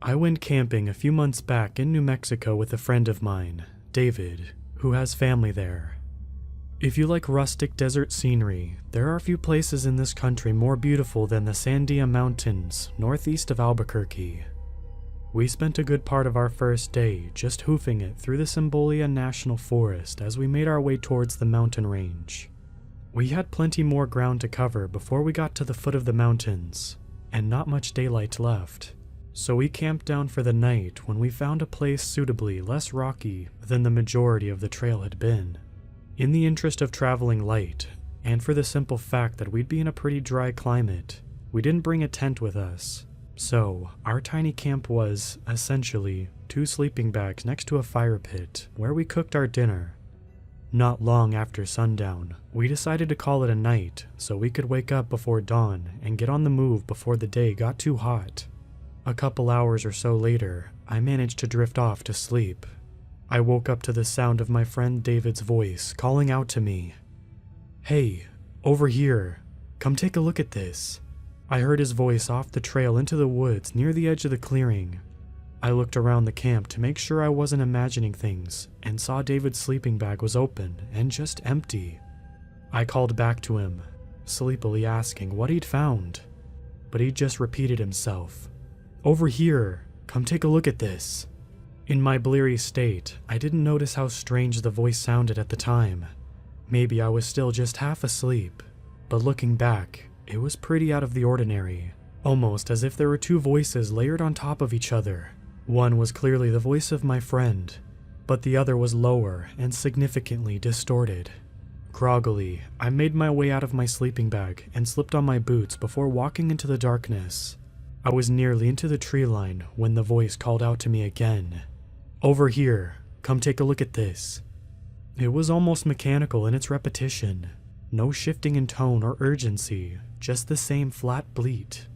I went camping a few months back in New Mexico with a friend of mine, David, who has family there. If you like rustic desert scenery, there are a few places in this country more beautiful than the Sandia Mountains, northeast of Albuquerque. We spent a good part of our first day just hoofing it through the Cimbolia National Forest as we made our way towards the mountain range. We had plenty more ground to cover before we got to the foot of the mountains, and not much daylight left. So we camped down for the night when we found a place suitably less rocky than the majority of the trail had been. In the interest of traveling light, and for the simple fact that we'd be in a pretty dry climate, we didn't bring a tent with us. So, our tiny camp was, essentially, 2 sleeping bags next to a fire pit where we cooked our dinner. Not long after sundown, we decided to call it a night so we could wake up before dawn and get on the move before the day got too hot. A couple hours or so later, I managed to drift off to sleep. I woke up to the sound of my friend David's voice calling out to me. "Hey, over here, come take a look at this." I heard his voice off the trail into the woods near the edge of the clearing. I looked around the camp to make sure I wasn't imagining things and saw David's sleeping bag was open and just empty. I called back to him, sleepily asking what he'd found, but he just repeated himself. "Over here, come take a look at this." In my bleary state, I didn't notice how strange the voice sounded at the time. Maybe I was still just half asleep, but looking back, it was pretty out of the ordinary, almost as if there were 2 voices layered on top of each other. One was clearly the voice of my friend, but the other was lower and significantly distorted. Groggily, I made my way out of my sleeping bag and slipped on my boots before walking into the darkness. I was nearly into the tree line when the voice called out to me again. "Over here, come take a look at this." It was almost mechanical in its repetition. No shifting in tone or urgency, just the same flat bleat.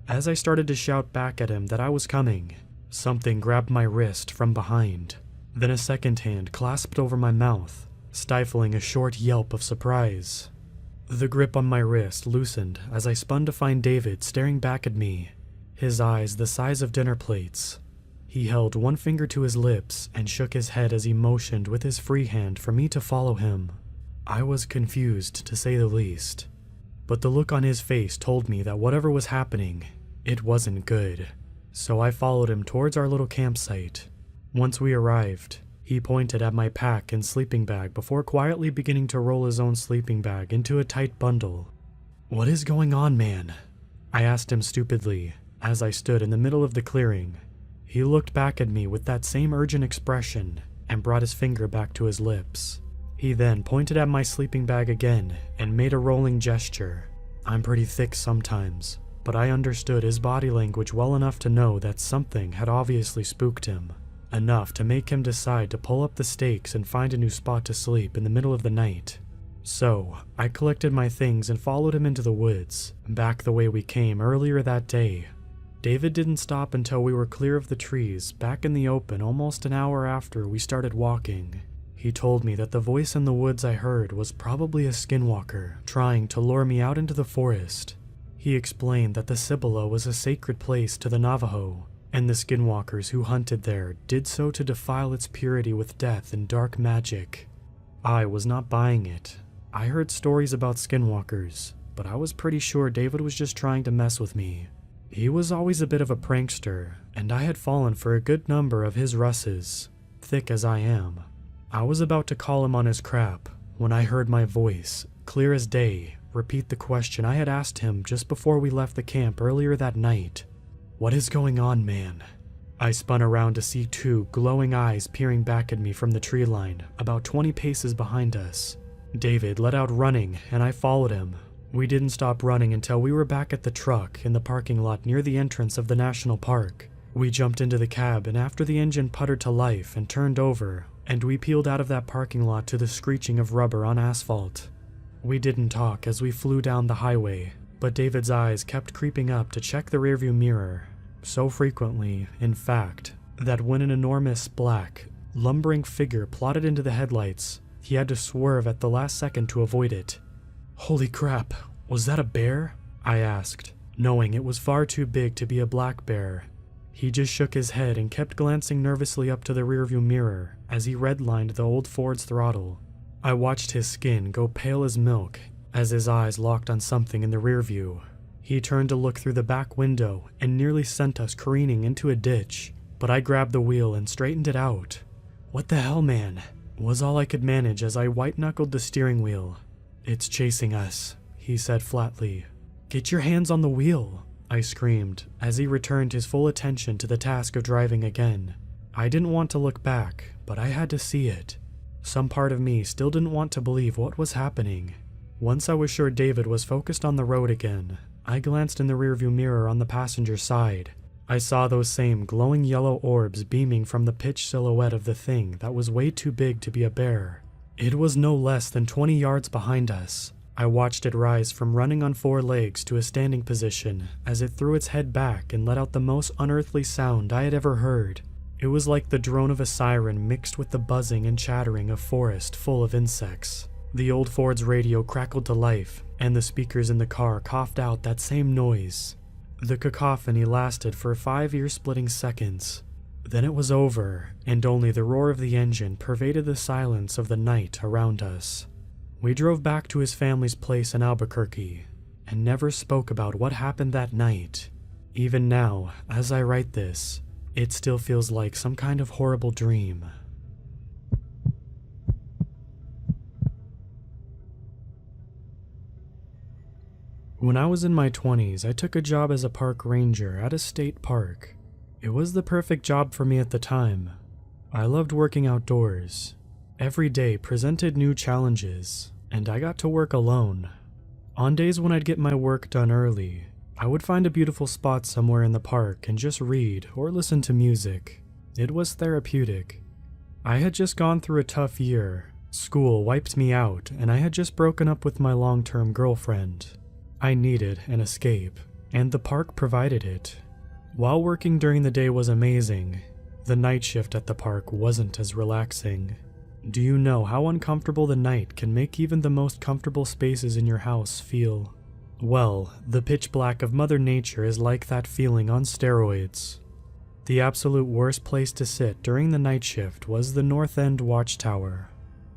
As I started to shout back at him that I was coming, something grabbed my wrist from behind. Then a second hand clasped over my mouth, stifling a short yelp of surprise. The grip on my wrist loosened as I spun to find David staring back at me, his eyes the size of dinner plates. He held one finger to his lips and shook his head as he motioned with his free hand for me to follow him. I was confused, to say the least, but the look on his face told me that whatever was happening, it wasn't good. So I followed him towards our little campsite. Once we arrived, he pointed at my pack and sleeping bag before quietly beginning to roll his own sleeping bag into a tight bundle. "What is going on, man?" I asked him stupidly as I stood in the middle of the clearing. He looked back at me with that same urgent expression and brought his finger back to his lips. He then pointed at my sleeping bag again and made a rolling gesture. I'm pretty thick sometimes, but I understood his body language well enough to know that something had obviously spooked him, enough to make him decide to pull up the stakes and find a new spot to sleep in the middle of the night. So, I collected my things and followed him into the woods, back the way we came earlier that day. David didn't stop until we were clear of the trees, back in the open almost an hour after we started walking. He told me that the voice in the woods I heard was probably a skinwalker trying to lure me out into the forest. He explained that the Cibola was a sacred place to the Navajo, and the skinwalkers who hunted there did so to defile its purity with death and dark magic. I was not buying it. I heard stories about skinwalkers, but I was pretty sure David was just trying to mess with me. He was always a bit of a prankster, and I had fallen for a good number of his russes, thick as I am. I was about to call him on his crap when I heard my voice, clear as day, repeat the question I had asked him just before we left the camp earlier that night. "What is going on, man?" I spun around to see 2 glowing eyes peering back at me from the tree line, about 20 paces behind us. David let out running, and I followed him. We didn't stop running until we were back at the truck in the parking lot near the entrance of the national park. We jumped into the cab, and after the engine puttered to life and turned over, and we peeled out of that parking lot to the screeching of rubber on asphalt. We didn't talk as we flew down the highway, but David's eyes kept creeping up to check the rearview mirror, so frequently, in fact, that when an enormous, black, lumbering figure plodded into the headlights, he had to swerve at the last second to avoid it. "Holy crap, was that a bear?" I asked, knowing it was far too big to be a black bear. He just shook his head and kept glancing nervously up to the rearview mirror as he redlined the old Ford's throttle. I watched his skin go pale as milk as his eyes locked on something in the rearview. He turned to look through the back window and nearly sent us careening into a ditch, but I grabbed the wheel and straightened it out. "What the hell, man?" was all I could manage as I white-knuckled the steering wheel. "It's chasing us," he said flatly. "Get your hands on the wheel," I screamed as he returned his full attention to the task of driving again. I didn't want to look back, but I had to see it. Some part of me still didn't want to believe what was happening. Once I was sure David was focused on the road again, I glanced in the rearview mirror on the passenger side. I saw those same glowing yellow orbs beaming from the pitch silhouette of the thing that was way too big to be a bear. It was no less than 20 yards behind us. I watched it rise from running on 4 legs to a standing position as it threw its head back and let out the most unearthly sound I had ever heard. It was like the drone of a siren mixed with the buzzing and chattering of forest full of insects. The old Ford's radio crackled to life, and the speakers in the car coughed out that same noise. The cacophony lasted for 5 ear-splitting seconds. Then it was over, and only the roar of the engine pervaded the silence of the night around us. We drove back to his family's place in Albuquerque, and never spoke about what happened that night. Even now, as I write this, it still feels like some kind of horrible dream. When I was in my 20s, I took a job as a park ranger at a state park. It was the perfect job for me at the time. I loved working outdoors. Every day presented new challenges, and I got to work alone. On days when I'd get my work done early, I would find a beautiful spot somewhere in the park and just read or listen to music. It was therapeutic. I had just gone through a tough year. School wiped me out, and I had just broken up with my long-term girlfriend. I needed an escape, and the park provided it. While working during the day was amazing, the night shift at the park wasn't as relaxing. Do you know how uncomfortable the night can make even the most comfortable spaces in your house feel? Well, the pitch black of Mother Nature is like that feeling on steroids. The absolute worst place to sit during the night shift was the North End Watchtower.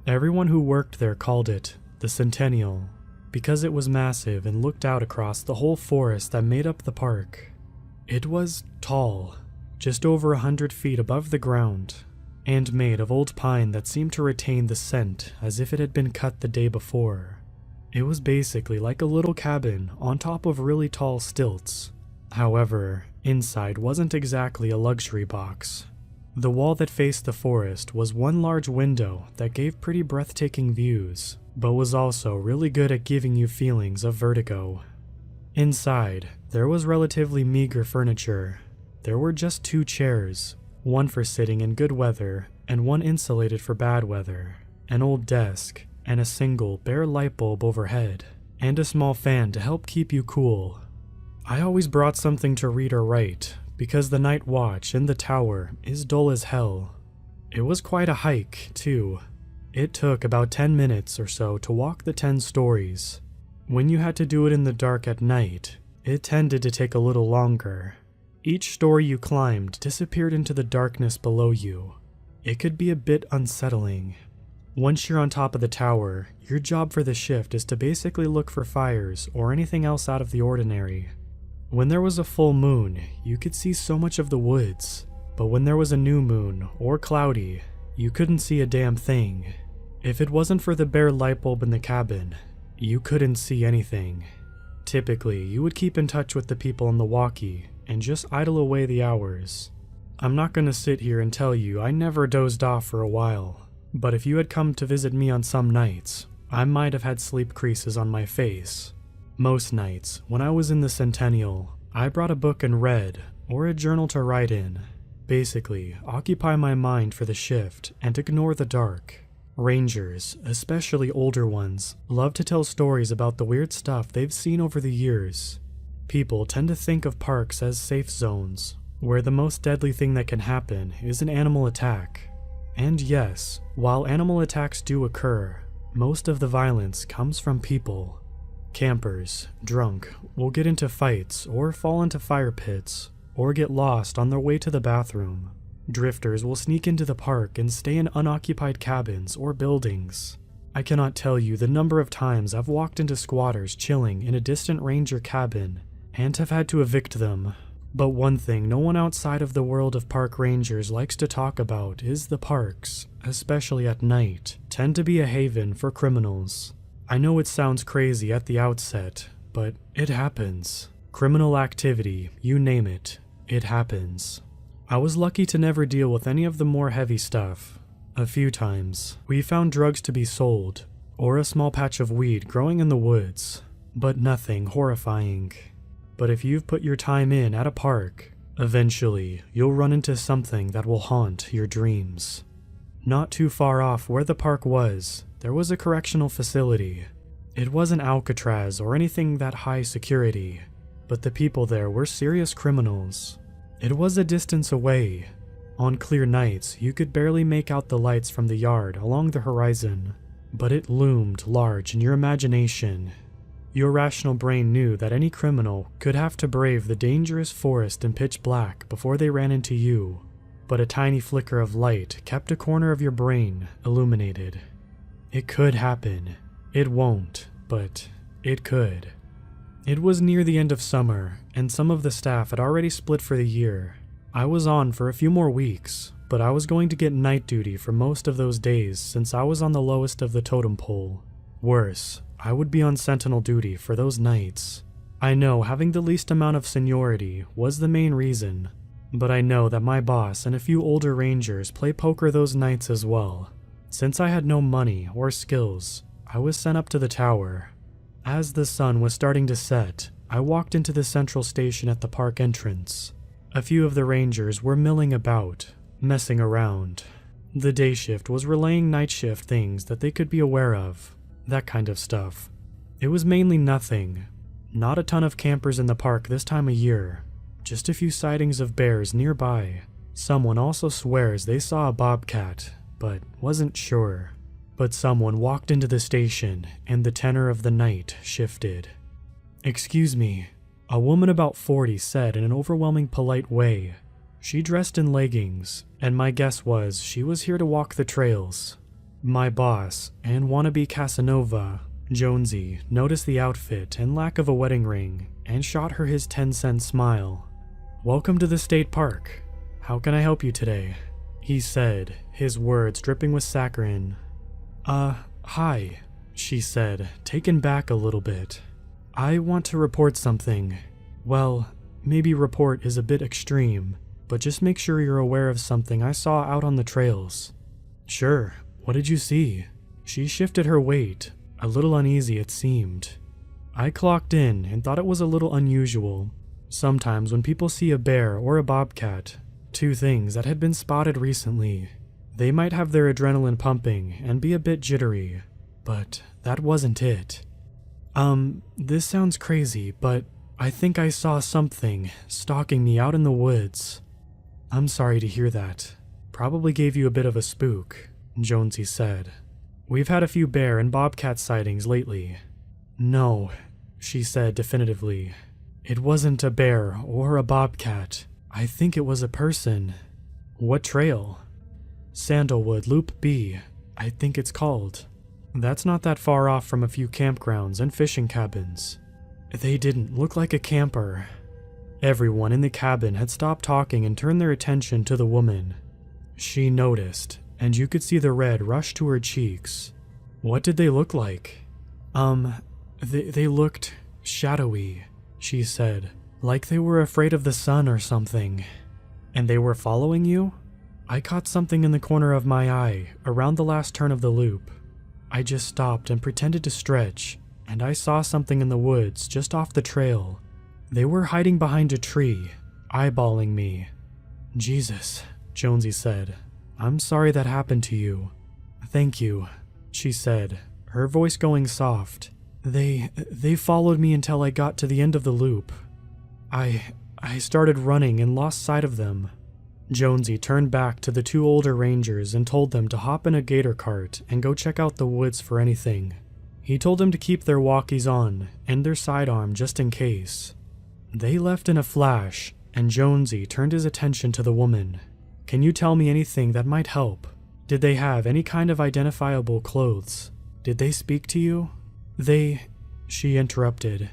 Everyone who worked there called it the Centennial, because it was massive and looked out across the whole forest that made up the park. It was tall, just over 100 feet above the ground, and made of old pine that seemed to retain the scent as if it had been cut the day before. It was basically like a little cabin on top of really tall stilts. However, inside wasn't exactly a luxury box. The wall that faced the forest was one large window that gave pretty breathtaking views, but was also really good at giving you feelings of vertigo. Inside, there was relatively meager furniture. There were just 2 chairs, one for sitting in good weather and one insulated for bad weather, an old desk, and a single bare light bulb overhead, and a small fan to help keep you cool. I always brought something to read or write, because the night watch in the tower is dull as hell. It was quite a hike, too. It took about 10 minutes or so to walk the 10 stories. When you had to do it in the dark at night, it tended to take a little longer. Each story you climbed disappeared into the darkness below you. It could be a bit unsettling. Once you're on top of the tower, your job for the shift is to basically look for fires or anything else out of the ordinary. When there was a full moon, you could see so much of the woods, but when there was a new moon or cloudy, you couldn't see a damn thing. If it wasn't for the bare light bulb in the cabin, you couldn't see anything. Typically, you would keep in touch with the people on the walkie and just idle away the hours. I'm not gonna sit here and tell you I never dozed off for a while, but if you had come to visit me on some nights, I might have had sleep creases on my face. Most nights, when I was in the Centennial, I brought a book and read, or a journal to write in. Basically, occupy my mind for the shift and ignore the dark. Rangers, especially older ones, love to tell stories about the weird stuff they've seen over the years. People tend to think of parks as safe zones, where the most deadly thing that can happen is an animal attack. And yes, while animal attacks do occur, most of the violence comes from people. Campers, drunk, will get into fights or fall into fire pits, or get lost on their way to the bathroom. Drifters will sneak into the park and stay in unoccupied cabins or buildings. I cannot tell you the number of times I've walked into squatters chilling in a distant ranger cabin and have had to evict them. But one thing no one outside of the world of park rangers likes to talk about is the parks, especially at night, tend to be a haven for criminals. I know it sounds crazy at the outset, but it happens. Criminal activity, you name it, it happens. I was lucky to never deal with any of the more heavy stuff. A few times, we found drugs to be sold, or a small patch of weed growing in the woods, but nothing horrifying. But if you've put your time in at a park, eventually you'll run into something that will haunt your dreams. Not too far off where the park was, there was a correctional facility. It wasn't Alcatraz or anything that high security, but the people there were serious criminals. It was a distance away. On clear nights, you could barely make out the lights from the yard along the horizon, but it loomed large in your imagination. Your rational brain knew that any criminal could have to brave the dangerous forest in pitch black before they ran into you, but a tiny flicker of light kept a corner of your brain illuminated. It could happen. It won't, but it could. It was near the end of summer, and some of the staff had already split for the year. I was on for a few more weeks, but I was going to get night duty for most of those days since I was on the lowest of the totem pole. Worse, I would be on sentinel duty for those nights. I know having the least amount of seniority was the main reason, but I know that my boss and a few older rangers play poker those nights as well. Since I had no money or skills, I was sent up to the tower. As the sun was starting to set, I walked into the central station at the park entrance. A few of the rangers were milling about, messing around. The day shift was relaying night shift things that they could be aware of, that kind of stuff. It was mainly nothing. Not a ton of campers in the park this time of year, just a few sightings of bears nearby. Someone also swears they saw a bobcat, but wasn't sure. But someone walked into the station, and the tenor of the night shifted. "Excuse me," a woman about 40 said in an overwhelming polite way. She dressed in leggings, and my guess was she was here to walk the trails. My boss, and wannabe Casanova, Jonesy, noticed the outfit and lack of a wedding ring, and shot her his 10-cent smile. "Welcome to the state park. How can I help you today?" he said, his words dripping with saccharine. Hi, she said, taken back a little bit. "I want to report something. Well, maybe report is a bit extreme, but just make sure you're aware of something I saw out on the trails." "Sure, what did you see?" She shifted her weight, a little uneasy it seemed. I clocked in and thought it was a little unusual. Sometimes when people see a bear or a bobcat, two things that had been spotted recently, they might have their adrenaline pumping and be a bit jittery, but that wasn't it. This sounds crazy, but I think I saw something stalking me out in the woods." "I'm sorry to hear that. Probably gave you a bit of a spook," Jonesy said. "We've had a few bear and bobcat sightings lately." "No," she said definitively. "It wasn't a bear or a bobcat. I think it was a person." "What trail?" "Sandalwood Loop B, I think it's called. That's not that far off from a few campgrounds and fishing cabins. They didn't look like a camper." Everyone in the cabin had stopped talking and turned their attention to the woman. She noticed, and you could see the red rush to her cheeks. "What did they look like?" They looked shadowy," she said, "like they were afraid of the sun or something." "And they were following you?" "I caught something in the corner of my eye, around the last turn of the loop. I just stopped and pretended to stretch, and I saw something in the woods just off the trail. They were hiding behind a tree, eyeballing me." "Jesus," Jonesy said. "I'm sorry that happened to you." "Thank you," she said, her voice going soft. They followed me until I got to the end of the loop. I started running and lost sight of them." Jonesy turned back to the two older rangers and told them to hop in a gator cart and go check out the woods for anything. He told them to keep their walkies on and their sidearm just in case. They left in a flash, and Jonesy turned his attention to the woman. "Can you tell me anything that might help? Did they have any kind of identifiable clothes? Did they speak to you?" She interrupted.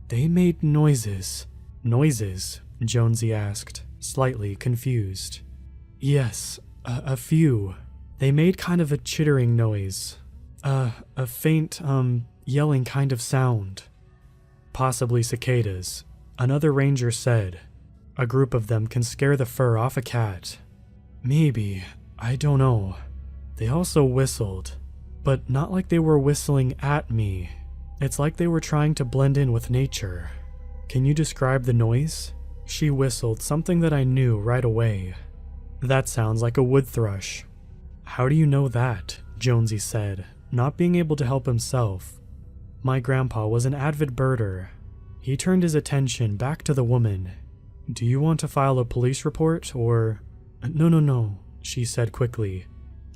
"They made noises." "Noises?" Jonesy asked, slightly confused. "Yes, a few. They made kind of a chittering noise. A faint, yelling kind of sound." "Possibly cicadas," another ranger said. "A group of them can scare the fur off a cat." "Maybe. I don't know. They also whistled, but not like they were whistling at me. It's like they were trying to blend in with nature." "Can you describe the noise?" She whistled something that I knew right away. "That sounds like a wood thrush." "How do you know that?" Jonesy said, not being able to help himself. "My grandpa was an avid birder." He turned his attention back to the woman. "Do you want to file a police report, or—" No, she said quickly.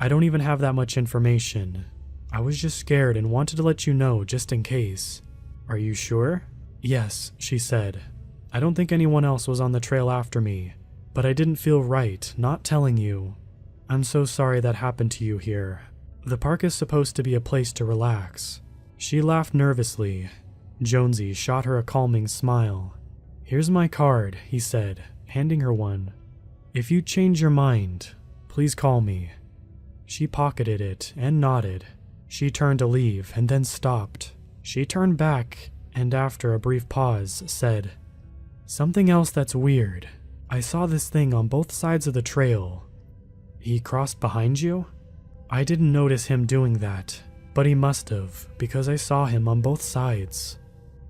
"I don't even have that much information. I was just scared and wanted to let you know just in case." "Are you sure?" "Yes," she said. "I don't think anyone else was on the trail after me, but I didn't feel right not telling you. I'm so sorry that happened to you here. The park is supposed to be a place to relax." She laughed nervously. Jonesy shot her a calming smile. "Here's my card," he said, handing her one. "If you change your mind, please call me." She pocketed it and nodded. She turned to leave and then stopped. She turned back and after a brief pause said, "Something else that's weird. I saw this thing on both sides of the trail." "He crossed behind you?" "I didn't notice him doing that, but he must have, because I saw him on both sides."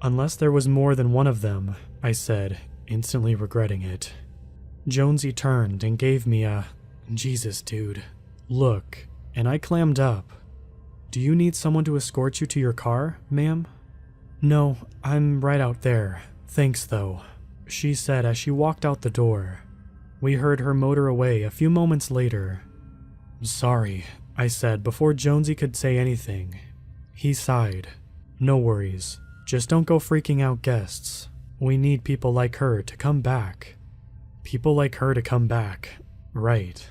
"Unless there was more than one of them," I said, instantly regretting it. Jonesy turned and gave me a "Jesus, dude" look, and I clammed up. "Do you need someone to escort you to your car, ma'am?" "No, I'm right out there. Thanks, though," she said as she walked out the door. We heard her motor away a few moments later. "Sorry," I said before Jonesy could say anything. He sighed. "No worries. Just don't go freaking out guests. We need people like her to come back." "People like her to come back. Right.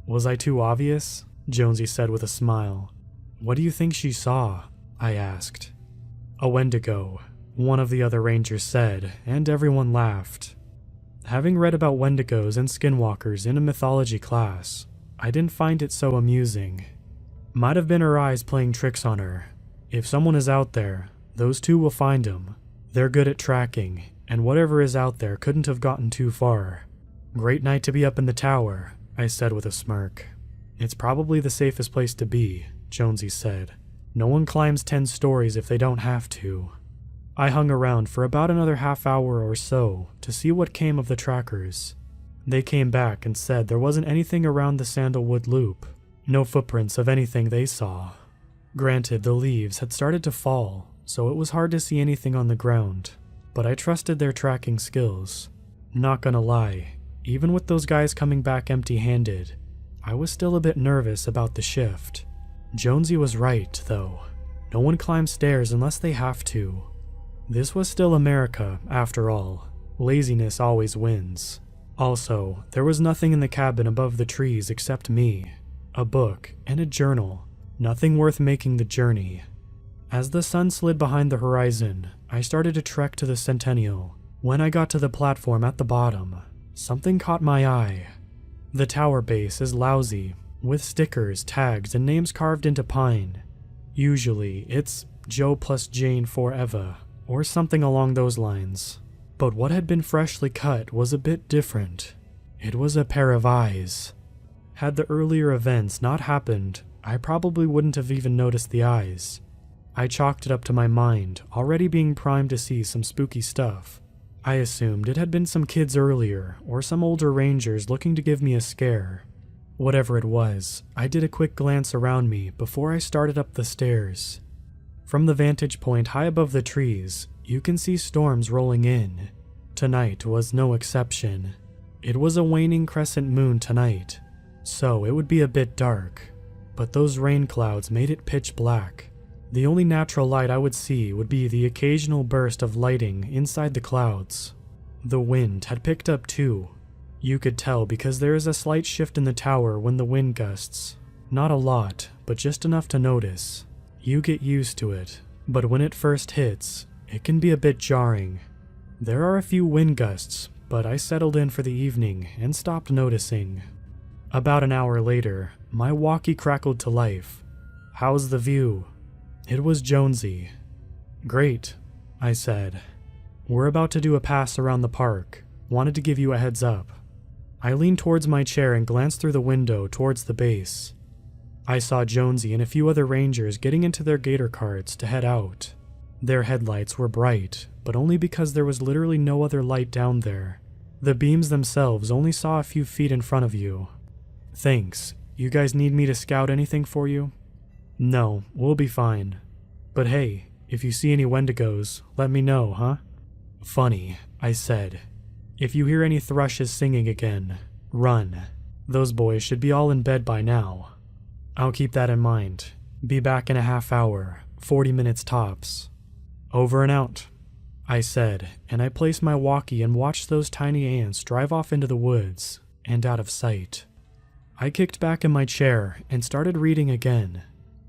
Was I too obvious?" Jonesy said with a smile. "What do you think she saw?" I asked. "A Wendigo," one of the other rangers said, and everyone laughed. Having read about Wendigos and skinwalkers in a mythology class, I didn't find it so amusing. Might have been her eyes playing tricks on her. If someone is out there, those two will find him. They're good at tracking, and whatever is out there couldn't have gotten too far. "Great night to be up in the tower," I said with a smirk. "It's probably the safest place to be," Jonesy said. "No one climbs 10 stories if they don't have to." I hung around for about another half hour or so to see what came of the trackers. They came back and said there wasn't anything around the Sandalwood Loop, no footprints of anything they saw. Granted, the leaves had started to fall, so it was hard to see anything on the ground, but I trusted their tracking skills. Not gonna lie, even with those guys coming back empty-handed, I was still a bit nervous about the shift. Jonesy was right, though. No one climbs stairs unless they have to. This was still America, after all. Laziness always wins. Also, there was nothing in the cabin above the trees except me, a book, and a journal. Nothing worth making the journey. As the sun slid behind the horizon, I started to trek to the Centennial. When I got to the platform at the bottom, something caught my eye. The tower base is lousy, with stickers, tags, and names carved into pine. Usually, it's Joe plus Jane forever, or something along those lines. But what had been freshly cut was a bit different. It was a pair of eyes. Had the earlier events not happened, I probably wouldn't have even noticed the eyes. I chalked it up to my mind, already being primed to see some spooky stuff. I assumed it had been some kids earlier, or some older rangers looking to give me a scare. Whatever it was, I did a quick glance around me before I started up the stairs. From the vantage point high above the trees, you can see storms rolling in. Tonight was no exception. It was a waning crescent moon tonight, so it would be a bit dark. But those rain clouds made it pitch black. The only natural light I would see would be the occasional burst of lighting inside the clouds. The wind had picked up too. You could tell because there is a slight shift in the tower when the wind gusts. Not a lot, but just enough to notice. You get used to it, but when it first hits, it can be a bit jarring. There are a few wind gusts, but I settled in for the evening and stopped noticing. About an hour later, my walkie crackled to life. "How's the view?" It was Jonesy. "Great," I said. "We're about to do a pass around the park. Wanted to give you a heads up." I leaned towards my chair and glanced through the window towards the base. I saw Jonesy and a few other rangers getting into their gator carts to head out. Their headlights were bright, but only because there was literally no other light down there. The beams themselves only saw a few feet in front of you. "Thanks. You guys need me to scout anything for you?" "No, we'll be fine. But hey, if you see any Wendigos, let me know, huh?" "Funny," I said. "If you hear any thrushes singing again, run. Those boys should be all in bed by now." "I'll keep that in mind. Be back in a half hour, 40 minutes tops." "Over and out," I said, and I placed my walkie and watched those tiny ants drive off into the woods and out of sight. I kicked back in my chair and started reading again.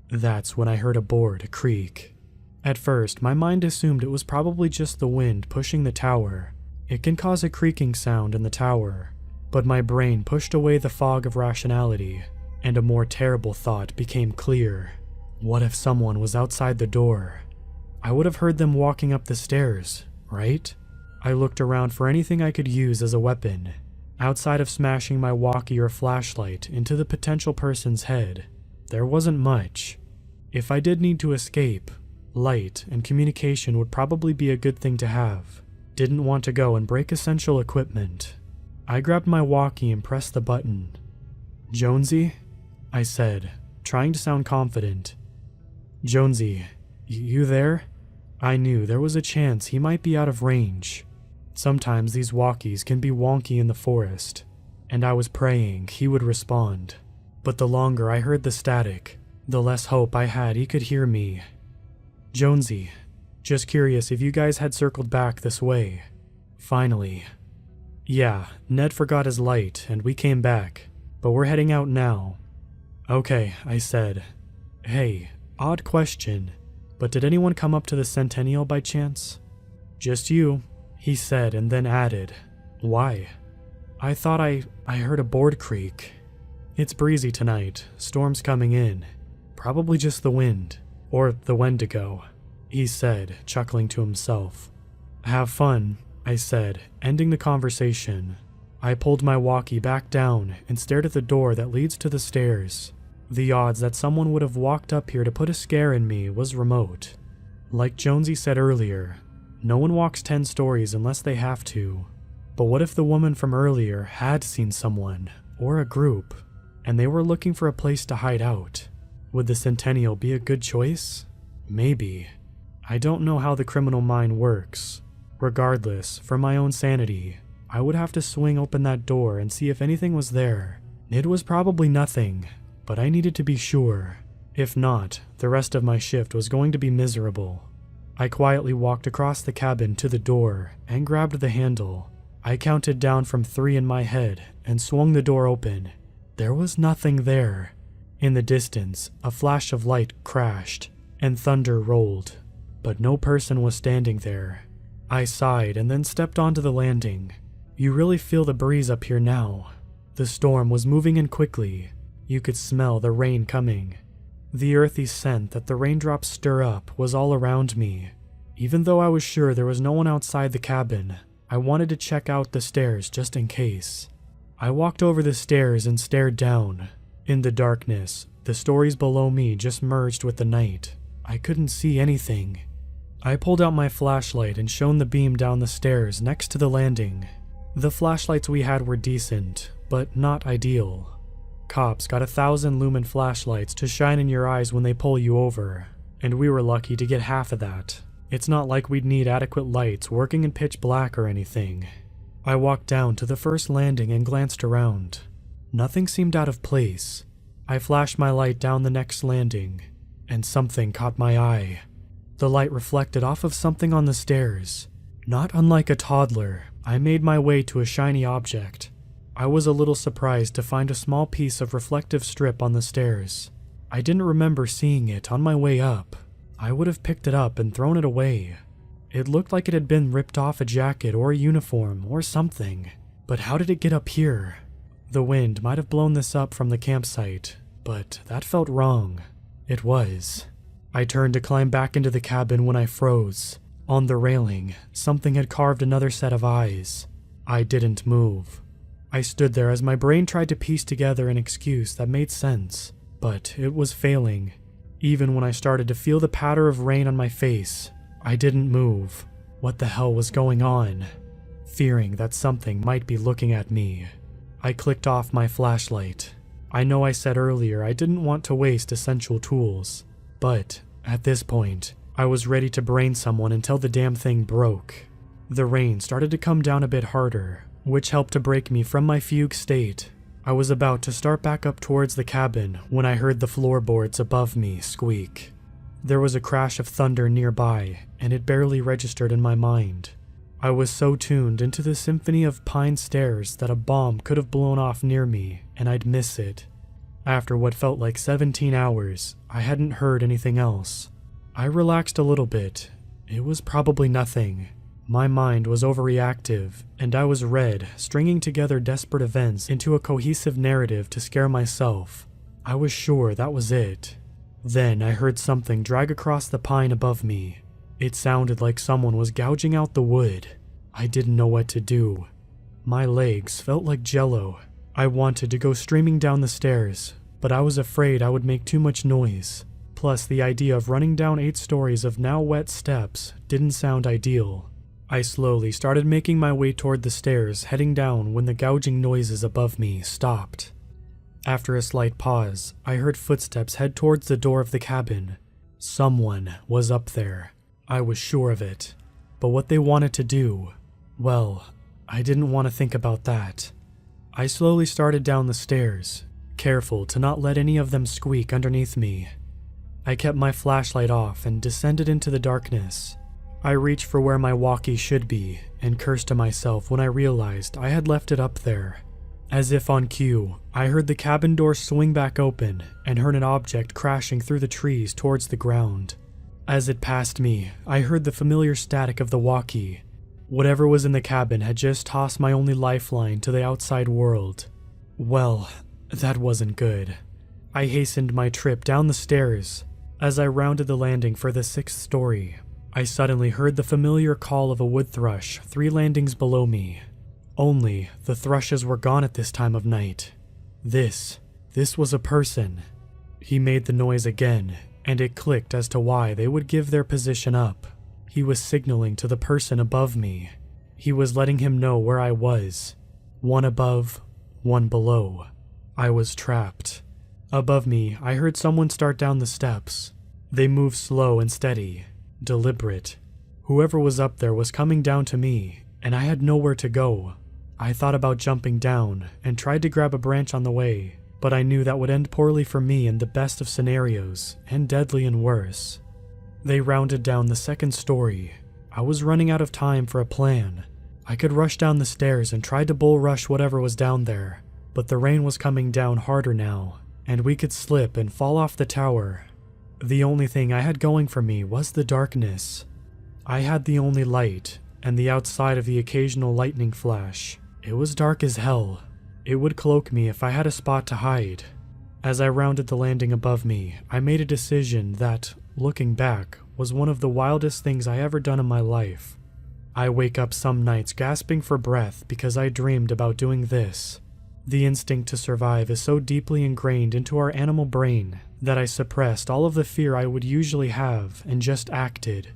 That's when I heard a board creak. At first, my mind assumed it was probably just the wind pushing the tower. It can cause a creaking sound in the tower, but my brain pushed away the fog of rationality, and a more terrible thought became clear. What if someone was outside the door? I would have heard them walking up the stairs, right? I looked around for anything I could use as a weapon, outside of smashing my walkie or flashlight into the potential person's head. There wasn't much. If I did need to escape, light and communication would probably be a good thing to have. Didn't want to go and break essential equipment. I grabbed my walkie and pressed the button. "Jonesy?" I said, trying to sound confident. "Jonesy, you there?" I knew there was a chance he might be out of range. Sometimes these walkies can be wonky in the forest, and I was praying he would respond. But the longer I heard the static, the less hope I had he could hear me. "Jonesy, just curious if you guys had circled back this way." Finally. "Yeah, Ned forgot his light and we came back, but we're heading out now." "Okay," I said. "Hey, odd question, but did anyone come up to the Centennial by chance?" "Just you," he said, and then added, "Why?" "I thought I heard a board creak." "It's breezy tonight, storm's coming in. Probably just the wind, or the Wendigo," he said, chuckling to himself. "Have fun," I said, ending the conversation. I pulled my walkie back down and stared at the door that leads to the stairs. The odds that someone would have walked up here to put a scare in me was remote. Like Jonesy said earlier, no one walks 10 stories unless they have to. But what if the woman from earlier had seen someone, or a group, and they were looking for a place to hide out? Would the Centennial be a good choice? Maybe. I don't know how the criminal mind works. Regardless, for my own sanity, I would have to swing open that door and see if anything was there. It was probably nothing, but I needed to be sure. If not, the rest of my shift was going to be miserable. I quietly walked across the cabin to the door and grabbed the handle. I counted down from 3 in my head and swung the door open. There was nothing there. In the distance, a flash of light crashed, and thunder rolled, but no person was standing there. I sighed and then stepped onto the landing. You really feel the breeze up here now. The storm was moving in quickly. You could smell the rain coming. The earthy scent that the raindrops stir up was all around me. Even though I was sure there was no one outside the cabin, I wanted to check out the stairs just in case. I walked over the stairs and stared down. In the darkness, the stories below me just merged with the night. I couldn't see anything. I pulled out my flashlight and shone the beam down the stairs next to the landing. The flashlights we had were decent, but not ideal. Cops got 1,000 lumen flashlights to shine in your eyes when they pull you over, and we were lucky to get half of that. It's not like we'd need adequate lights working in pitch black or anything. I walked down to the first landing and glanced around. Nothing seemed out of place. I flashed my light down the next landing, and something caught my eye. The light reflected off of something on the stairs. Not unlike a toddler, I made my way to a shiny object. I was a little surprised to find a small piece of reflective strip on the stairs. I didn't remember seeing it on my way up. I would have picked it up and thrown it away. It looked like it had been ripped off a jacket or a uniform or something. But how did it get up here? The wind might have blown this up from the campsite, but that felt wrong. It was. I turned to climb back into the cabin when I froze. On the railing, something had carved another set of eyes. I didn't move. I stood there as my brain tried to piece together an excuse that made sense, but it was failing. Even when I started to feel the patter of rain on my face, I didn't move. What the hell was going on? Fearing that something might be looking at me, I clicked off my flashlight. I know I said earlier I didn't want to waste essential tools, but at this point, I was ready to brain someone until the damn thing broke. The rain started to come down a bit harder, which helped to break me from my fugue state. I was about to start back up towards the cabin when I heard the floorboards above me squeak. There was a crash of thunder nearby, and it barely registered in my mind. I was so tuned into the symphony of pine stairs that a bomb could have blown off near me, and I'd miss it. After what felt like 17 hours, I hadn't heard anything else. I relaxed a little bit. It was probably nothing. My mind was overreactive, and I was stringing together desperate events into a cohesive narrative to scare myself. I was sure that was it. Then I heard something drag across the pine above me. It sounded like someone was gouging out the wood. I didn't know what to do. My legs felt like jello. I wanted to go streaming down the stairs, but I was afraid I would make too much noise. Plus, the idea of running down 8 stories of now wet steps didn't sound ideal. I slowly started making my way toward the stairs, heading down when the gouging noises above me stopped. After a slight pause, I heard footsteps head towards the door of the cabin. Someone was up there. I was sure of it. But what they wanted to do, well, I didn't want to think about that. I slowly started down the stairs, careful to not let any of them squeak underneath me. I kept my flashlight off and descended into the darkness. I reached for where my walkie should be and cursed to myself when I realized I had left it up there. As if on cue, I heard the cabin door swing back open and heard an object crashing through the trees towards the ground. As it passed me, I heard the familiar static of the walkie. Whatever was in the cabin had just tossed my only lifeline to the outside world. Well, that wasn't good. I hastened my trip down the stairs. As I rounded the landing for the 6th story, I suddenly heard the familiar call of a wood thrush 3 landings below me. Only the thrushes were gone at this time of night. This was a person. He made the noise again, and it clicked as to why they would give their position up. He was signaling to the person above me. He was letting him know where I was. 1 above, 1 below. I was trapped. Above me, I heard someone start down the steps. They moved slow and steady, deliberate. Whoever was up there was coming down to me, and I had nowhere to go. I thought about jumping down and tried to grab a branch on the way, but I knew that would end poorly for me in the best of scenarios, and deadly in worse. They rounded down the 2nd story. I was running out of time for a plan. I could rush down the stairs and try to bull rush whatever was down there, but the rain was coming down harder now, and we could slip and fall off the tower. The only thing I had going for me was the darkness. I had the only light, and the outside of the occasional lightning flash. It was dark as hell. It would cloak me if I had a spot to hide. As I rounded the landing above me, I made a decision that, looking back, was one of the wildest things I ever done in my life. I wake up some nights gasping for breath because I dreamed about doing this. The instinct to survive is so deeply ingrained into our animal brain that I suppressed all of the fear I would usually have and just acted.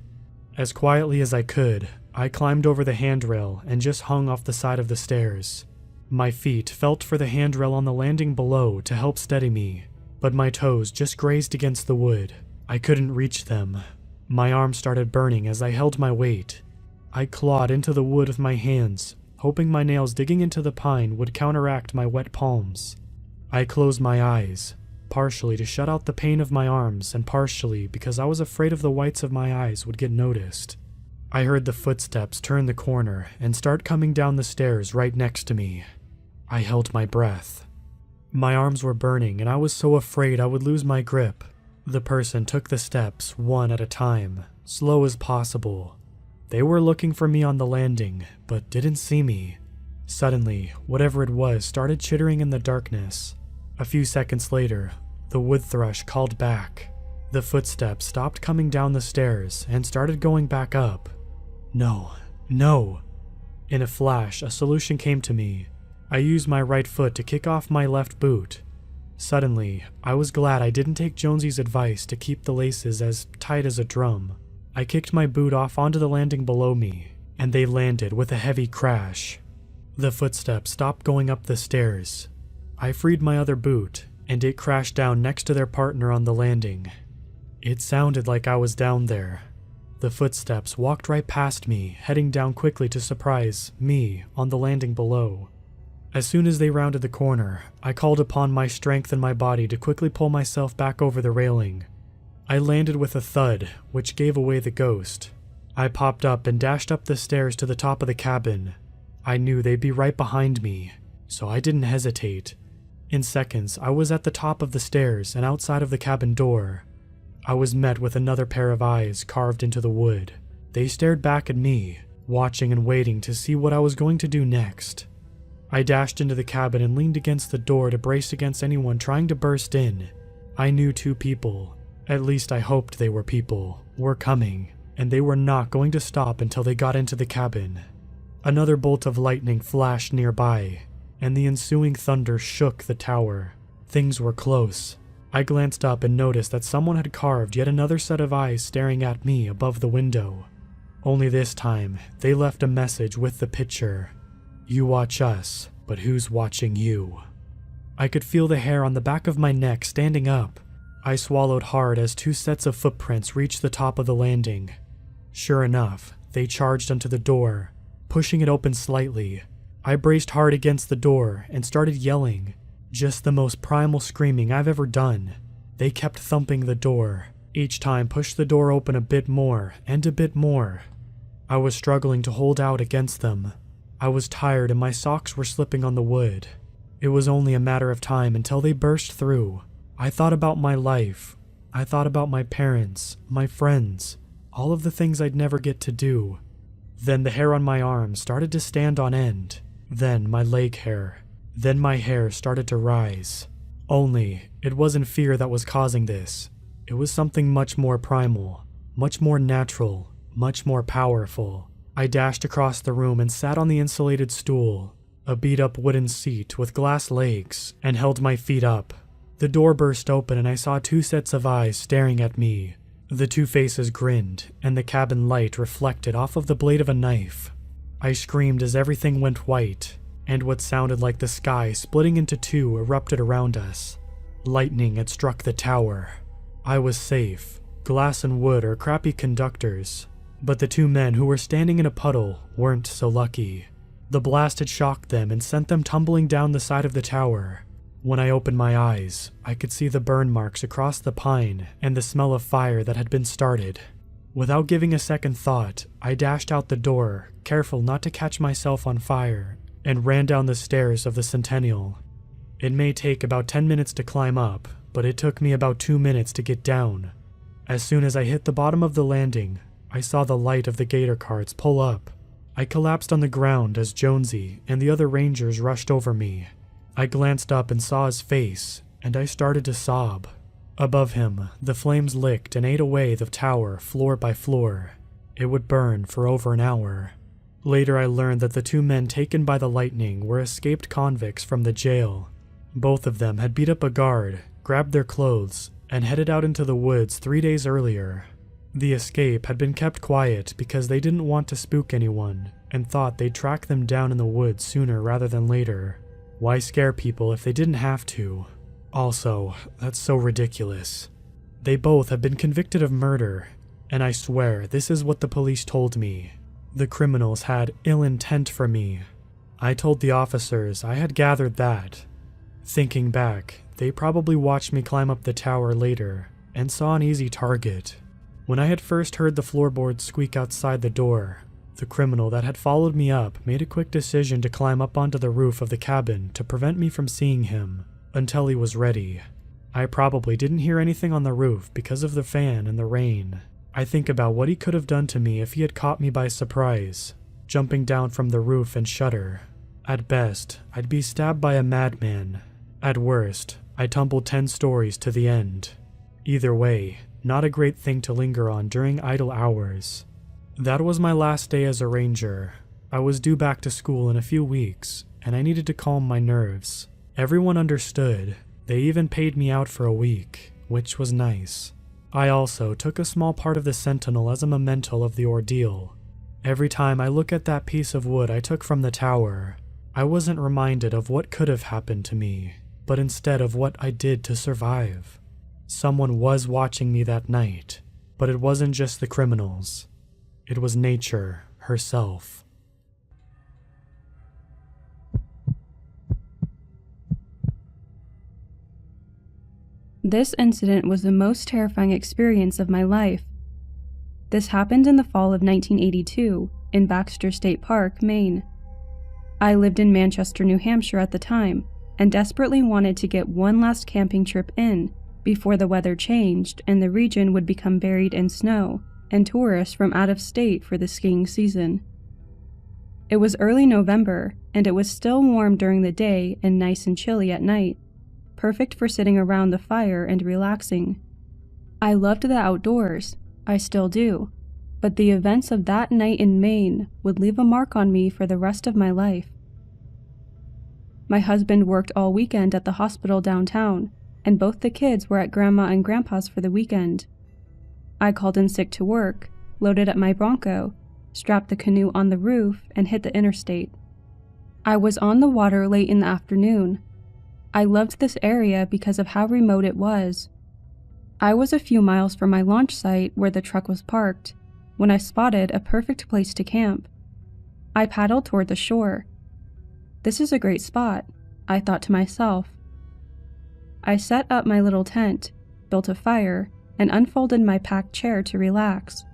As quietly as I could, I climbed over the handrail and just hung off the side of the stairs. My feet felt for the handrail on the landing below to help steady me, but my toes just grazed against the wood. I couldn't reach them. My arms started burning as I held my weight. I clawed into the wood with my hands, hoping my nails digging into the pine would counteract my wet palms. I closed my eyes, partially to shut out the pain of my arms and partially because I was afraid of the whites of my eyes would get noticed. I heard the footsteps turn the corner and start coming down the stairs right next to me. I held my breath. My arms were burning and I was so afraid I would lose my grip. The person took the steps one at a time, slow as possible. They were looking for me on the landing, but didn't see me. Suddenly, whatever it was started chittering in the darkness. A few seconds later, the wood thrush called back. The footsteps stopped coming down the stairs and started going back up. No, no. In a flash, a solution came to me. I used my right foot to kick off my left boot. Suddenly, I was glad I didn't take Jonesy's advice to keep the laces as tight as a drum. I kicked my boot off onto the landing below me, and they landed with a heavy crash. The footsteps stopped going up the stairs. I freed my other boot, and it crashed down next to their partner on the landing. It sounded like I was down there. The footsteps walked right past me, heading down quickly to surprise me on the landing below. As soon as they rounded the corner, I called upon my strength in my body to quickly pull myself back over the railing. I landed with a thud, which gave away the ghost. I popped up and dashed up the stairs to the top of the cabin. I knew they'd be right behind me, so I didn't hesitate. In seconds, I was at the top of the stairs and outside of the cabin door. I was met with another pair of eyes carved into the wood. They stared back at me, watching and waiting to see what I was going to do next. I dashed into the cabin and leaned against the door to brace against anyone trying to burst in. I knew two people, at least I hoped they were people, were coming, and they were not going to stop until they got into the cabin. Another bolt of lightning flashed nearby, and the ensuing thunder shook the tower. Things were close. I glanced up and noticed that someone had carved yet another set of eyes staring at me above the window. Only this time, they left a message with the picture. You watch us, but who's watching you? I could feel the hair on the back of my neck standing up. I swallowed hard as two sets of footprints reached the top of the landing. Sure enough, they charged onto the door, pushing it open slightly. I braced hard against the door and started yelling. Just the most primal screaming I've ever done. They kept thumping the door, each time pushed the door open a bit more and a bit more. I was struggling to hold out against them. I was tired and my socks were slipping on the wood. It was only a matter of time until they burst through. I thought about my life. I thought about my parents, my friends, all of the things I'd never get to do. Then the hair on my arm started to stand on end. Then my leg hair. Then my hair started to rise. Only, it wasn't fear that was causing this. It was something much more primal, much more natural, much more powerful. I dashed across the room and sat on the insulated stool, a beat-up wooden seat with glass legs, and held my feet up. The door burst open and I saw two sets of eyes staring at me. The two faces grinned, and the cabin light reflected off of the blade of a knife. I screamed as everything went white, and what sounded like the sky splitting into two erupted around us. Lightning had struck the tower. I was safe. Glass and wood are crappy conductors, but the two men who were standing in a puddle weren't so lucky. The blast had shocked them and sent them tumbling down the side of the tower. When I opened my eyes, I could see the burn marks across the pine and the smell of fire that had been started. Without giving a second thought, I dashed out the door, careful not to catch myself on fire, and ran down the stairs of the Centennial. It may take about 10 minutes to climb up, but it took me about 2 minutes to get down. As soon as I hit the bottom of the landing, I saw the light of the gator carts pull up. I collapsed on the ground as Jonesy and the other rangers rushed over me. I glanced up and saw his face, and I started to sob. Above him, the flames licked and ate away the tower floor by floor. It would burn for over an hour. Later I learned that the two men taken by the lightning were escaped convicts from the jail. Both of them had beat up a guard, grabbed their clothes, and headed out into the woods 3 days earlier. The escape had been kept quiet because they didn't want to spook anyone and thought they'd track them down in the woods sooner rather than later. Why scare people if they didn't have to? Also, that's so ridiculous. They both have been convicted of murder, and I swear this is what the police told me. The criminals had ill intent for me. I told the officers I had gathered that. Thinking back, they probably watched me climb up the tower later and saw an easy target. When I had first heard the floorboards squeak outside the door, the criminal that had followed me up made a quick decision to climb up onto the roof of the cabin to prevent me from seeing him until he was ready. I probably didn't hear anything on the roof because of the fan and the rain. I think about what he could have done to me if he had caught me by surprise, jumping down from the roof and shutter. At best, I'd be stabbed by a madman. At worst, I tumbled 10 stories to the end. Either way, not a great thing to linger on during idle hours. That was my last day as a ranger. I was due back to school in a few weeks, and I needed to calm my nerves. Everyone understood. They even paid me out for a week, which was nice. I also took a small part of the Sentinel as a memento of the ordeal. Every time I look at that piece of wood I took from the tower, I wasn't reminded of what could have happened to me, but instead of what I did to survive. Someone was watching me that night, but it wasn't just the criminals. It was nature herself. This incident was the most terrifying experience of my life. This happened in the fall of 1982 in Baxter State Park, Maine. I lived in Manchester, New Hampshire at the time, and desperately wanted to get one last camping trip in before the weather changed and the region would become buried in snow and tourists from out of state for the skiing season. It was early November, and it was still warm during the day and nice and chilly at night, perfect for sitting around the fire and relaxing. I loved the outdoors, I still do, but the events of that night in Maine would leave a mark on me for the rest of my life. My husband worked all weekend at the hospital downtown, and both the kids were at Grandma and Grandpa's for the weekend. I called in sick to work, loaded up my Bronco, strapped the canoe on the roof, and hit the interstate. I was on the water late in the afternoon. I loved this area because of how remote it was. I was a few miles from my launch site where the truck was parked when I spotted a perfect place to camp. I paddled toward the shore. This is a great spot, I thought to myself. I set up my little tent, built a fire, and unfolded my packed chair to relax.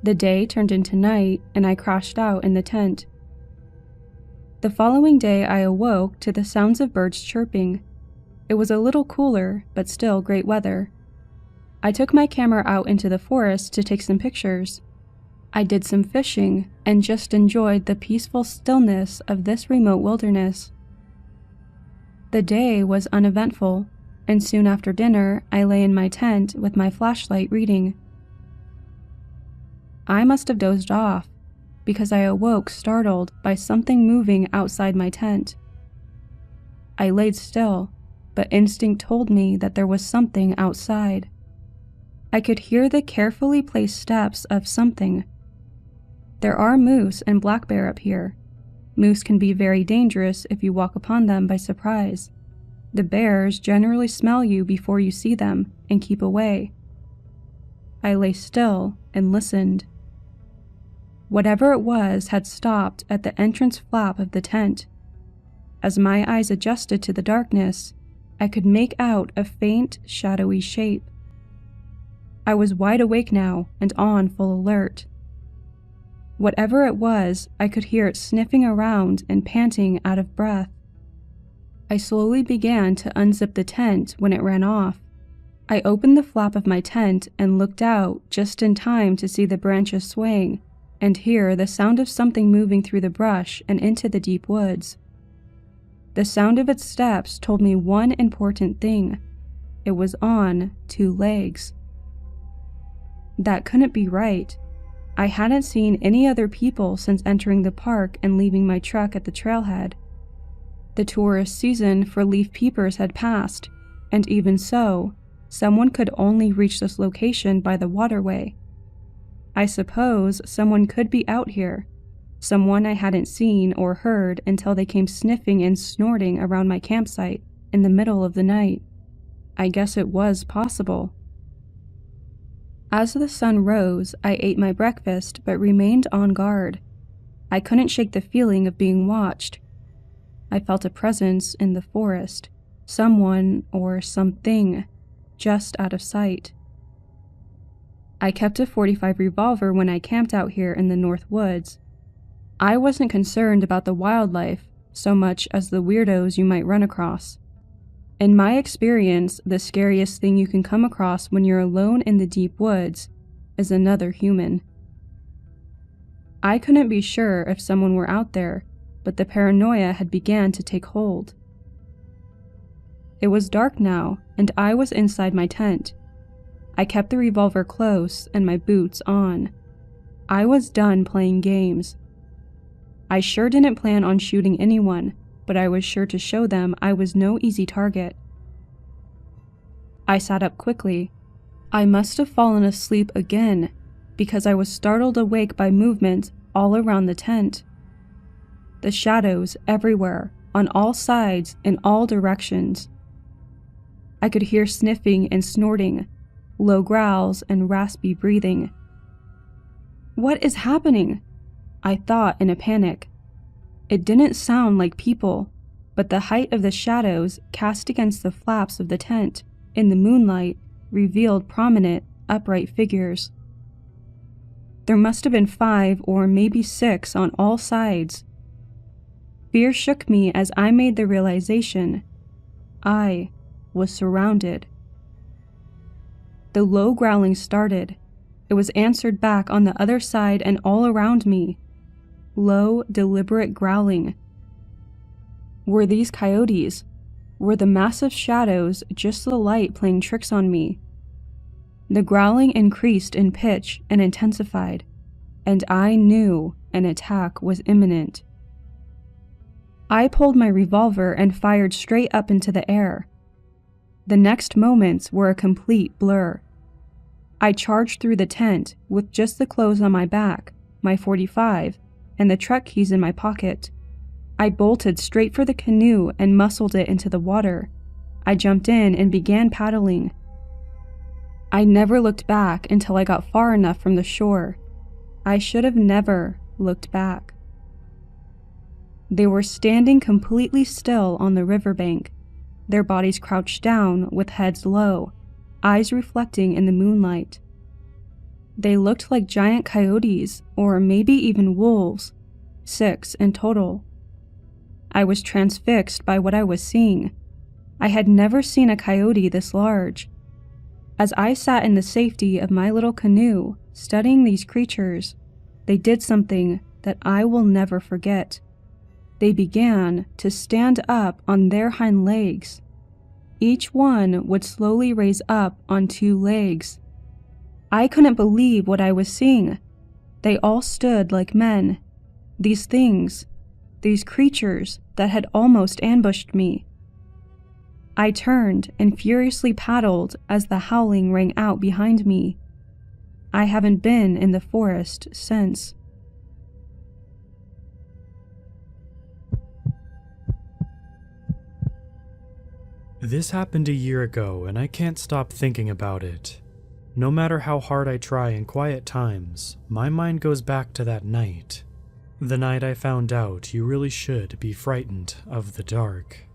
The day turned into night, and I crashed out in the tent. The following day I awoke to the sounds of birds chirping. It was a little cooler, but still great weather. I took my camera out into the forest to take some pictures. I did some fishing and just enjoyed the peaceful stillness of this remote wilderness. The day was uneventful, and soon after dinner I lay in my tent with my flashlight reading. I must have dozed off, because I awoke startled by something moving outside my tent. I laid still, but instinct told me that there was something outside. I could hear the carefully placed steps of something. There are moose and black bear up here. Moose can be very dangerous if you walk upon them by surprise. The bears generally smell you before you see them and keep away. I lay still and listened. Whatever it was had stopped at the entrance flap of the tent. As my eyes adjusted to the darkness, I could make out a faint, shadowy shape. I was wide awake now and on full alert. Whatever it was, I could hear it sniffing around and panting out of breath. I slowly began to unzip the tent when it ran off. I opened the flap of my tent and looked out just in time to see the branches swaying and hear the sound of something moving through the brush and into the deep woods. The sound of its steps told me one important thing. It was on 2 legs. That couldn't be right. I hadn't seen any other people since entering the park and leaving my truck at the trailhead. The tourist season for leaf peepers had passed, and even so, someone could only reach this location by the waterway. I suppose someone could be out here, someone I hadn't seen or heard until they came sniffing and snorting around my campsite in the middle of the night. I guess it was possible. As the sun rose, I ate my breakfast but remained on guard. I couldn't shake the feeling of being watched. I felt a presence in the forest, someone or something, just out of sight. I kept a .45 revolver when I camped out here in the North Woods. I wasn't concerned about the wildlife so much as the weirdos you might run across. In my experience, the scariest thing you can come across when you're alone in the deep woods is another human. I couldn't be sure if someone were out there, but the paranoia had begun to take hold. It was dark now, and I was inside my tent. I kept the revolver close and my boots on. I was done playing games. I sure didn't plan on shooting anyone, but I was sure to show them I was no easy target. I sat up quickly. I must have fallen asleep again, because I was startled awake by movement all around the tent. The shadows everywhere, on all sides, in all directions. I could hear sniffing and snorting, low growls and raspy breathing. What is happening? I thought in a panic. It didn't sound like people, but the height of the shadows cast against the flaps of the tent in the moonlight revealed prominent, upright figures. There must have been 5 or maybe 6 on all sides. Fear shook me as I made the realization I was surrounded. The low growling started. It was answered back on the other side and all around me. Low, deliberate growling. Were these coyotes? Were the massive shadows just the light playing tricks on me? The growling increased in pitch and intensified, and I knew an attack was imminent. I pulled my revolver and fired straight up into the air. The next moments were a complete blur. I charged through the tent with just the clothes on my back, my .45, and the truck keys in my pocket. I bolted straight for the canoe and muscled it into the water. I jumped in and began paddling. I never looked back until I got far enough from the shore. I should have never looked back. They were standing completely still on the riverbank, their bodies crouched down with heads low, eyes reflecting in the moonlight. They looked like giant coyotes, or maybe even wolves, 6 in total. I was transfixed by what I was seeing. I had never seen a coyote this large. As I sat in the safety of my little canoe, studying these creatures, they did something that I will never forget. They began to stand up on their hind legs. Each one would slowly raise up on 2 legs. I couldn't believe what I was seeing. They all stood like men. These things, these creatures that had almost ambushed me. I turned and furiously paddled as the howling rang out behind me. I haven't been in the forest since. This happened a year ago, and I can't stop thinking about it. No matter how hard I try in quiet times, my mind goes back to that night. The night I found out you really should be frightened of the dark.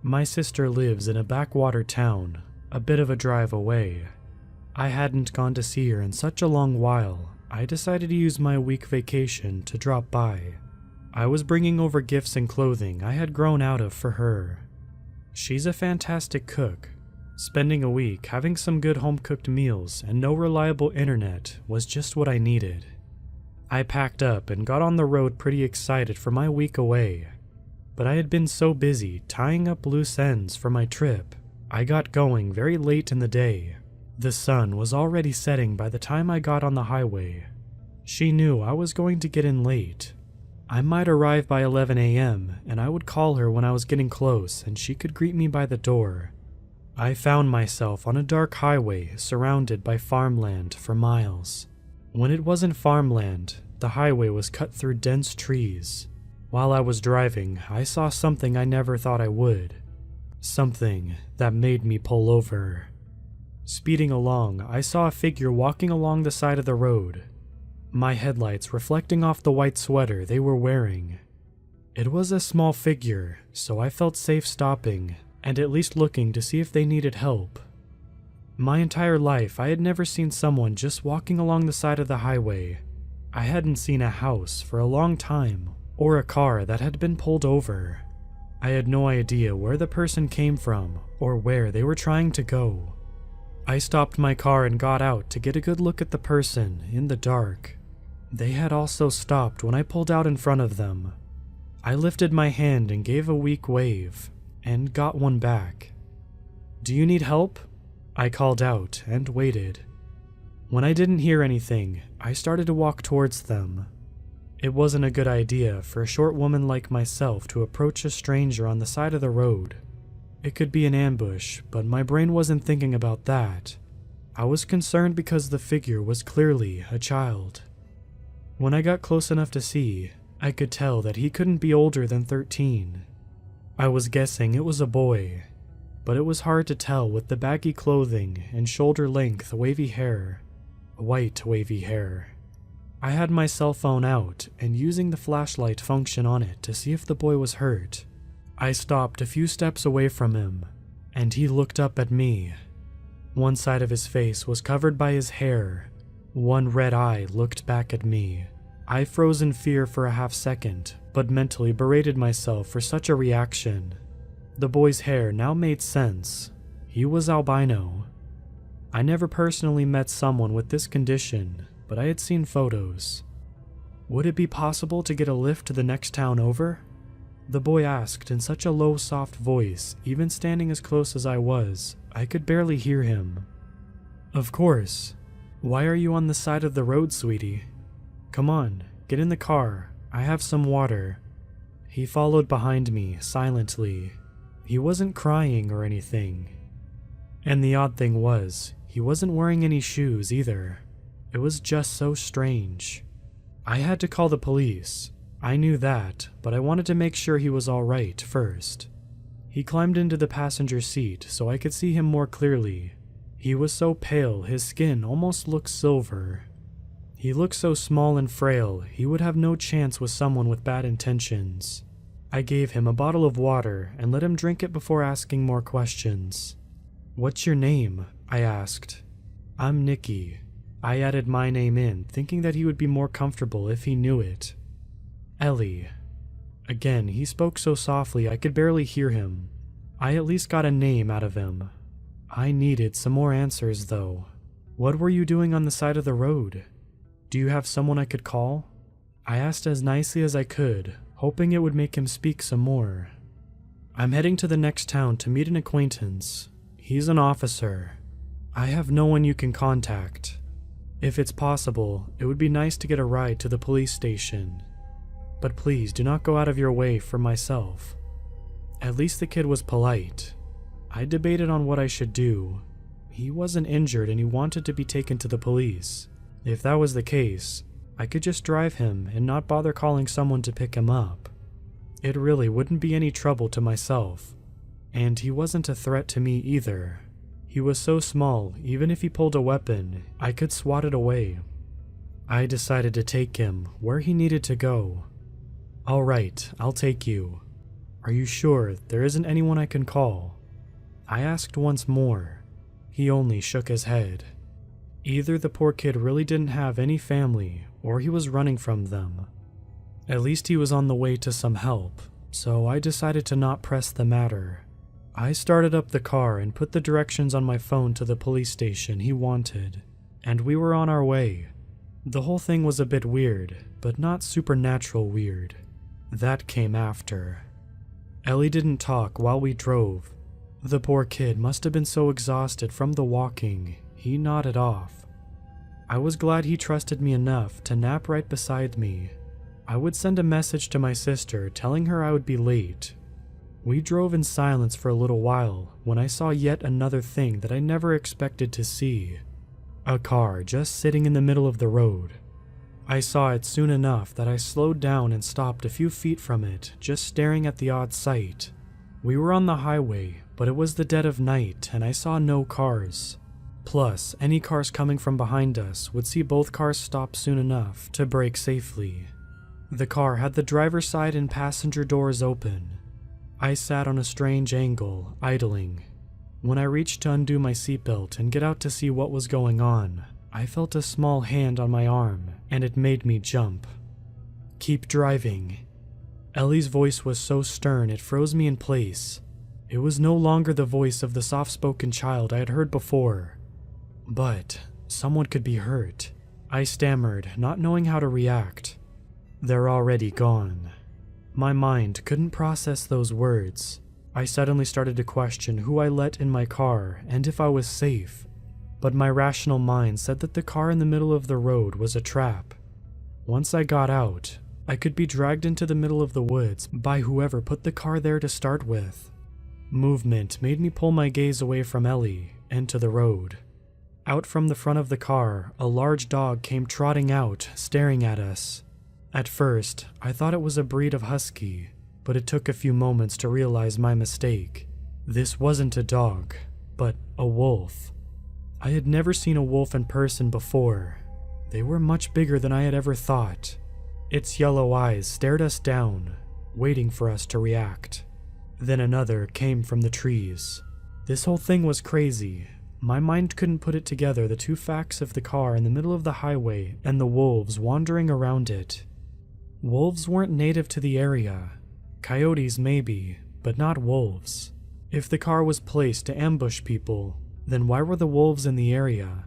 My sister lives in a backwater town, a bit of a drive away. I hadn't gone to see her in such a long while. I decided to use my week vacation to drop by. I was bringing over gifts and clothing I had grown out of for her. She's a fantastic cook. Spending a week having some good home-cooked meals and no reliable internet was just what I needed. I packed up and got on the road pretty excited for my week away. But I had been so busy tying up loose ends for my trip, I got going very late in the day. The sun was already setting by the time I got on the highway. She knew I was going to get in late. I might arrive by 11 a.m., and I would call her when I was getting close and she could greet me by the door. I found myself on a dark highway surrounded by farmland for miles. When it wasn't farmland, the highway was cut through dense trees. While I was driving, I saw something I never thought I would. Something that made me pull over. Speeding along, I saw a figure walking along the side of the road, my headlights reflecting off the white sweater they were wearing. It was a small figure, so I felt safe stopping and at least looking to see if they needed help. My entire life, I had never seen someone just walking along the side of the highway. I hadn't seen a house for a long time, or a car that had been pulled over. I had no idea where the person came from or where they were trying to go. I stopped my car and got out to get a good look at the person in the dark. They had also stopped when I pulled out in front of them. I lifted my hand and gave a weak wave, and got one back. "Do you need help?" I called out and waited. When I didn't hear anything, I started to walk towards them. It wasn't a good idea for a short woman like myself to approach a stranger on the side of the road. It could be an ambush, but my brain wasn't thinking about that. I was concerned because the figure was clearly a child. When I got close enough to see, I could tell that he couldn't be older than 13. I was guessing it was a boy, but it was hard to tell with the baggy clothing and shoulder-length wavy hair. White wavy hair. I had my cell phone out and using the flashlight function on it to see if the boy was hurt. I stopped a few steps away from him, and he looked up at me. One side of his face was covered by his hair. One red eye looked back at me. I froze in fear for a half second, but mentally berated myself for such a reaction. The boy's hair now made sense. He was albino. I never personally met someone with this condition, but I had seen photos. "Would it be possible to get a lift to the next town over?" The boy asked in such a low, soft voice, even standing as close as I was, I could barely hear him. "Of course. Why are you on the side of the road, sweetie? Come on, get in the car. I have some water." He followed behind me, silently. He wasn't crying or anything. And the odd thing was, he wasn't wearing any shoes either. It was just so strange. I had to call the police. I knew that, but I wanted to make sure he was alright first. He climbed into the passenger seat so I could see him more clearly. He was so pale, his skin almost looked silver. He looked so small and frail, he would have no chance with someone with bad intentions. I gave him a bottle of water and let him drink it before asking more questions. "What's your name?" I asked. "I'm Nikki." I added my name in, thinking that he would be more comfortable if he knew it. "Ellie." Again, he spoke so softly I could barely hear him. I at least got a name out of him. I needed some more answers, though. "What were you doing on the side of the road? Do you have someone I could call?" I asked as nicely as I could, hoping it would make him speak some more. "I'm heading to the next town to meet an acquaintance. He's an officer. I have no one you can contact. If it's possible, it would be nice to get a ride to the police station. But please do not go out of your way for myself." At least the kid was polite. I debated on what I should do. He wasn't injured and he wanted to be taken to the police. If that was the case, I could just drive him and not bother calling someone to pick him up. It really wouldn't be any trouble to myself. And he wasn't a threat to me either. He was so small, even if he pulled a weapon, I could swat it away. I decided to take him where he needed to go. "All right, I'll take you. Are you sure there isn't anyone I can call?" I asked once more. He only shook his head. Either the poor kid really didn't have any family, or he was running from them. At least he was on the way to some help, so I decided to not press the matter. I started up the car and put the directions on my phone to the police station he wanted, and we were on our way. The whole thing was a bit weird, but not supernatural weird. That came after. Ellie didn't talk while we drove. The poor kid must have been so exhausted from the walking, he nodded off. I was glad he trusted me enough to nap right beside me. I would send a message to my sister telling her I would be late. We drove in silence for a little while when I saw yet another thing that I never expected to see. A car just sitting in the middle of the road. I saw it soon enough that I slowed down and stopped a few feet from it, just staring at the odd sight. We were on the highway, but it was the dead of night and I saw no cars. Plus, any cars coming from behind us would see both cars stop soon enough to brake safely. The car had the driver's side and passenger doors open. I sat on a strange angle, idling. When I reached to undo my seatbelt and get out to see what was going on, I felt a small hand on my arm, and it made me jump. "Keep driving." Ellie's voice was so stern it froze me in place. It was no longer the voice of the soft-spoken child I had heard before. But someone could be hurt. I stammered, not knowing how to react. "They're already gone." My mind couldn't process those words. I suddenly started to question who I let in my car and if I was safe. But my rational mind said that the car in the middle of the road was a trap. Once I got out, I could be dragged into the middle of the woods by whoever put the car there to start with. Movement made me pull my gaze away from Ellie and to the road. Out from the front of the car, a large dog came trotting out, staring at us. At first, I thought it was a breed of husky, but it took a few moments to realize my mistake. This wasn't a dog, but a wolf. I had never seen a wolf in person before. They were much bigger than I had ever thought. Its yellow eyes stared us down, waiting for us to react. Then another came from the trees. This whole thing was crazy. My mind couldn't put it together, the two facts of the car in the middle of the highway and the wolves wandering around it. Wolves weren't native to the area. Coyotes maybe, but not wolves. If the car was placed to ambush people, then why were the wolves in the area?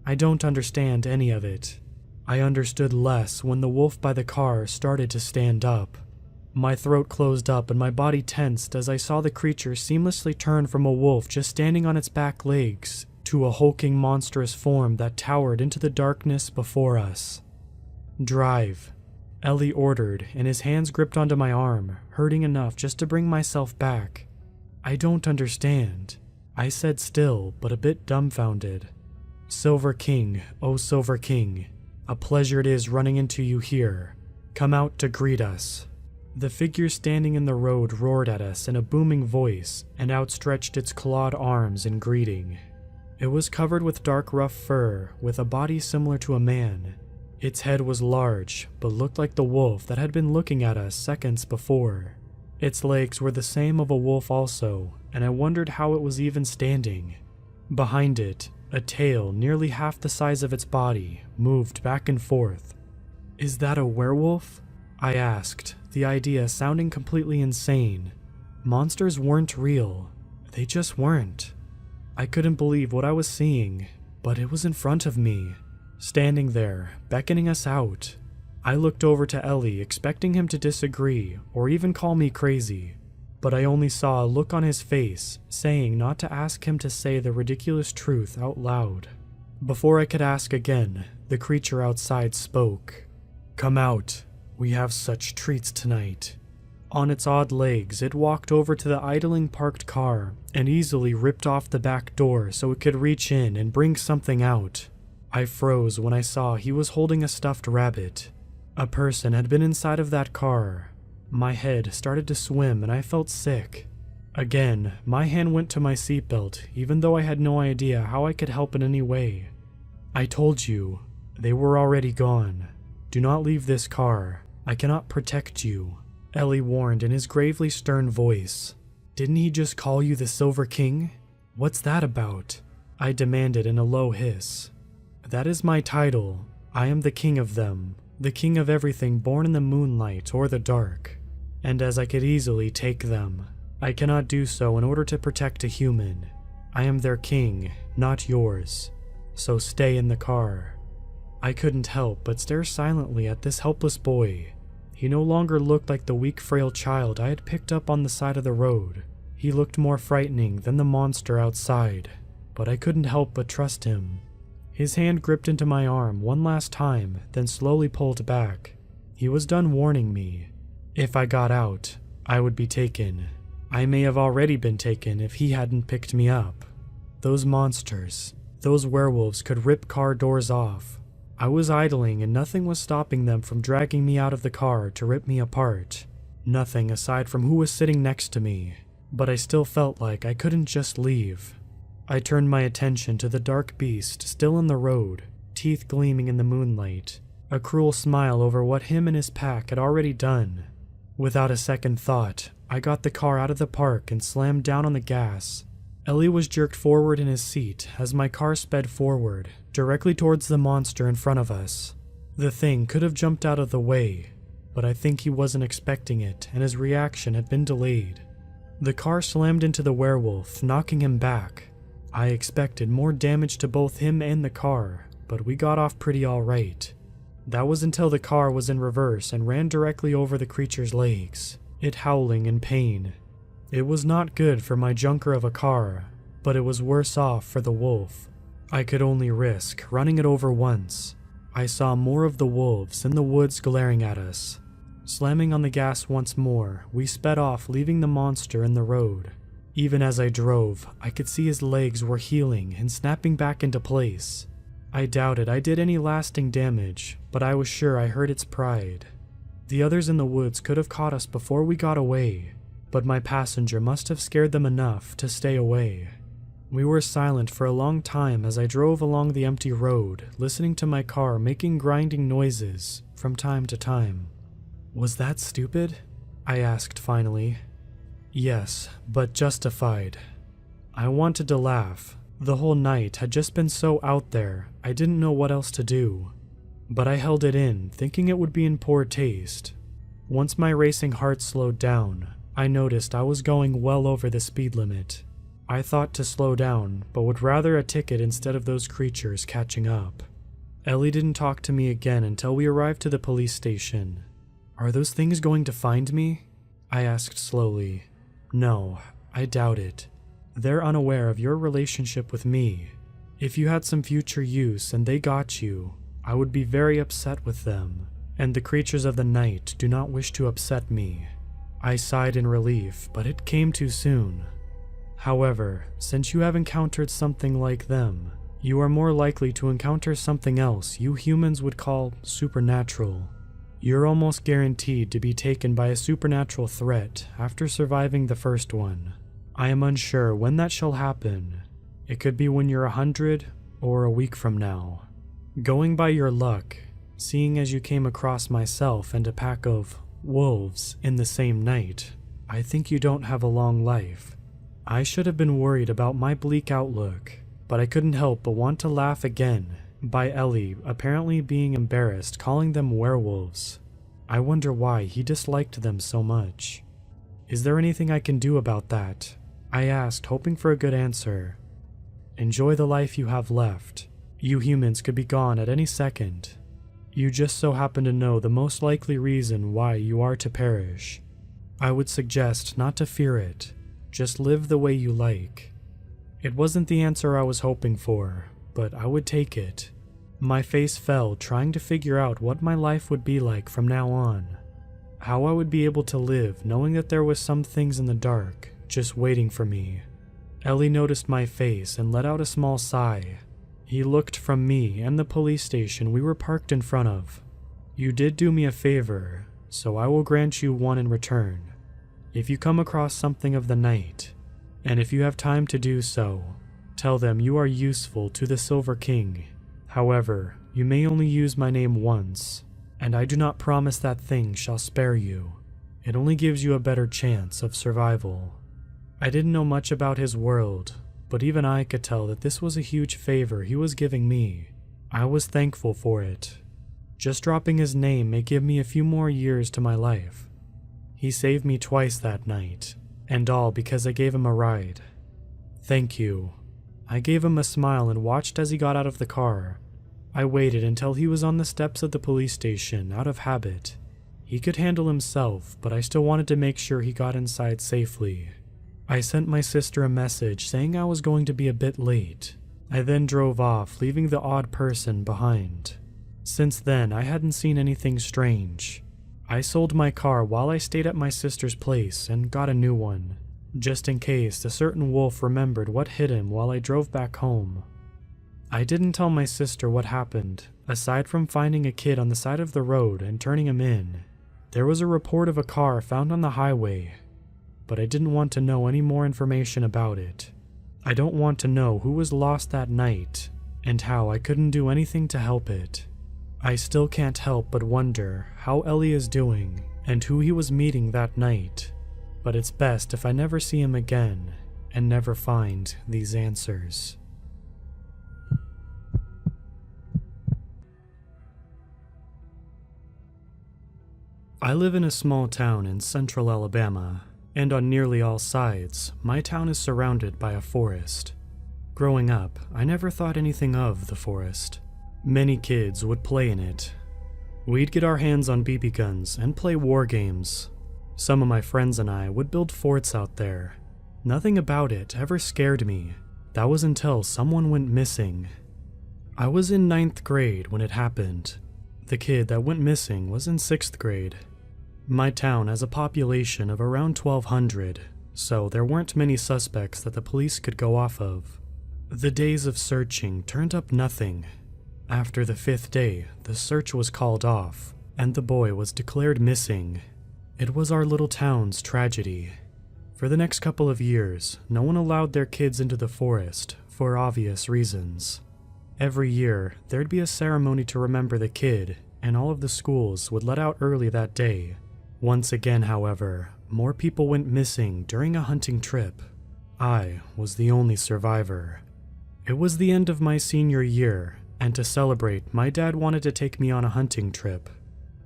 I don't understand any of it. I understood less when the wolf by the car started to stand up. My throat closed up and my body tensed as I saw the creature seamlessly turn from a wolf just standing on its back legs to a hulking monstrous form that towered into the darkness before us. "Drive," Ellie ordered, and his hands gripped onto my arm, hurting enough just to bring myself back. "I don't understand," I said, still, but a bit dumbfounded. "Silver King, oh Silver King, a pleasure it is running into you here. Come out to greet us." The figure standing in the road roared at us in a booming voice and outstretched its clawed arms in greeting. It was covered with dark rough fur, with a body similar to a man. Its head was large, but looked like the wolf that had been looking at us seconds before. Its legs were the same of a wolf also, and I wondered how it was even standing. Behind it, a tail nearly half the size of its body moved back and forth. "Is that a werewolf?" I asked, the idea sounding completely insane. Monsters weren't real. They just weren't. I couldn't believe what I was seeing, but it was in front of me, standing there, beckoning us out. I looked over to Ellie, expecting him to disagree or even call me crazy, but I only saw a look on his face, saying not to ask him to say the ridiculous truth out loud. Before I could ask again, the creature outside spoke. "Come out. We have such treats tonight." On its odd legs, it walked over to the idling parked car and easily ripped off the back door so it could reach in and bring something out. I froze when I saw he was holding a stuffed rabbit. A person had been inside of that car. My head started to swim and I felt sick. Again, my hand went to my seatbelt, even though I had no idea how I could help in any way. "I told you, they were already gone. Do not leave this car. I cannot protect you," Ellie warned in his gravely stern voice. "Didn't he just call you the Silver King? What's that about?" I demanded in a low hiss. "That is my title. I am the king of them, the king of everything born in the moonlight or the dark. And as I could easily take them, I cannot do so in order to protect a human. I am their king, not yours. So stay in the car." I couldn't help but stare silently at this helpless boy. He no longer looked like the weak, frail child I had picked up on the side of the road. He looked more frightening than the monster outside, but I couldn't help but trust him. His hand gripped into my arm one last time, then slowly pulled back. He was done warning me. If I got out, I would be taken. I may have already been taken if he hadn't picked me up. Those monsters, those werewolves could rip car doors off. I was idling and nothing was stopping them from dragging me out of the car to rip me apart. Nothing aside from who was sitting next to me, but I still felt like I couldn't just leave. I turned my attention to the dark beast still in the road, teeth gleaming in the moonlight, a cruel smile over what him and his pack had already done. Without a second thought, I got the car out of the park and slammed down on the gas. Ellie was jerked forward in his seat as my car sped forward, directly towards the monster in front of us. The thing could have jumped out of the way, but I think he wasn't expecting it and his reaction had been delayed. The car slammed into the werewolf, knocking him back. I expected more damage to both him and the car, but we got off pretty alright. That was until the car was in reverse and ran directly over the creature's legs, it howling in pain. It was not good for my junker of a car, but it was worse off for the wolf. I could only risk running it over once. I saw more of the wolves in the woods glaring at us. Slamming on the gas once more, we sped off, leaving the monster in the road. Even as I drove, I could see his legs were healing and snapping back into place. I doubted I did any lasting damage, but I was sure I hurt its pride. The others in the woods could have caught us before we got away, but my passenger must have scared them enough to stay away. We were silent for a long time as I drove along the empty road, listening to my car making grinding noises from time to time. "Was that stupid?" I asked finally. "Yes, but justified." I wanted to laugh. The whole night had just been so out there, I didn't know what else to do. But I held it in, thinking it would be in poor taste. Once my racing heart slowed down, I noticed I was going well over the speed limit. I thought to slow down, but would rather a ticket instead of those creatures catching up. Ellie didn't talk to me again until we arrived to the police station. "Are those things going to find me?" I asked slowly. "No, I doubt it. They're unaware of your relationship with me. If you had some future use and they got you, I would be very upset with them, and the creatures of the night do not wish to upset me." I sighed in relief, but it came too soon. "However, since you have encountered something like them, you are more likely to encounter something else you humans would call supernatural. You're almost guaranteed to be taken by a supernatural threat after surviving the first one. I am unsure when that shall happen. It could be when you're 100 or a week from now. Going by your luck, seeing as you came across myself and a pack of wolves in the same night, I think you don't have a long life." I should have been worried about my bleak outlook, but I couldn't help but want to laugh again by Ellie apparently being embarrassed calling them werewolves. I wonder why he disliked them so much. "Is there anything I can do about that?" I asked, hoping for a good answer. "Enjoy the life you have left. You humans could be gone at any second. You just so happen to know the most likely reason why you are to perish. I would suggest not to fear it. Just live the way you like." It wasn't the answer I was hoping for, but I would take it. My face fell trying to figure out what my life would be like from now on. How I would be able to live knowing that there was some things in the dark just waiting for me. Ellie noticed my face and let out a small sigh. He looked from me and the police station we were parked in front of. "You did do me a favor, so I will grant you one in return. If you come across something of the night, and if you have time to do so, tell them you are useful to the Silver King. However, you may only use my name once, and I do not promise that thing shall spare you. It only gives you a better chance of survival." I didn't know much about his world, but even I could tell that this was a huge favor he was giving me. I was thankful for it. Just dropping his name may give me a few more years to my life. He saved me twice that night, and all because I gave him a ride. "Thank you." I gave him a smile and watched as he got out of the car. I waited until he was on the steps of the police station out of habit. He could handle himself, but I still wanted to make sure he got inside safely. I sent my sister a message saying I was going to be a bit late. I then drove off, leaving the odd person behind. Since then, I hadn't seen anything strange. I sold my car while I stayed at my sister's place and got a new one, just in case a certain wolf remembered what hit him while I drove back home. I didn't tell my sister what happened, aside from finding a kid on the side of the road and turning him in. There was a report of a car found on the highway, but I didn't want to know any more information about it. I don't want to know who was lost that night and how I couldn't do anything to help it. I still can't help but wonder how Ellie is doing and who he was meeting that night, but it's best if I never see him again, and never find these answers. I live in a small town in central Alabama, and on nearly all sides, my town is surrounded by a forest. Growing up, I never thought anything of the forest. Many kids would play in it. We'd get our hands on BB guns and play war games. Some of my friends and I would build forts out there. Nothing about it ever scared me. That was until someone went missing. I was in 9th grade when it happened. The kid that went missing was in 6th grade. My town has a population of around 1,200, so there weren't many suspects that the police could go off of. The days of searching turned up nothing. After the 5th day, the search was called off, and the boy was declared missing. It was our little town's tragedy. For the next couple of years, no one allowed their kids into the forest, for obvious reasons. Every year, there'd be a ceremony to remember the kid, and all of the schools would let out early that day. Once again, however, more people went missing during a hunting trip. I was the only survivor. It was the end of my senior year, and to celebrate, my dad wanted to take me on a hunting trip.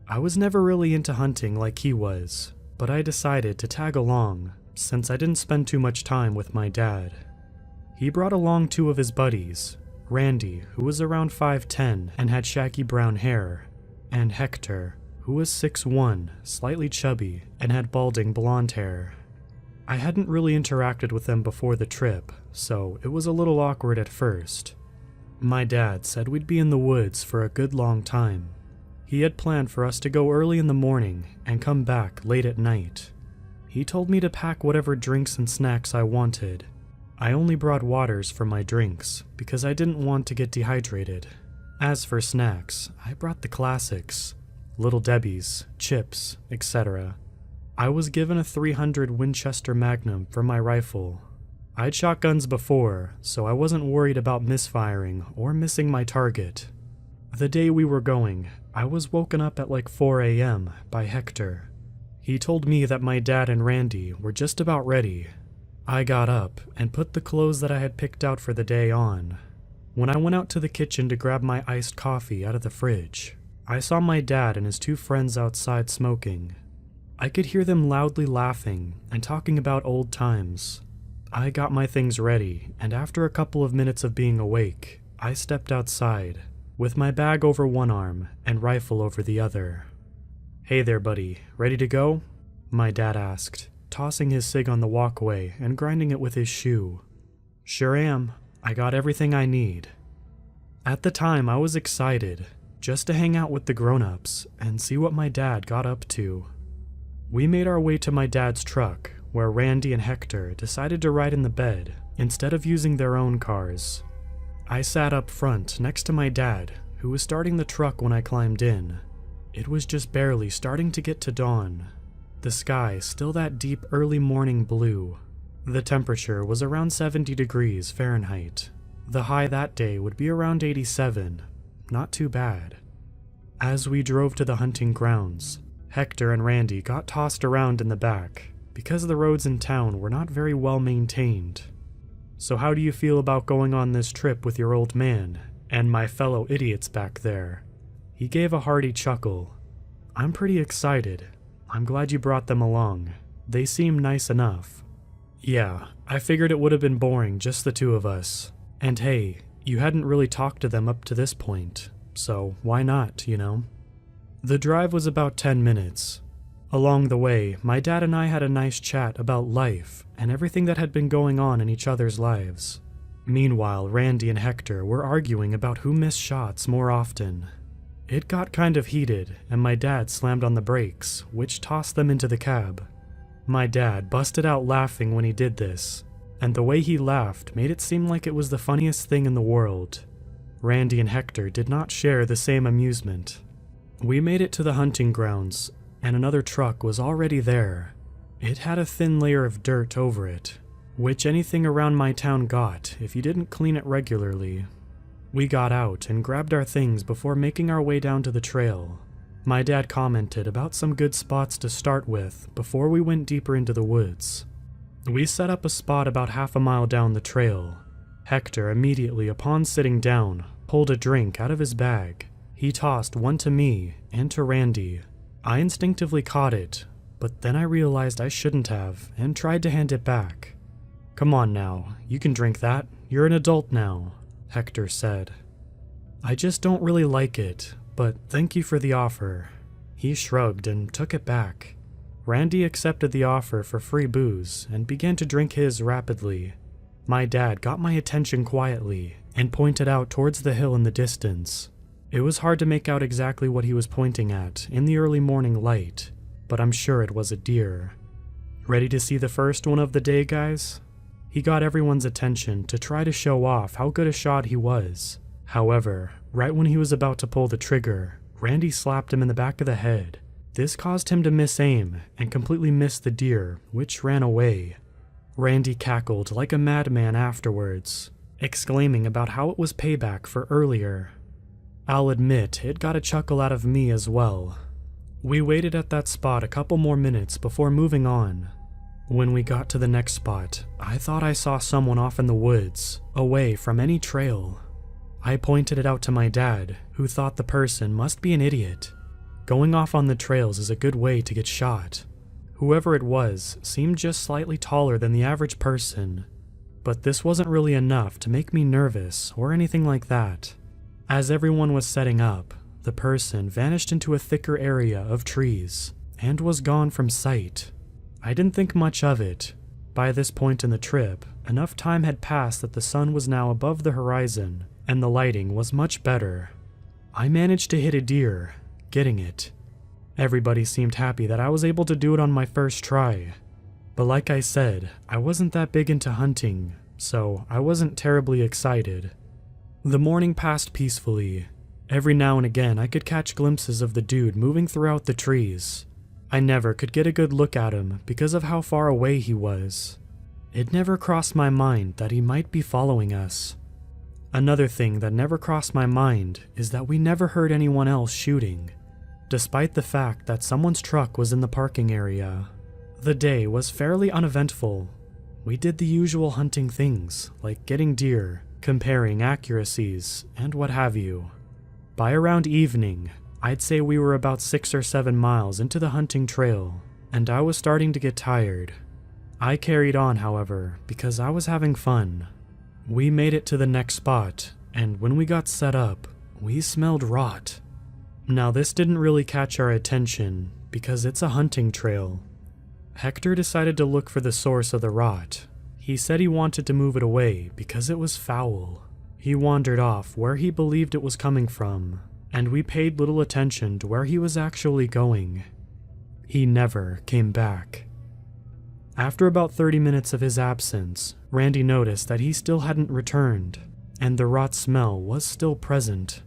I was never really into hunting like he was, but I decided to tag along, since I didn't spend too much time with my dad. He brought along 2 of his buddies, Randy, who was around 5'10" and had shaggy brown hair, and Hector, who was 6'1", slightly chubby, and had balding blonde hair. I hadn't really interacted with them before the trip, so it was a little awkward at first. My dad said we'd be in the woods for a good long time. He had planned for us to go early in the morning and come back late at night. He told me to pack whatever drinks and snacks I wanted. I only brought waters for my drinks because I didn't want to get dehydrated. As for snacks, I brought the classics: Little Debbie's, chips, etc. I was given a .300 Winchester Magnum for my rifle. I'd shot guns before, so I wasn't worried about misfiring or missing my target. The day we were going, I was woken up at like 4 a.m. by Hector. He told me that my dad and Randy were just about ready. I got up and put the clothes that I had picked out for the day on. When I went out to the kitchen to grab my iced coffee out of the fridge, I saw my dad and his 2 friends outside smoking. I could hear them loudly laughing and talking about old times. I got my things ready, and after a couple of minutes of being awake, I stepped outside, with my bag over one arm and rifle over the other. "Hey there, buddy, ready to go?" my dad asked, tossing his cig on the walkway and grinding it with his shoe. "Sure am. I got everything I need." At the time, I was excited, just to hang out with the grown-ups and see what my dad got up to. We made our way to my dad's truck, where Randy and Hector decided to ride in the bed instead of using their own cars. I sat up front next to my dad, who was starting the truck when I climbed in. It was just barely starting to get to dawn. The sky still that deep early morning blue. The temperature was around 70 degrees Fahrenheit. The high that day would be around 87. Not too bad. As we drove to the hunting grounds, Hector and Randy got tossed around in the back because the roads in town were not very well maintained. "So how do you feel about going on this trip with your old man and my fellow idiots back there?" He gave a hearty chuckle. "I'm pretty excited. I'm glad you brought them along. They seem nice enough." "Yeah, I figured it would have been boring just the 2 of us. And hey, you hadn't really talked to them up to this point, so why not, you know?" The drive was about 10 minutes. Along the way, my dad and I had a nice chat about life and everything that had been going on in each other's lives. Meanwhile, Randy and Hector were arguing about who missed shots more often. It got kind of heated, and my dad slammed on the brakes, which tossed them into the cab. My dad busted out laughing when he did this, and the way he laughed made it seem like it was the funniest thing in the world. Randy and Hector did not share the same amusement. We made it to the hunting grounds, and another truck was already there. It had a thin layer of dirt over it, which anything around my town got if you didn't clean it regularly. We got out and grabbed our things before making our way down to the trail. My dad commented about some good spots to start with before we went deeper into the woods. We set up a spot about half a mile down the trail. Hector immediately, upon sitting down, pulled a drink out of his bag. He tossed one to me and to Randy. I instinctively caught it, but then I realized I shouldn't have and tried to hand it back. "Come on now, you can drink that. You're an adult now," Hector said. "I just don't really like it, but thank you for the offer." He shrugged and took it back. Randy accepted the offer for free booze and began to drink his rapidly. My dad got my attention quietly and pointed out towards the hill in the distance. It was hard to make out exactly what he was pointing at in the early morning light, but I'm sure it was a deer. "Ready to see the first one of the day, guys?" He got everyone's attention to try to show off how good a shot he was. However, right when he was about to pull the trigger, Randy slapped him in the back of the head. This caused him to miss aim and completely miss the deer, which ran away. Randy cackled like a madman afterwards, exclaiming about how it was payback for earlier. I'll admit it got a chuckle out of me as well. We waited at that spot a couple more minutes before moving on. When we got to the next spot, I thought I saw someone off in the woods, away from any trail. I pointed it out to my dad, who thought the person must be an idiot. Going off on the trails is a good way to get shot. Whoever it was seemed just slightly taller than the average person, but this wasn't really enough to make me nervous or anything like that. As everyone was setting up, the person vanished into a thicker area of trees and was gone from sight. I didn't think much of it. By this point in the trip, enough time had passed that the sun was now above the horizon and the lighting was much better. I managed to hit a deer, getting it. Everybody seemed happy that I was able to do it on my first try. But like I said, I wasn't that big into hunting, so I wasn't terribly excited. The morning passed peacefully. Every now and again I could catch glimpses of the dude moving throughout the trees. I never could get a good look at him because of how far away he was. It never crossed my mind that he might be following us. Another thing that never crossed my mind is that we never heard anyone else shooting, despite the fact that someone's truck was in the parking area. The day was fairly uneventful. We did the usual hunting things, like getting deer, comparing accuracies, and what have you. By around evening, I'd say we were about 6 or 7 miles into the hunting trail, and I was starting to get tired. I carried on, however, because I was having fun. We made it to the next spot, and when we got set up, we smelled rot. Now this didn't really catch our attention, because it's a hunting trail. Hector decided to look for the source of the rot. He said he wanted to move it away because it was foul. He wandered off where he believed it was coming from, and we paid little attention to where he was actually going. He never came back. After about 30 minutes of his absence, Randy noticed that he still hadn't returned, and the rot smell was still present.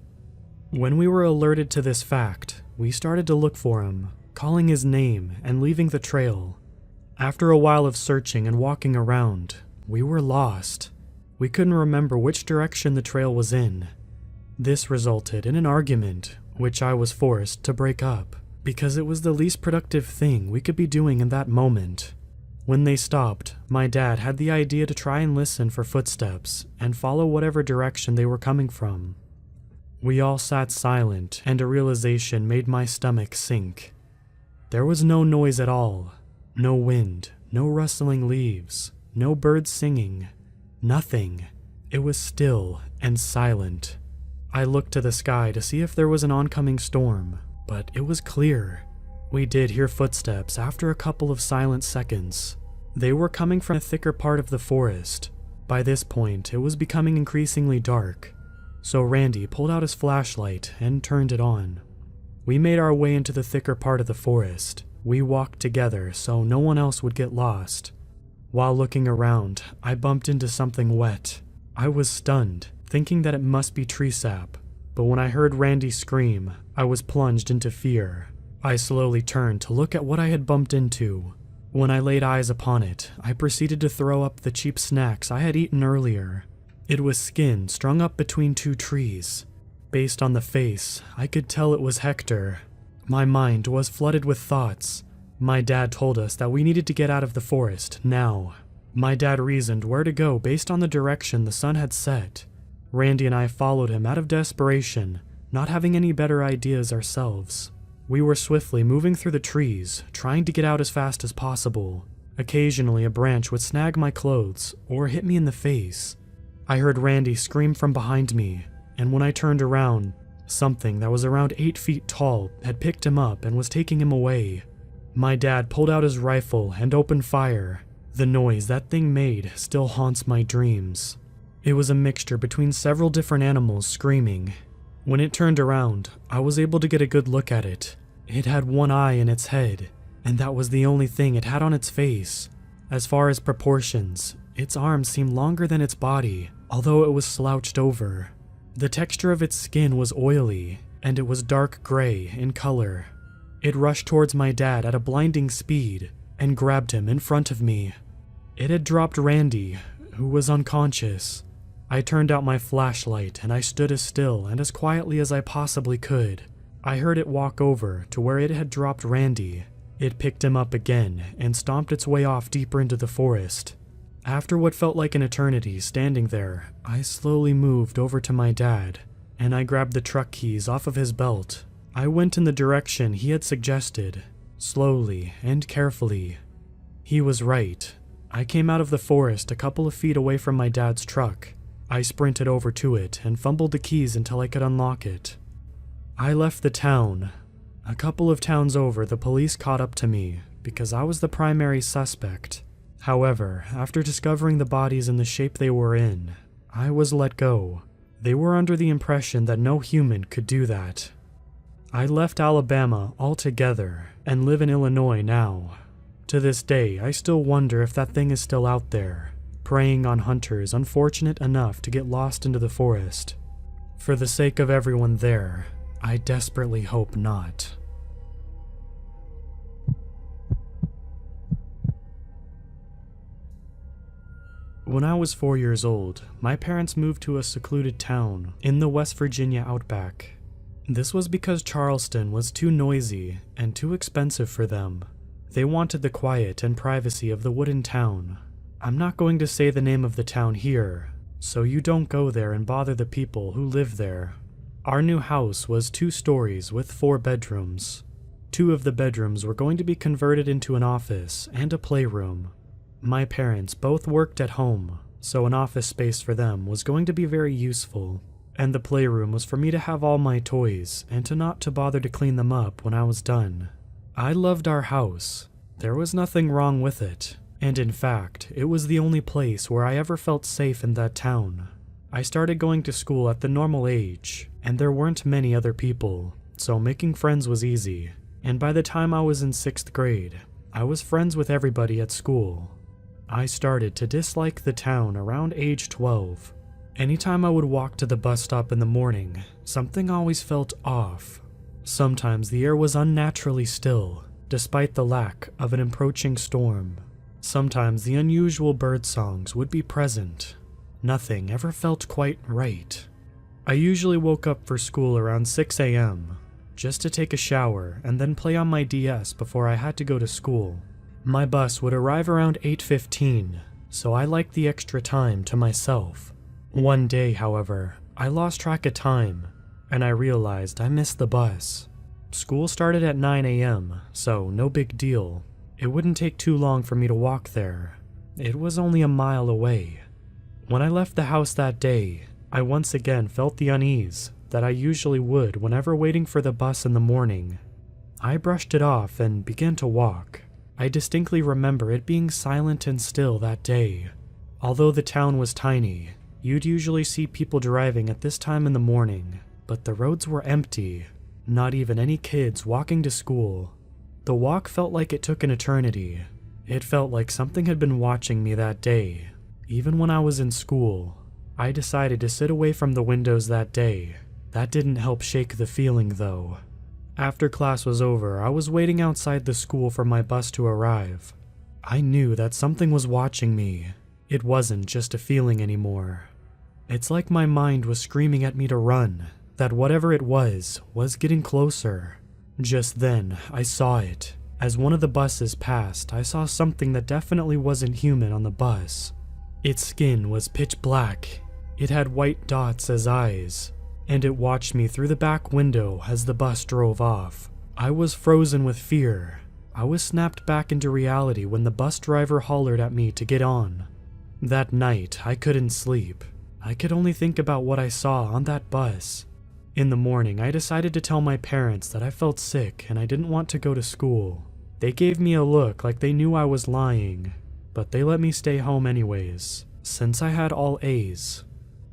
When we were alerted to this fact, we started to look for him, calling his name and leaving the trail. After a while of searching and walking around, we were lost. We couldn't remember which direction the trail was in. This resulted in an argument, which I was forced to break up, because it was the least productive thing we could be doing in that moment. When they stopped, my dad had the idea to try and listen for footsteps and follow whatever direction they were coming from. We all sat silent, and a realization made my stomach sink. There was no noise at all. No wind, no rustling leaves, no birds singing. Nothing. It was still and silent. I looked to the sky to see if there was an oncoming storm, but it was clear. We did hear footsteps after a couple of silent seconds. They were coming from a thicker part of the forest. By this point, it was becoming increasingly dark, so Randy pulled out his flashlight and turned it on. We made our way into the thicker part of the forest. We walked together so no one else would get lost. While looking around, I bumped into something wet. I was stunned, thinking that it must be tree sap, but when I heard Randy scream, I was plunged into fear. I slowly turned to look at what I had bumped into. When I laid eyes upon it, I proceeded to throw up the cheap snacks I had eaten earlier. It was skin strung up between 2 trees. Based on the face, I could tell it was Hector. My mind was flooded with thoughts. My dad told us that we needed to get out of the forest now. My dad reasoned where to go based on the direction the sun had set. Randy and I followed him out of desperation, not having any better ideas ourselves. We were swiftly moving through the trees, trying to get out as fast as possible. Occasionally, a branch would snag my clothes or hit me in the face. I heard Randy scream from behind me, and when I turned around, something that was around 8 feet tall had picked him up and was taking him away. My dad pulled out his rifle and opened fire. The noise that thing made still haunts my dreams. It was a mixture between several different animals screaming. When it turned around, I was able to get a good look at it. It had one eye in its head, and that was the only thing it had on its face. As far as proportions, its arms seemed longer than its body, although it was slouched over. The texture of its skin was oily, and it was dark gray in color. It rushed towards my dad at a blinding speed and grabbed him in front of me. It had dropped Randy, who was unconscious. I turned out my flashlight and I stood as still and as quietly as I possibly could. I heard it walk over to where it had dropped Randy. It picked him up again and stomped its way off deeper into the forest. After what felt like an eternity standing there, I slowly moved over to my dad, and I grabbed the truck keys off of his belt. I went in the direction he had suggested, slowly and carefully. He was right. I came out of the forest a couple of feet away from my dad's truck. I sprinted over to it and fumbled the keys until I could unlock it. I left the town. A couple of towns over, the police caught up to me because I was the primary suspect. However, after discovering the bodies in the shape they were in, I was let go. They were under the impression that no human could do that. I left Alabama altogether and live in Illinois now. To this day, I still wonder if that thing is still out there, preying on hunters unfortunate enough to get lost into the forest. For the sake of everyone there, I desperately hope not. When I was 4 years old, my parents moved to a secluded town in the West Virginia outback. This was because Charleston was too noisy and too expensive for them. They wanted the quiet and privacy of the wooden town. I'm not going to say the name of the town here, so you don't go there and bother the people who live there. Our new house was 2 stories with 4 bedrooms. 2 of the bedrooms were going to be converted into an office and a playroom. My parents both worked at home, so an office space for them was going to be very useful, and the playroom was for me to have all my toys and not to bother to clean them up when I was done. I loved our house. There was nothing wrong with it, and in fact, it was the only place where I ever felt safe in that town. I started going to school at the normal age, and there weren't many other people, so making friends was easy, and by the time I was in 6th grade, I was friends with everybody at school. I started to dislike the town around age 12. Anytime I would walk to the bus stop in the morning, something always felt off. Sometimes the air was unnaturally still, despite the lack of an approaching storm. Sometimes the unusual bird songs would be present. Nothing ever felt quite right. I usually woke up for school around 6 a.m., just to take a shower and then play on my DS before I had to go to school. My bus would arrive around 8:15, so I liked the extra time to myself. One day, however, I lost track of time, and I realized I missed the bus. School started at 9 a.m., so no big deal. It wouldn't take too long for me to walk there. It was only a mile away. When I left the house that day, I once again felt the unease that I usually would whenever waiting for the bus in the morning. I brushed it off and began to walk. I distinctly remember it being silent and still that day. Although the town was tiny, you'd usually see people driving at this time in the morning, but the roads were empty, not even any kids walking to school. The walk felt like it took an eternity. It felt like something had been watching me that day. Even when I was in school, I decided to sit away from the windows that day. That didn't help shake the feeling though. After class was over, I was waiting outside the school for my bus to arrive. I knew that something was watching me. It wasn't just a feeling anymore. It's like my mind was screaming at me to run, that whatever it was getting closer. Just then, I saw it, As one of the buses passed, I saw something that definitely wasn't human on the bus. Its skin was pitch black, it had white dots as eyes, and it watched me through the back window as the bus drove off. I was frozen with fear. I was snapped back into reality when the bus driver hollered at me to get on. That night, I couldn't sleep. I could only think about what I saw on that bus. In the morning, I decided to tell my parents that I felt sick and I didn't want to go to school. They gave me a look like they knew I was lying, but they let me stay home anyways, since I had all A's.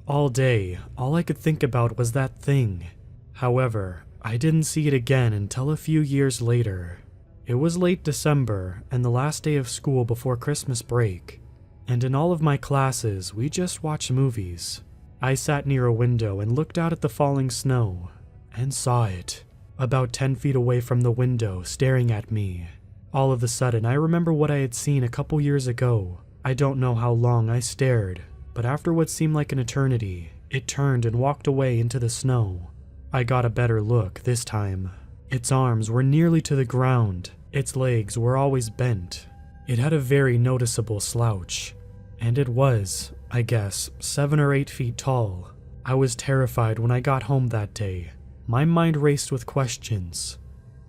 All day, all I could think about was that thing. However, I didn't see it again until a few years later. It was late December and the last day of school before Christmas break, and in all of my classes, we just watched movies. I sat near a window and looked out at the falling snow, and saw it, about 10 feet away from the window, staring at me. All of a sudden, I remember what I had seen a couple years ago. I don't know how long I stared, but after what seemed like an eternity, it turned and walked away into the snow. I got a better look this time. Its arms were nearly to the ground. Its legs were always bent. It had a very noticeable slouch, and it was, I guess, 7 or 8 feet tall. I was terrified when I got home that day. My mind raced with questions.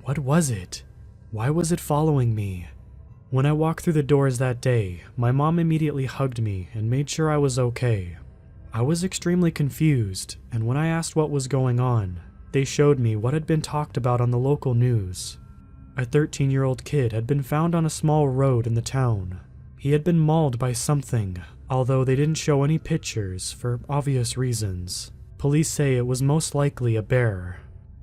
What was it? Why was it following me? When I walked through the doors that day, my mom immediately hugged me and made sure I was okay. I was extremely confused, and when I asked what was going on, they showed me what had been talked about on the local news. A 13-year-old kid had been found on a small road in the town. He had been mauled by something, although they didn't show any pictures for obvious reasons. Police say it was most likely a bear.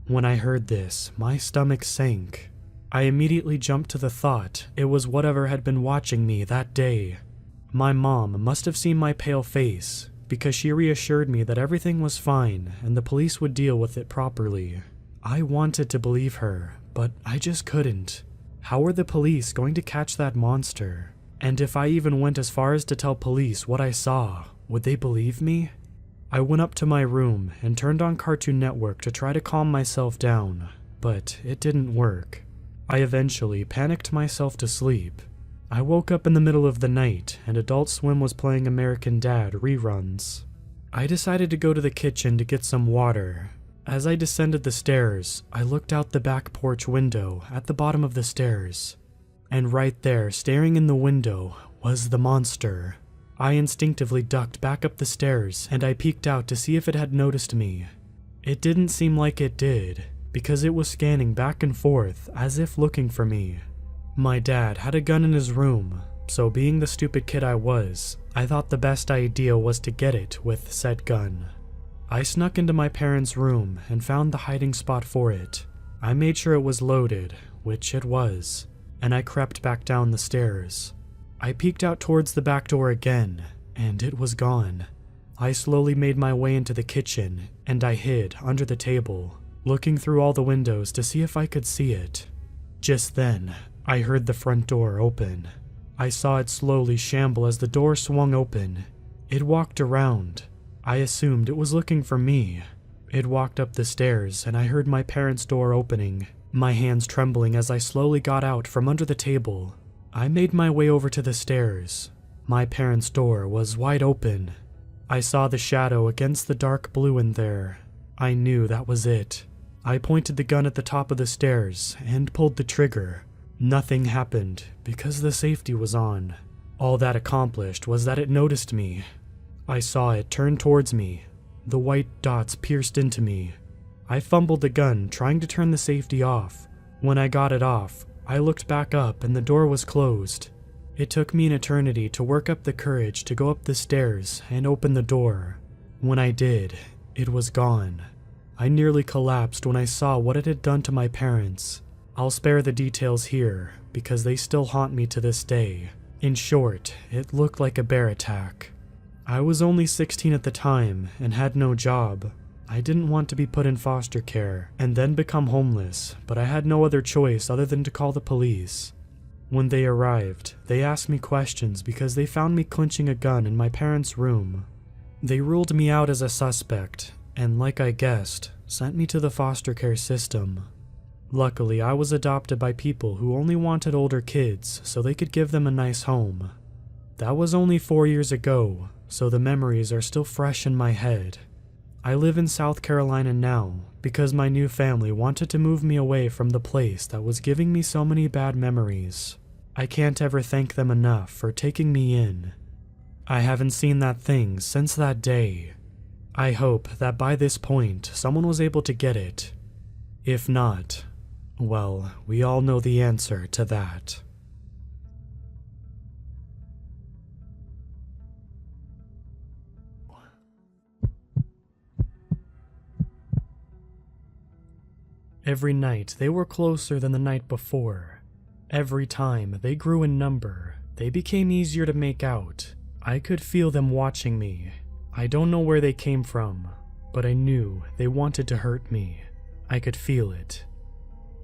When I heard this, my stomach sank. I immediately jumped to the thought it was whatever had been watching me that day. My mom must have seen my pale face, because she reassured me that everything was fine and the police would deal with it properly. I wanted to believe her, but I just couldn't. How were the police going to catch that monster? And if I even went as far as to tell police what I saw, would they believe me? I went up to my room and turned on Cartoon Network to try to calm myself down, but it didn't work. I eventually panicked myself to sleep. I woke up in the middle of the night and Adult Swim was playing American Dad reruns. I decided to go to the kitchen to get some water. As I descended the stairs, I looked out the back porch window at the bottom of the stairs. And right there, staring in the window, was the monster. I instinctively ducked back up the stairs and I peeked out to see if it had noticed me. It didn't seem like it did, because it was scanning back and forth as if looking for me. My dad had a gun in his room, so being the stupid kid I was, I thought the best idea was to get it with said gun. I snuck into my parents' room and found the hiding spot for it. I made sure it was loaded, which it was, and I crept back down the stairs. I peeked out towards the back door again, and it was gone. I slowly made my way into the kitchen, and I hid under the table, looking through all the windows to see if I could see it. Just then, I heard the front door open. I saw it slowly shamble as the door swung open. It walked around. I assumed it was looking for me. It walked up the stairs, and I heard my parents' door opening, my hands trembling as I slowly got out from under the table. I made my way over to the stairs. My parents' door was wide open. I saw the shadow against the dark blue in there. I knew that was it. I pointed the gun at the top of the stairs and pulled the trigger. Nothing happened because the safety was on. All that accomplished was that it noticed me. I saw it turn towards me. The white dots pierced into me. I fumbled the gun, trying to turn the safety off. When I got it off, I looked back up and the door was closed. It took me an eternity to work up the courage to go up the stairs and open the door. When I did, it was gone. I nearly collapsed when I saw what it had done to my parents. I'll spare the details here, because they still haunt me to this day. In short, it looked like a bear attack. I was only 16 at the time and had no job. I didn't want to be put in foster care and then become homeless, but I had no other choice other than to call the police. When they arrived, they asked me questions because they found me clenching a gun in my parents' room. They ruled me out as a suspect, and like I guessed, sent me to the foster care system. Luckily, I was adopted by people who only wanted older kids so they could give them a nice home. That was only 4 years ago, so the memories are still fresh in my head. I live in South Carolina now because my new family wanted to move me away from the place that was giving me so many bad memories. I can't ever thank them enough for taking me in. I haven't seen that thing since that day. I hope that by this point someone was able to get it. If not, well, we all know the answer to that. Every night they were closer than the night before. Every time they grew in number, they became easier to make out. I could feel them watching me. I don't know where they came from, but I knew they wanted to hurt me. I could feel it.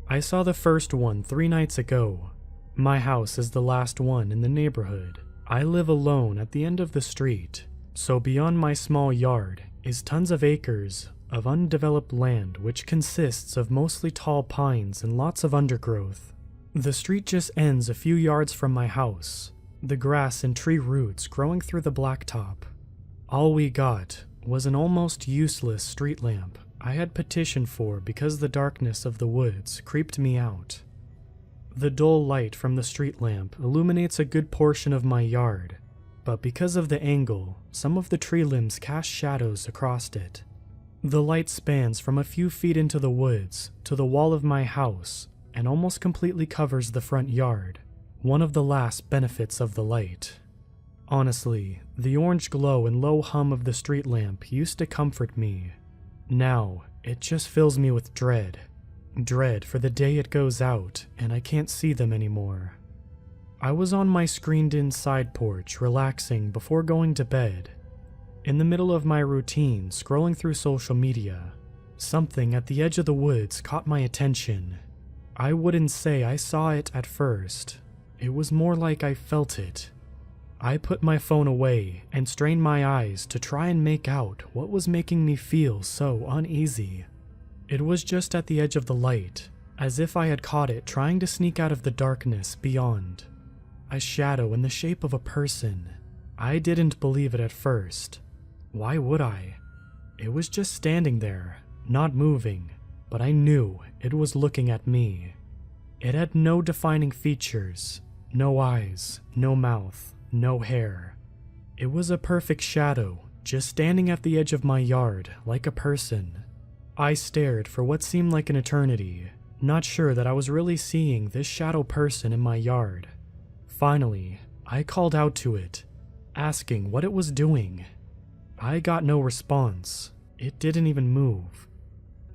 I saw the first one 3 nights ago. My house is the last one in the neighborhood. I live alone at the end of the street, so beyond my small yard is tons of acres of undeveloped land which consists of mostly tall pines and lots of undergrowth. The street just ends a few yards from my house, the grass and tree roots growing through the blacktop. All we got was an almost useless street lamp I had petitioned for because the darkness of the woods creeped me out. The dull light from the street lamp illuminates a good portion of my yard, but because of the angle, some of the tree limbs cast shadows across it. The light spans from a few feet into the woods to the wall of my house and almost completely covers the front yard, one of the last benefits of the light. Honestly, the orange glow and low hum of the street lamp used to comfort me. Now, it just fills me with dread. Dread for the day it goes out and I can't see them anymore. I was on my screened-in side porch relaxing before going to bed. In the middle of my routine, scrolling through social media, something at the edge of the woods caught my attention. I wouldn't say I saw it at first. It was more like I felt it. I put my phone away and strained my eyes to try and make out what was making me feel so uneasy. It was just at the edge of the light, as if I had caught it trying to sneak out of the darkness beyond. A shadow in the shape of a person. I didn't believe it at first. Why would I? It was just standing there, not moving, but I knew it was looking at me. It had no defining features, no eyes, no mouth, no hair. It was a perfect shadow, just standing at the edge of my yard like a person. I stared for what seemed like an eternity, not sure that I was really seeing this shadow person in my yard. Finally, I called out to it, asking what it was doing. I got no response. It didn't even move.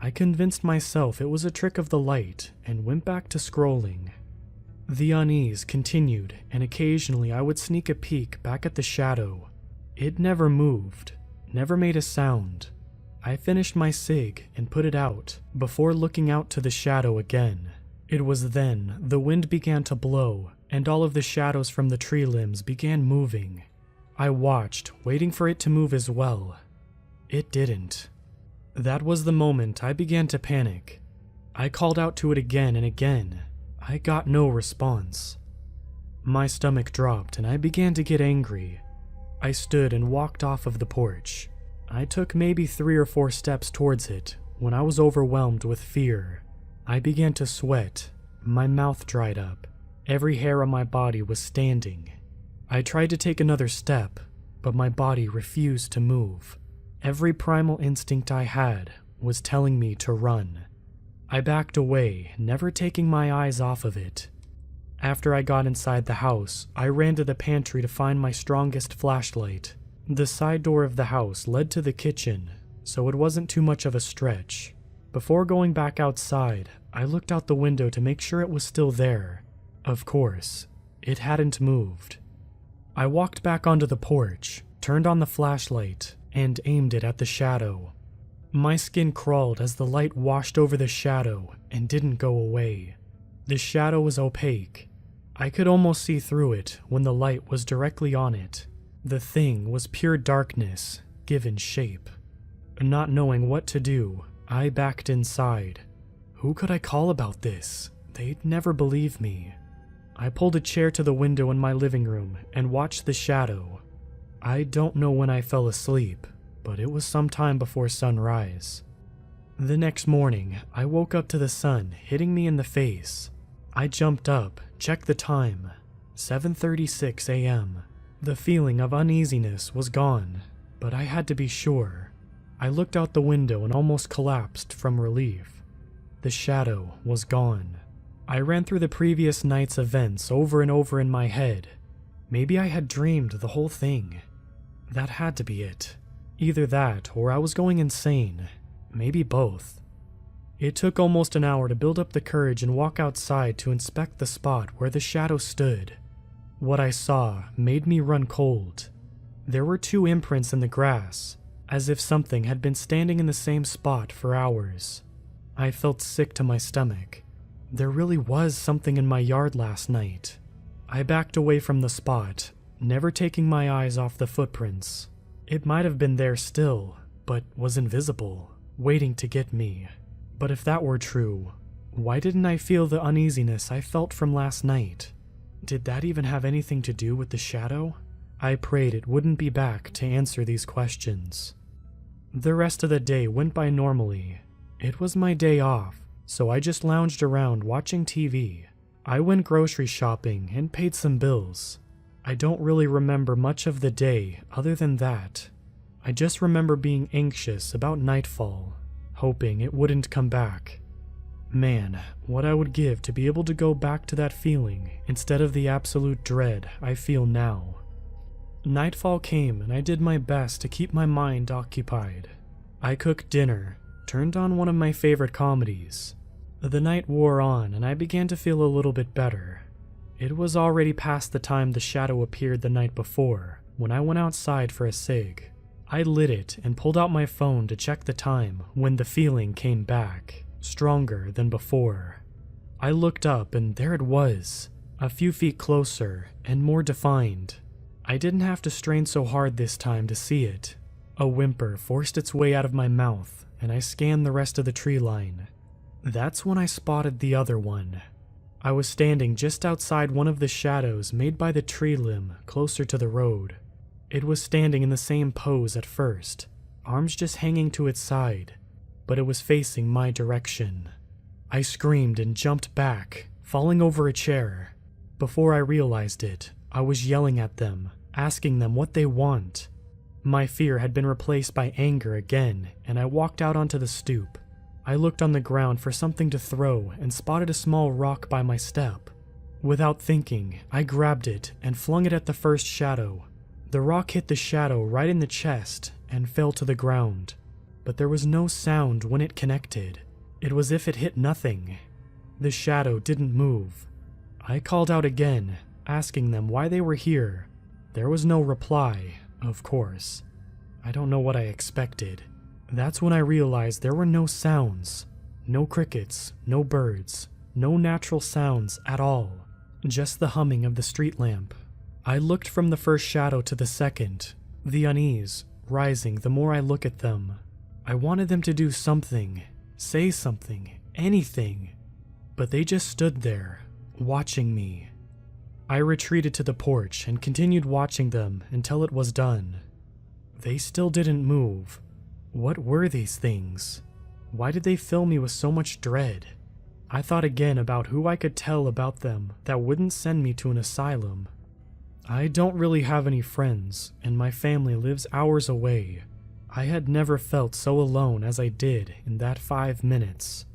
I convinced myself it was a trick of the light and went back to scrolling. The unease continued, and occasionally I would sneak a peek back at the shadow. It never moved, never made a sound. I finished my cig and put it out before looking out to the shadow again. It was then the wind began to blow and all of the shadows from the tree limbs began moving. I watched, waiting for it to move as well. It didn't. That was the moment I began to panic. I called out to it again and again. I got no response. My stomach dropped and I began to get angry. I stood and walked off of the porch. I took maybe 3 or 4 steps towards it when I was overwhelmed with fear. I began to sweat. My mouth dried up. Every hair on my body was standing. I tried to take another step, but my body refused to move. Every primal instinct I had was telling me to run. I backed away, never taking my eyes off of it. After I got inside the house, I ran to the pantry to find my strongest flashlight. The side door of the house led to the kitchen, so it wasn't too much of a stretch. Before going back outside, I looked out the window to make sure it was still there. Of course, it hadn't moved. I walked back onto the porch, turned on the flashlight, and aimed it at the shadow. My skin crawled as the light washed over the shadow and didn't go away. The shadow was opaque. I could almost see through it when the light was directly on it. The thing was pure darkness, given shape. Not knowing what to do, I backed inside. Who could I call about this? They'd never believe me. I pulled a chair to the window in my living room and watched the shadow. I don't know when I fell asleep, but it was some time before sunrise. The next morning, I woke up to the sun hitting me in the face. I jumped up, checked the time, 7:36 a.m. The feeling of uneasiness was gone, but I had to be sure. I looked out the window and almost collapsed from relief. The shadow was gone. I ran through the previous night's events over and over in my head. Maybe I had dreamed the whole thing. That had to be it. Either that or I was going insane. Maybe both. It took almost an hour to build up the courage and walk outside to inspect the spot where the shadow stood. What I saw made me run cold. There were 2 imprints in the grass, as if something had been standing in the same spot for hours. I felt sick to my stomach. There really was something in my yard last night. I backed away from the spot, never taking my eyes off the footprints. It might have been there still, but was invisible, waiting to get me. But if that were true, why didn't I feel the uneasiness I felt from last night? Did that even have anything to do with the shadow? I prayed it wouldn't be back to answer these questions. The rest of the day went by normally. It was my day off, so I just lounged around watching TV. I went grocery shopping and paid some bills. I don't really remember much of the day other than that. I just remember being anxious about nightfall, hoping it wouldn't come back. Man, what I would give to be able to go back to that feeling instead of the absolute dread I feel now. Nightfall came and I did my best to keep my mind occupied. I cooked dinner, turned on one of my favorite comedies. The night wore on and I began to feel a little bit better. It was already past the time the shadow appeared the night before when I went outside for a cig. I lit it and pulled out my phone to check the time when the feeling came back, stronger than before. I looked up and there it was, a few feet closer and more defined. I didn't have to strain so hard this time to see it. A whimper forced its way out of my mouth and I scanned the rest of the tree line. That's when I spotted the other one. I was standing just outside one of the shadows made by the tree limb closer to the road. It was standing in the same pose at first, arms just hanging to its side, but it was facing my direction. I screamed and jumped back, falling over a chair. Before I realized it, I was yelling at them, asking them what they want. My fear had been replaced by anger again, and I walked out onto the stoop. I looked on the ground for something to throw and spotted a small rock by my step. Without thinking, I grabbed it and flung it at the first shadow. The rock hit the shadow right in the chest and fell to the ground, but there was no sound when it connected. It was as if it hit nothing. The shadow didn't move. I called out again, asking them why they were here. There was no reply, of course. I don't know what I expected. That's when I realized there were no sounds. No crickets, no birds, no natural sounds at all. Just the humming of the street lamp. I looked from the first shadow to the second, the unease rising the more I look at them. I wanted them to do something, say something, anything. But they just stood there, watching me. I retreated to the porch and continued watching them until it was done. They still didn't move. What were these things? Why did they fill me with so much dread? I thought again about who I could tell about them that wouldn't send me to an asylum. I don't really have any friends, and my family lives hours away. I had never felt so alone as I did in that 5 minutes.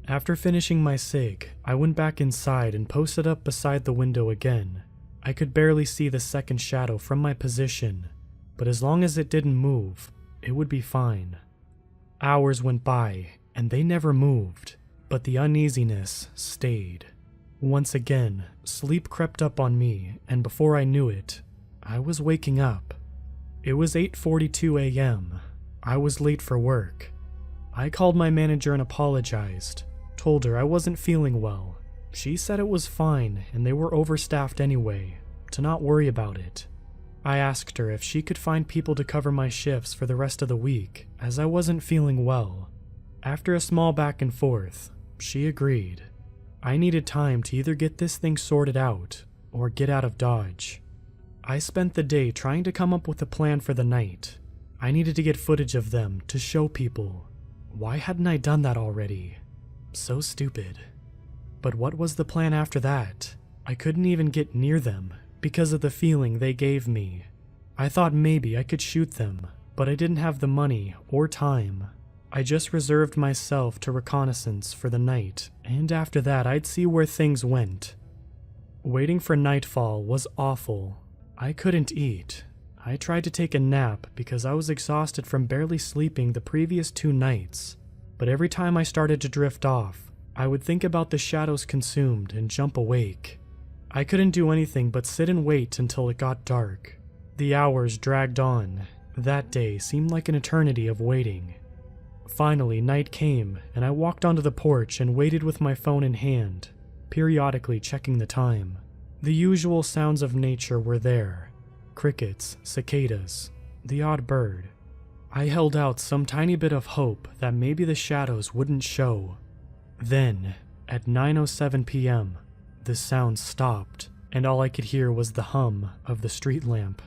After finishing my cig, I went back inside and posted up beside the window again. I could barely see the second shadow from my position, but as long as it didn't move, it would be fine. Hours went by, and they never moved, but the uneasiness stayed. Once again, sleep crept up on me, and before I knew it, I was waking up. It was 8:42 a.m. I was late for work. I called my manager and apologized, told her I wasn't feeling well. She said it was fine, and they were overstaffed anyway, to not worry about it. I asked her if she could find people to cover my shifts for the rest of the week, as I wasn't feeling well. After a small back and forth, She agreed. I needed time to either get this thing sorted out or get out of Dodge. I spent the day trying to come up with a plan for the night. I needed to get footage of them to show people. Why hadn't I done that already? So stupid. But what was the plan after that? I couldn't even get near them because of the feeling they gave me. I thought maybe I could shoot them, but I didn't have the money or time. I just reserved myself to reconnaissance for the night, and after that I'd see where things went. Waiting for nightfall was awful. I couldn't eat. I tried to take a nap because I was exhausted from barely sleeping the previous 2 nights, but every time I started to drift off, I would think about the shadows consumed and jump awake. I couldn't do anything but sit and wait until it got dark. The hours dragged on. That day seemed like an eternity of waiting. Finally, night came, and I walked onto the porch and waited with my phone in hand, periodically checking the time. The usual sounds of nature were there. Crickets, cicadas, the odd bird. I held out some tiny bit of hope that maybe the shadows wouldn't show. Then, at 9:07 p.m., the sound stopped, and all I could hear was the hum of the street lamp.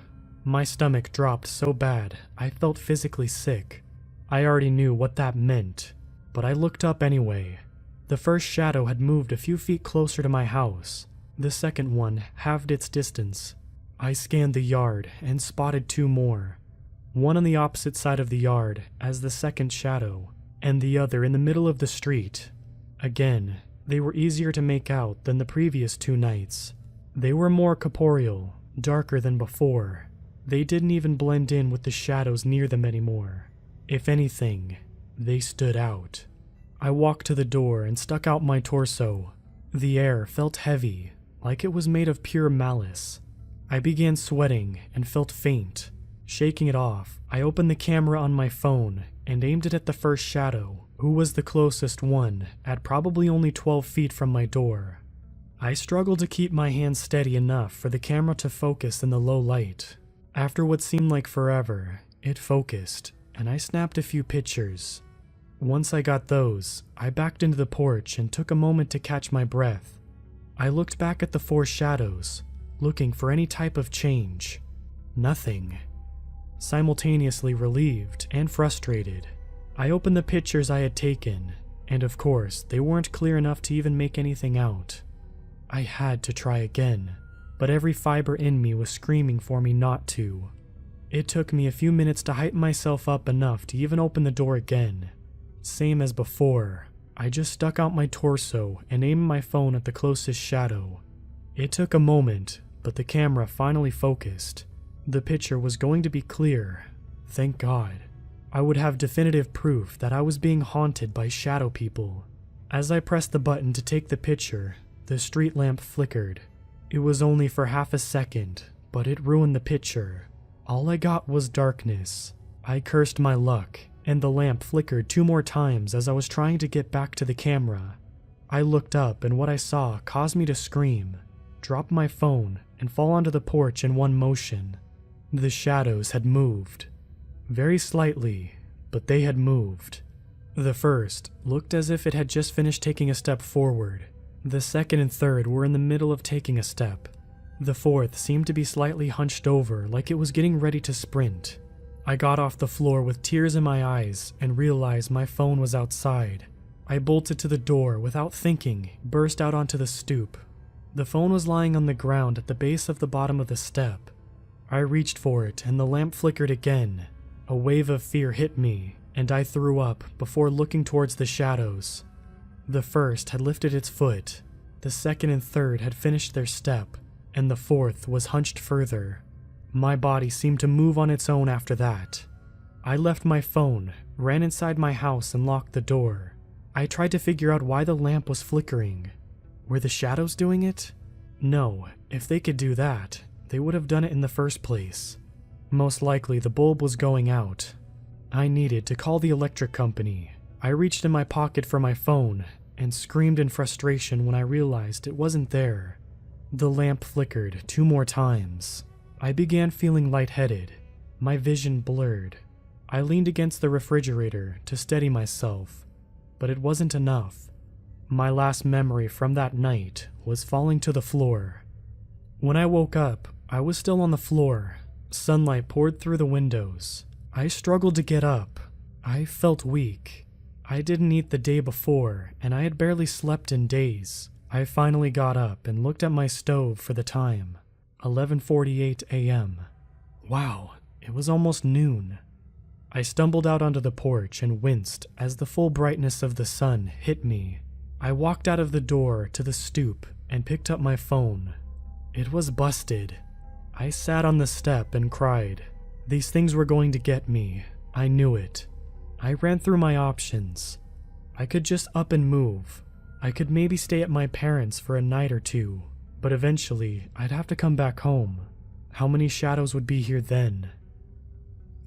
My stomach dropped so bad, I felt physically sick. I already knew what that meant, but I looked up anyway. The first shadow had moved a few feet closer to my house. The second one halved its distance. I scanned the yard and spotted 2 more. One on the opposite side of the yard as the second shadow, and the other in the middle of the street. Again, they were easier to make out than the previous 2 nights. They were more corporeal, darker than before. They didn't even blend in with the shadows near them anymore. If anything, they stood out. I walked to the door and stuck out my torso. The air felt heavy, like it was made of pure malice. I began sweating and felt faint. Shaking it off, I opened the camera on my phone and aimed it at the first shadow, who was the closest one, at probably only 12 feet from my door. I struggled to keep my hand steady enough for the camera to focus in the low light. After what seemed like forever, it focused, and I snapped a few pictures. Once I got those, I backed into the porch and took a moment to catch my breath. I looked back at the 4 shadows, looking for any type of change. Nothing. Simultaneously relieved and frustrated, I opened the pictures I had taken, and of course, they weren't clear enough to even make anything out. I had to try again, but every fiber in me was screaming for me not to. It took me a few minutes to hype myself up enough to even open the door again. Same as before, I just stuck out my torso and aimed my phone at the closest shadow. It took a moment, but the camera finally focused. The picture was going to be clear. Thank God. I would have definitive proof that I was being haunted by shadow people. As I pressed the button to take the picture, the street lamp flickered. It was only for half a second, but it ruined the picture. All I got was darkness. I cursed my luck, and the lamp flickered 2 more times as I was trying to get back to the camera. I looked up, and what I saw caused me to scream, drop my phone, and fall onto the porch in one motion. The shadows had moved. Very slightly, but they had moved. The first looked as if it had just finished taking a step forward. The second and third were in the middle of taking a step. The fourth seemed to be slightly hunched over, like it was getting ready to sprint. I got off the floor with tears in my eyes and realized my phone was outside. I bolted to the door without thinking, burst out onto the stoop. The phone was lying on the ground at the base of the bottom of the step. I reached for it and the lamp flickered again. A wave of fear hit me, and I threw up before looking towards the shadows. The first had lifted its foot, the second and third had finished their step, and the fourth was hunched further. My body seemed to move on its own after that. I left my phone, ran inside my house and locked the door. I tried to figure out why the lamp was flickering. Were the shadows doing it? No, if they could do that, they would have done it in the first place. Most likely the bulb was going out. I needed to call the electric company. I reached in my pocket for my phone and screamed in frustration when I realized it wasn't there. The lamp flickered 2 more times. I began feeling lightheaded, my vision blurred. I leaned against the refrigerator to steady myself, but it wasn't enough. My last memory from that night was falling to the floor. When I woke up, I was still on the floor. Sunlight poured through the windows. I struggled to get up. I felt weak. I didn't eat the day before, and I had barely slept in days. I finally got up and looked at my stove for the time. 11:48 a.m. Wow, it was almost noon. I stumbled out onto the porch and winced as the full brightness of the sun hit me. I walked out of the door to the stoop and picked up my phone. It was busted. I sat on the step and cried. These things were going to get me. I knew it. I ran through my options. I could just up and move. I could maybe stay at my parents' for a night or two, but eventually I'd have to come back home. How many shadows would be here then?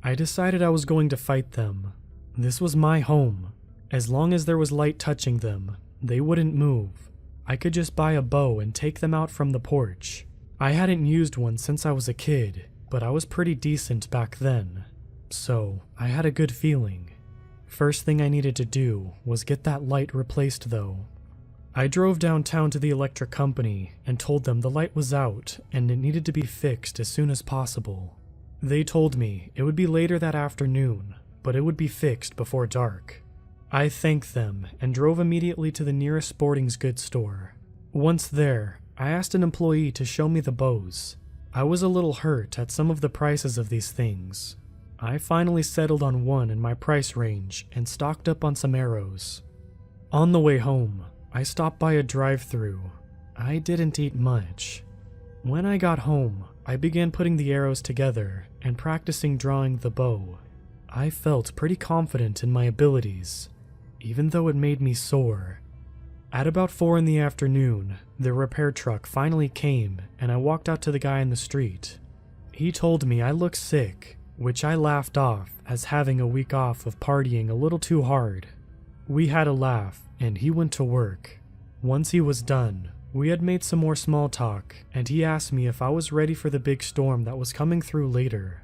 I decided I was going to fight them. This was my home. As long as there was light touching them, they wouldn't move. I could just buy a bow and take them out from the porch. I hadn't used one since I was a kid, but I was pretty decent back then. So, I had a good feeling. First thing I needed to do was get that light replaced though. I drove downtown to the electric company and told them the light was out and it needed to be fixed as soon as possible. They told me it would be later that afternoon, but it would be fixed before dark. I thanked them and drove immediately to the nearest sporting goods store. Once there, I asked an employee to show me the bows. I was a little hurt at some of the prices of these things. I finally settled on one in my price range and stocked up on some arrows. On the way home, I stopped by a drive-thru. I didn't eat much. When I got home, I began putting the arrows together and practicing drawing the bow. I felt pretty confident in my abilities, even though it made me sore. At about 4 in the afternoon, the repair truck finally came and I walked out to the guy in the street. He told me I looked sick, which I laughed off as having a week off of partying a little too hard. We had a laugh and he went to work. Once he was done, we had made some more small talk and he asked me if I was ready for the big storm that was coming through later.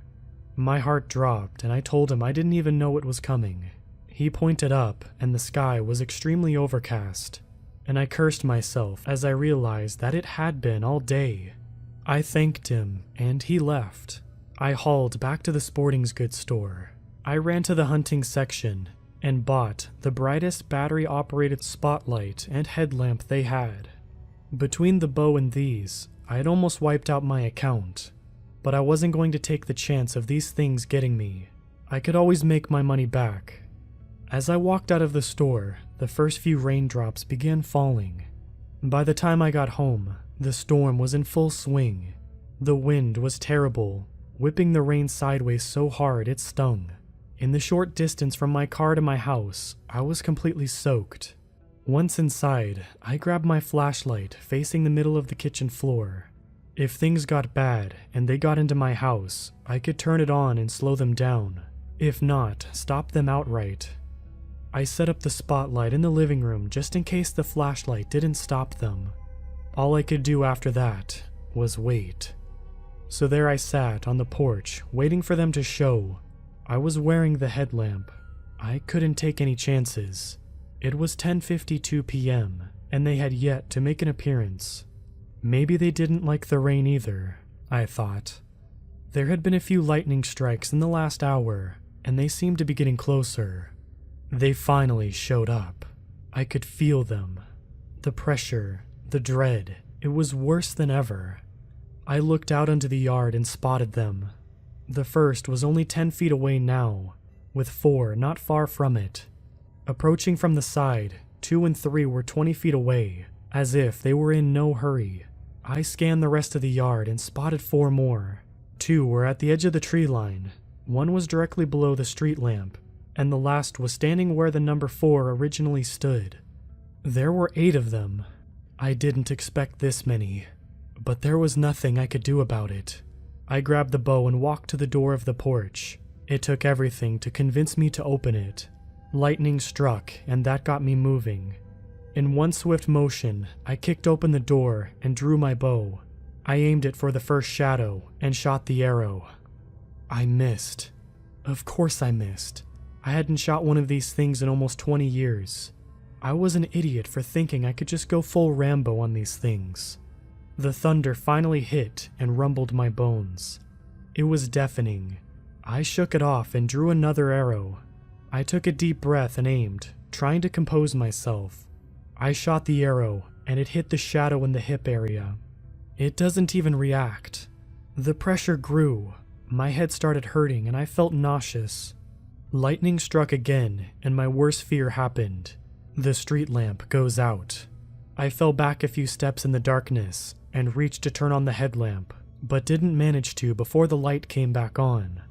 My heart dropped and I told him I didn't even know it was coming. He pointed up and the sky was extremely overcast, and I cursed myself as I realized that it had been all day. I thanked him and he left. I hauled back to the sporting goods store. I ran to the hunting section and bought the brightest battery-operated spotlight and headlamp they had. Between the bow and these, I had almost wiped out my account, but I wasn't going to take the chance of these things getting me. I could always make my money back. As I walked out of the store, the first few raindrops began falling. By the time I got home, the storm was in full swing. The wind was terrible, whipping the rain sideways so hard it stung. In the short distance from my car to my house, I was completely soaked. Once inside, I grabbed my flashlight facing the middle of the kitchen floor. If things got bad and they got into my house, I could turn it on and slow them down. If not, stop them outright. I set up the spotlight in the living room just in case the flashlight didn't stop them. All I could do after that was wait. So there I sat on the porch, waiting for them to show. I was wearing the headlamp. I couldn't take any chances. It was 10:52 p.m., and they had yet to make an appearance. Maybe they didn't like the rain either, I thought. There had been a few lightning strikes in the last hour, and they seemed to be getting closer. They finally showed up. I could feel them. The pressure, the dread, it was worse than ever. I looked out into the yard and spotted them. The first was only 10 feet away now, with 4 not far from it. Approaching from the side, 2 and 3 were 20 feet away, as if they were in no hurry. I scanned the rest of the yard and spotted 4 more. 2 were at the edge of the tree line. 1 was directly below the street lamp, and the last was standing where the number 4 originally stood. There were 8 of them. I didn't expect this many, but there was nothing I could do about it. I grabbed the bow and walked to the door of the porch. It took everything to convince me to open it. Lightning struck, and that got me moving. In one swift motion, I kicked open the door and drew my bow. I aimed it for the first shadow and shot the arrow. I missed. Of course I missed. I hadn't shot one of these things in almost 20 years. I was an idiot for thinking I could just go full Rambo on these things. The thunder finally hit and rumbled my bones. It was deafening. I shook it off and drew another arrow. I took a deep breath and aimed, trying to compose myself. I shot the arrow, and it hit the shadow in the hip area. It doesn't even react. The pressure grew. My head started hurting and I felt nauseous. Lightning struck again, and my worst fear happened. The street lamp goes out. I fell back a few steps in the darkness and reached to turn on the headlamp, but didn't manage to before the light came back on.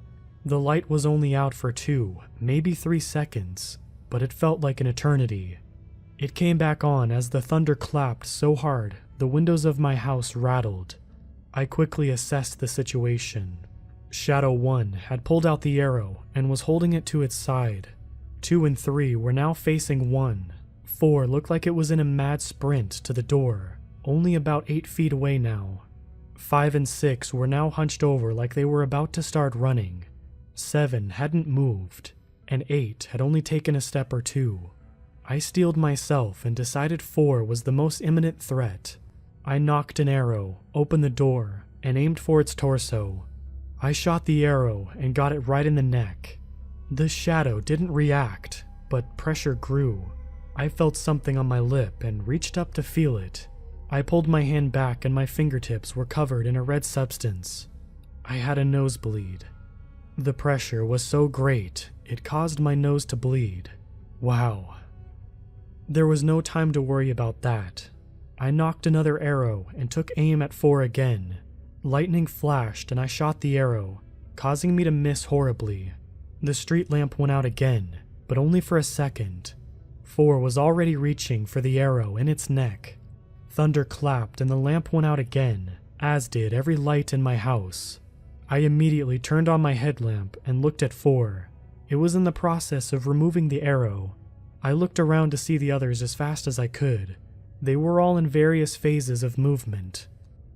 The light was only out for 2, maybe 3 seconds, but it felt like an eternity. It came back on as the thunder clapped so hard the windows of my house rattled. I quickly assessed the situation. Shadow 1 had pulled out the arrow and was holding it to its side. 2 and 3 were now facing 1. 4 looked like it was in a mad sprint to the door, only about 8 feet away now. 5 and 6 were now hunched over like they were about to start running. 7 hadn't moved, and 8 had only taken a step or 2. I steeled myself and decided 4 was the most imminent threat. I knocked an arrow, opened the door, and aimed for its torso. I shot the arrow and got it right in the neck. The shadow didn't react, but pressure grew. I felt something on my lip and reached up to feel it. I pulled my hand back and my fingertips were covered in a red substance. I had a nosebleed. The pressure was so great, it caused my nose to bleed. Wow. There was no time to worry about that. I knocked another arrow and took aim at 4 again. Lightning flashed and I shot the arrow, causing me to miss horribly. The street lamp went out again, but only for a second. 4 was already reaching for the arrow in its neck. Thunder clapped and the lamp went out again, as did every light in my house. I immediately turned on my headlamp and looked at 4. It was in the process of removing the arrow. I looked around to see the others as fast as I could. They were all in various phases of movement.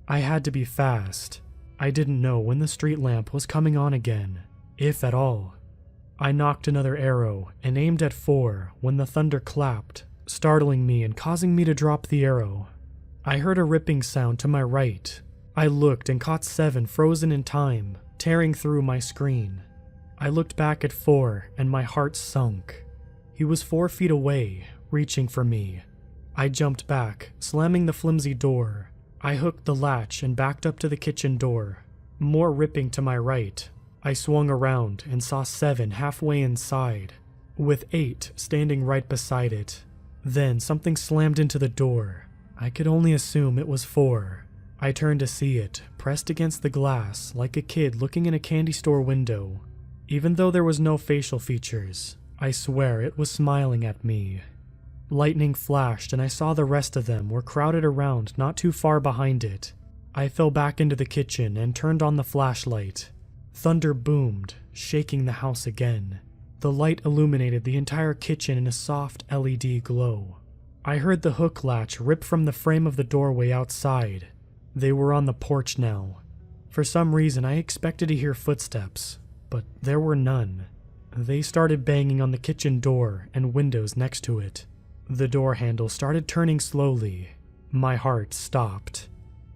I had to be fast. I didn't know when the street lamp was coming on again, if at all. I knocked another arrow and aimed at 4 when the thunder clapped, startling me and causing me to drop the arrow. I heard a ripping sound to my right. I looked and caught 7 frozen in time, tearing through my screen. I looked back at 4 and my heart sunk. He was 4 feet away, reaching for me. I jumped back, slamming the flimsy door. I hooked the latch and backed up to the kitchen door. More ripping to my right. I swung around and saw 7 halfway inside, with 8 standing right beside it. Then something slammed into the door. I could only assume it was 4. I turned to see it, pressed against the glass like a kid looking in a candy store window. Even though there was no facial features, I swear it was smiling at me. Lightning flashed and I saw the rest of them were crowded around not too far behind it. I fell back into the kitchen and turned on the flashlight. Thunder boomed, shaking the house again. The light illuminated the entire kitchen in a soft LED glow. I heard the hook latch rip from the frame of the doorway outside. They were on the porch now. For some reason I expected to hear footsteps, but there were none. They started banging on the kitchen door and windows next to it. The door handle started turning slowly. My heart stopped.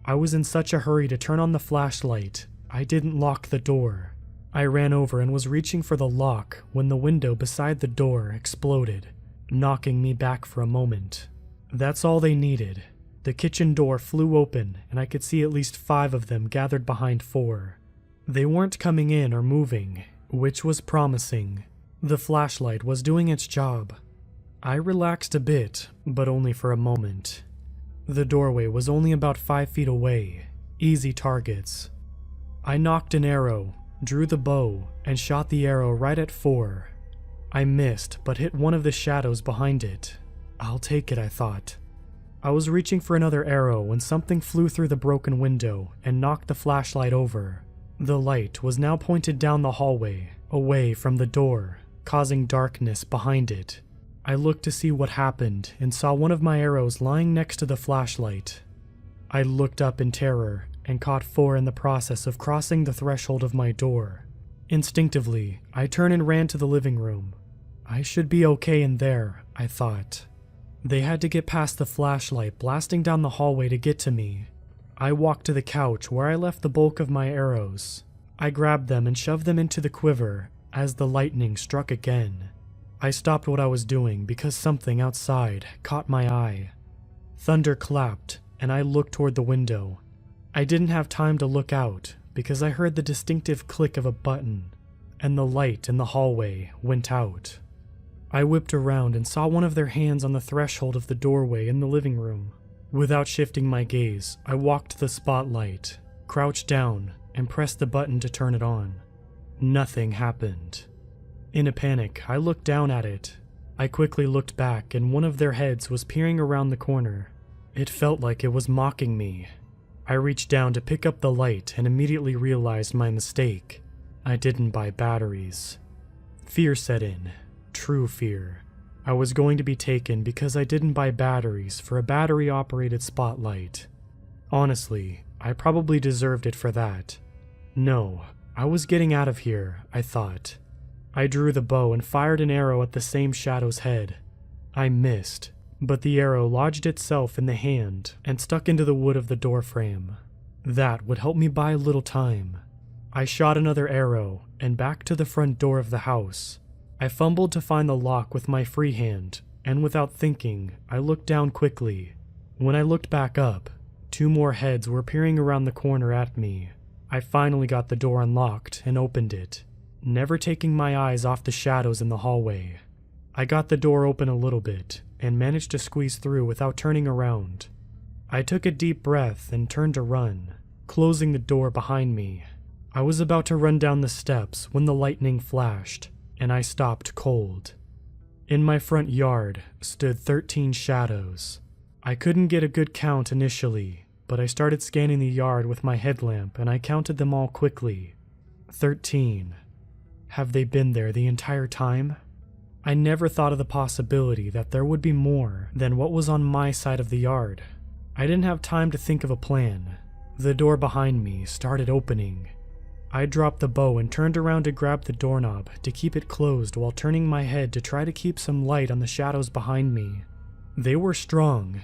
I was in such a hurry to turn on the flashlight, I didn't lock the door. I ran over and was reaching for the lock when the window beside the door exploded, knocking me back for a moment. That's all they needed. The kitchen door flew open and I could see at least 5 of them gathered behind 4. They weren't coming in or moving, which was promising. The flashlight was doing its job. I relaxed a bit, but only for a moment. The doorway was only about 5 feet away, easy targets. I knocked an arrow, drew the bow, and shot the arrow right at 4. I missed, but hit one of the shadows behind it. I'll take it, I thought. I was reaching for another arrow when something flew through the broken window and knocked the flashlight over. The light was now pointed down the hallway, away from the door, causing darkness behind it. I looked to see what happened and saw one of my arrows lying next to the flashlight. I looked up in terror and caught 4 in the process of crossing the threshold of my door. Instinctively, I turned and ran to the living room. I should be okay in there, I thought. They had to get past the flashlight blasting down the hallway to get to me. I walked to the couch where I left the bulk of my arrows. I grabbed them and shoved them into the quiver as the lightning struck again. I stopped what I was doing because something outside caught my eye. Thunder clapped, and I looked toward the window. I didn't have time to look out because I heard the distinctive click of a button, and the light in the hallway went out. I whipped around and saw one of their hands on the threshold of the doorway in the living room. Without shifting my gaze, I walked to the spotlight, crouched down, and pressed the button to turn it on. Nothing happened. In a panic, I looked down at it. I quickly looked back, and one of their heads was peering around the corner. It felt like it was mocking me. I reached down to pick up the light and immediately realized my mistake. I didn't buy batteries. Fear set in. True fear. I was going to be taken because I didn't buy batteries for a battery-operated spotlight. Honestly, I probably deserved it for that. No, I was getting out of here, I thought. I drew the bow and fired an arrow at the same shadow's head. I missed, but the arrow lodged itself in the hand and stuck into the wood of the doorframe. That would help me buy a little time. I shot another arrow and back to the front door of the house. I fumbled to find the lock with my free hand, and without thinking, I looked down quickly. When I looked back up, 2 more heads were peering around the corner at me. I finally got the door unlocked and opened it, never taking my eyes off the shadows in the hallway. I got the door open a little bit and managed to squeeze through without turning around. I took a deep breath and turned to run, closing the door behind me. I was about to run down the steps when the lightning flashed, and I stopped cold. In my front yard stood 13 shadows. I couldn't get a good count initially, but I started scanning the yard with my headlamp and I counted them all quickly. 13. Have they been there the entire time? I never thought of the possibility that there would be more than what was on my side of the yard. I didn't have time to think of a plan. The door behind me started opening. I dropped the bow and turned around to grab the doorknob to keep it closed while turning my head to try to keep some light on the shadows behind me. They were strong.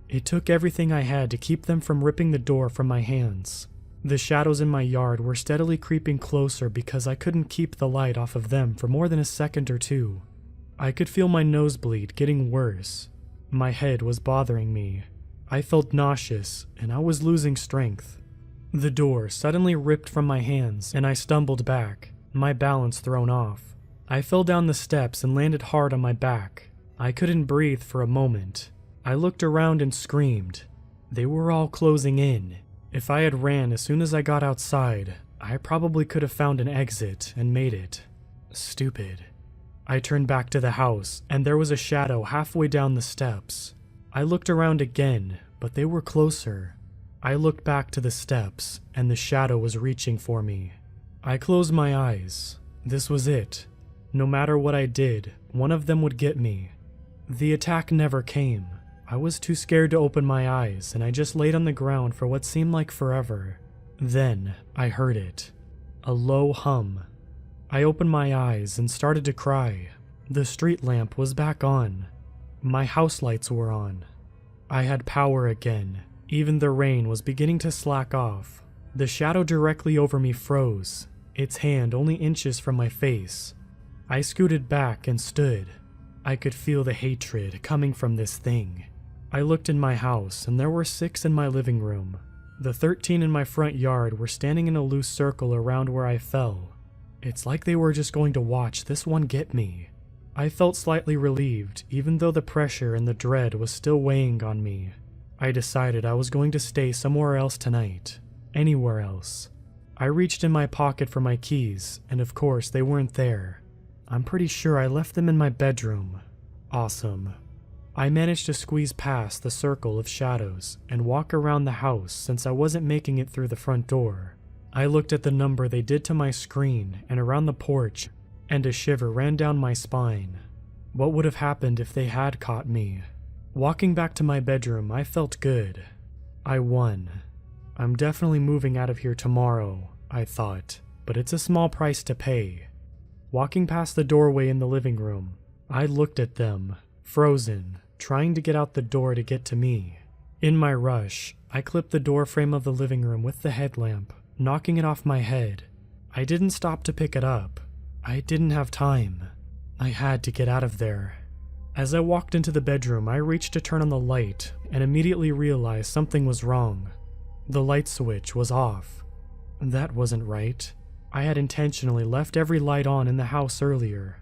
It took everything I had to keep them from ripping the door from my hands. The shadows in my yard were steadily creeping closer because I couldn't keep the light off of them for more than a second or two. I could feel my nosebleed getting worse. My head was bothering me. I felt nauseous and I was losing strength. The door suddenly ripped from my hands and I stumbled back, my balance thrown off. I fell down the steps and landed hard on my back. I couldn't breathe for a moment. I looked around and screamed. They were all closing in. If I had ran as soon as I got outside, I probably could have found an exit and made it. Stupid. I turned back to the house and there was a shadow halfway down the steps. I looked around again, but they were closer. I looked back to the steps, and the shadow was reaching for me. I closed my eyes. This was it. No matter what I did, one of them would get me. The attack never came. I was too scared to open my eyes, and I just laid on the ground for what seemed like forever. Then, I heard it. A low hum. I opened my eyes and started to cry. The street lamp was back on. My house lights were on. I had power again. Even the rain was beginning to slack off. The shadow directly over me froze, its hand only inches from my face. I scooted back and stood. I could feel the hatred coming from this thing. I looked in my house and there were 6 in my living room. The 13 in my front yard were standing in a loose circle around where I fell. It's like they were just going to watch this one get me. I felt slightly relieved, even though the pressure and the dread was still weighing on me. I decided I was going to stay somewhere else tonight. Anywhere else. I reached in my pocket for my keys, and of course they weren't there. I'm pretty sure I left them in my bedroom. Awesome. I managed to squeeze past the circle of shadows and walk around the house since I wasn't making it through the front door. I looked at the number they did to my screen and around the porch, and a shiver ran down my spine. What would have happened if they had caught me? Walking back to my bedroom, I felt good. I won. I'm definitely moving out of here tomorrow, I thought, but it's a small price to pay. Walking past the doorway in the living room, I looked at them, frozen, trying to get out the door to get to me. In my rush, I clipped the door frame of the living room with the headlamp, knocking it off my head. I didn't stop to pick it up. I didn't have time. I had to get out of there. As I walked into the bedroom, I reached to turn on the light and immediately realized something was wrong. The light switch was off. That wasn't right. I had intentionally left every light on in the house earlier.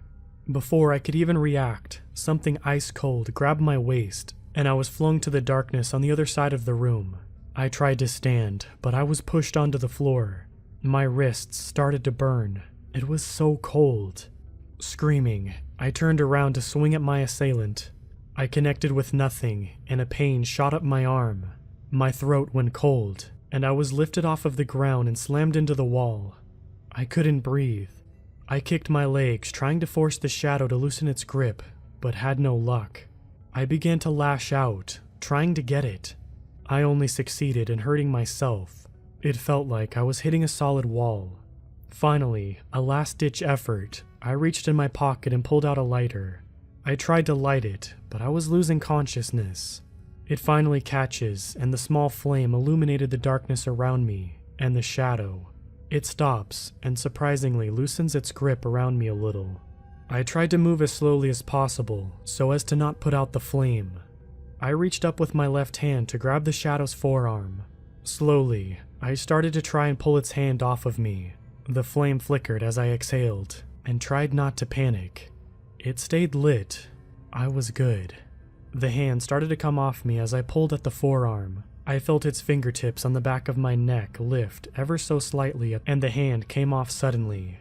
Before I could even react, something ice cold grabbed my waist, and I was flung to the darkness on the other side of the room. I tried to stand, but I was pushed onto the floor. My wrists started to burn. It was so cold. Screaming, I turned around to swing at my assailant. I connected with nothing, and a pain shot up my arm. My throat went cold, and I was lifted off of the ground and slammed into the wall. I couldn't breathe. I kicked my legs, trying to force the shadow to loosen its grip, but had no luck. I began to lash out, trying to get it. I only succeeded in hurting myself. It felt like I was hitting a solid wall. Finally, a last-ditch effort, I reached in my pocket and pulled out a lighter. I tried to light it, but I was losing consciousness. It finally catches, and the small flame illuminated the darkness around me, and the shadow. It stops, and surprisingly loosens its grip around me a little. I tried to move as slowly as possible, so as to not put out the flame. I reached up with my left hand to grab the shadow's forearm. Slowly, I started to try and pull its hand off of me. The flame flickered as I exhaled, and tried not to panic. It stayed lit. I was good. The hand started to come off me as I pulled at the forearm. I felt its fingertips on the back of my neck lift ever so slightly, and the hand came off suddenly.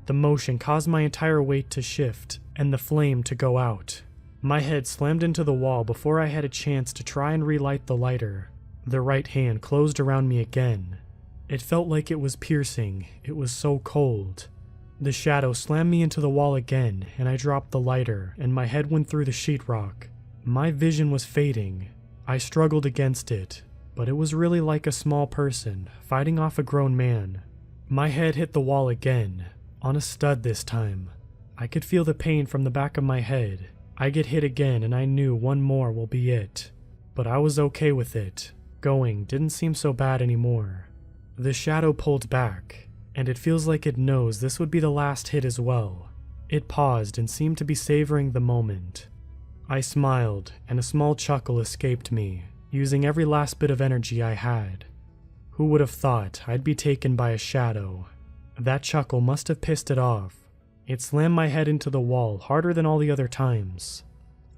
The motion caused my entire weight to shift, and the flame to go out. My head slammed into the wall before I had a chance to try and relight the lighter. The right hand closed around me again. It felt like it was piercing. It was so cold. The shadow slammed me into the wall again, and I dropped the lighter, and my head went through the sheetrock. My vision was fading. I struggled against it, but it was really like a small person fighting off a grown man. My head hit the wall again, on a stud this time. I could feel the pain from the back of my head. I get hit again, and I knew one more will be it. But I was okay with it. Going didn't seem so bad anymore. The shadow pulled back, and it feels like it knows this would be the last hit as well. It paused and seemed to be savoring the moment. I smiled, and a small chuckle escaped me, using every last bit of energy I had. Who would have thought I'd be taken by a shadow? That chuckle must have pissed it off. It slammed my head into the wall harder than all the other times.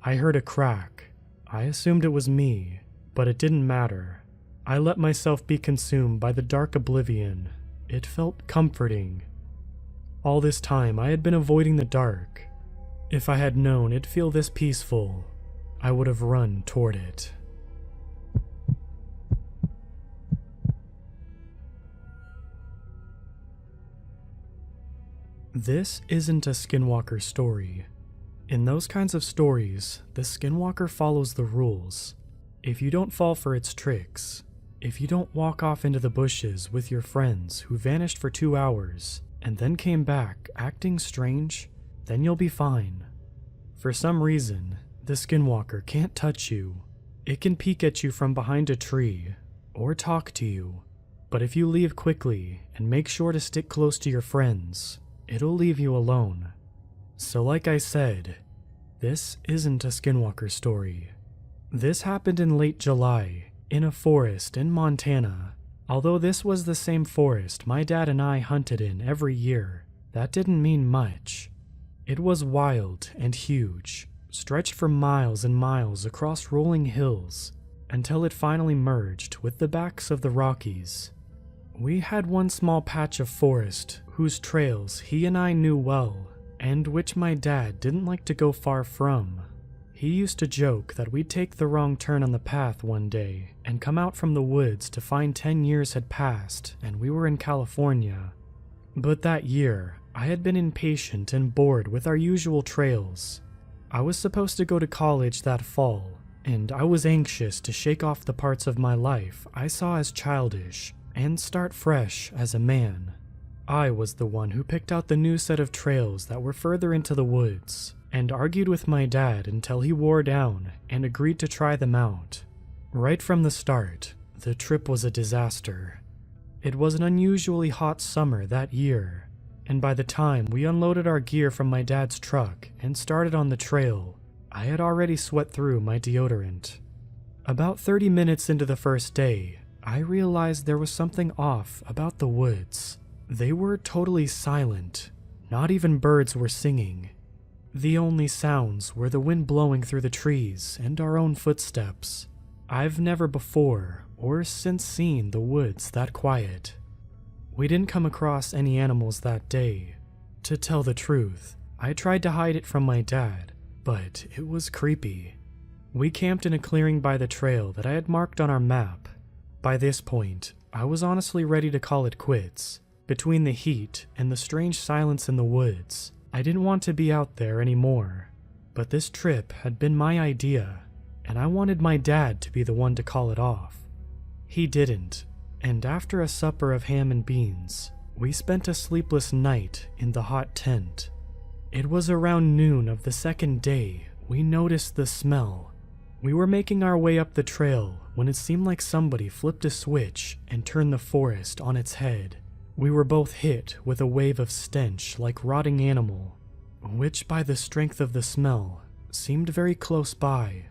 I heard a crack. I assumed it was me, but it didn't matter. I let myself be consumed by the dark oblivion. It felt comforting. All this time I had been avoiding the dark. If I had known it'd feel this peaceful, I would have run toward it. This isn't a skinwalker story. In those kinds of stories, the skinwalker follows the rules. If you don't fall for its tricks, if you don't walk off into the bushes with your friends who vanished for 2 hours and then came back acting strange, then you'll be fine. For some reason, the skinwalker can't touch you. It can peek at you from behind a tree or talk to you, but if you leave quickly and make sure to stick close to your friends, it'll leave you alone. So like I said, this isn't a skinwalker story. This happened in late July, in a forest in Montana. Although this was the same forest my dad and I hunted in every year, that didn't mean much. It was wild and huge, stretched for miles and miles across rolling hills, until it finally merged with the backs of the Rockies. We had one small patch of forest whose trails he and I knew well, and which my dad didn't like to go far from. He used to joke that we'd take the wrong turn on the path one day and come out from the woods to find 10 years had passed and we were in California. But that year, I had been impatient and bored with our usual trails. I was supposed to go to college that fall, and I was anxious to shake off the parts of my life I saw as childish and start fresh as a man. I was the one who picked out the new set of trails that were further into the woods, and argued with my dad until he wore down and agreed to try them out. Right from the start, the trip was a disaster. It was an unusually hot summer that year, and by the time we unloaded our gear from my dad's truck and started on the trail, I had already sweat through my deodorant. About 30 minutes into the first day, I realized there was something off about the woods. They were totally silent. Not even birds were singing. The only sounds were the wind blowing through the trees and our own footsteps. I've never before or since seen the woods that quiet. We didn't come across any animals that day. To tell the truth, I tried to hide it from my dad, but it was creepy. We camped in a clearing by the trail that I had marked on our map. By this point, I was honestly ready to call it quits. Between the heat and the strange silence in the woods, I didn't want to be out there anymore. But this trip had been my idea, and I wanted my dad to be the one to call it off. He didn't, and after a supper of ham and beans, we spent a sleepless night in the hot tent. It was around noon of the second day we noticed the smell. We were making our way up the trail when it seemed like somebody flipped a switch and turned the forest on its head. We were both hit with a wave of stench like rotting animal, which by the strength of the smell seemed very close by.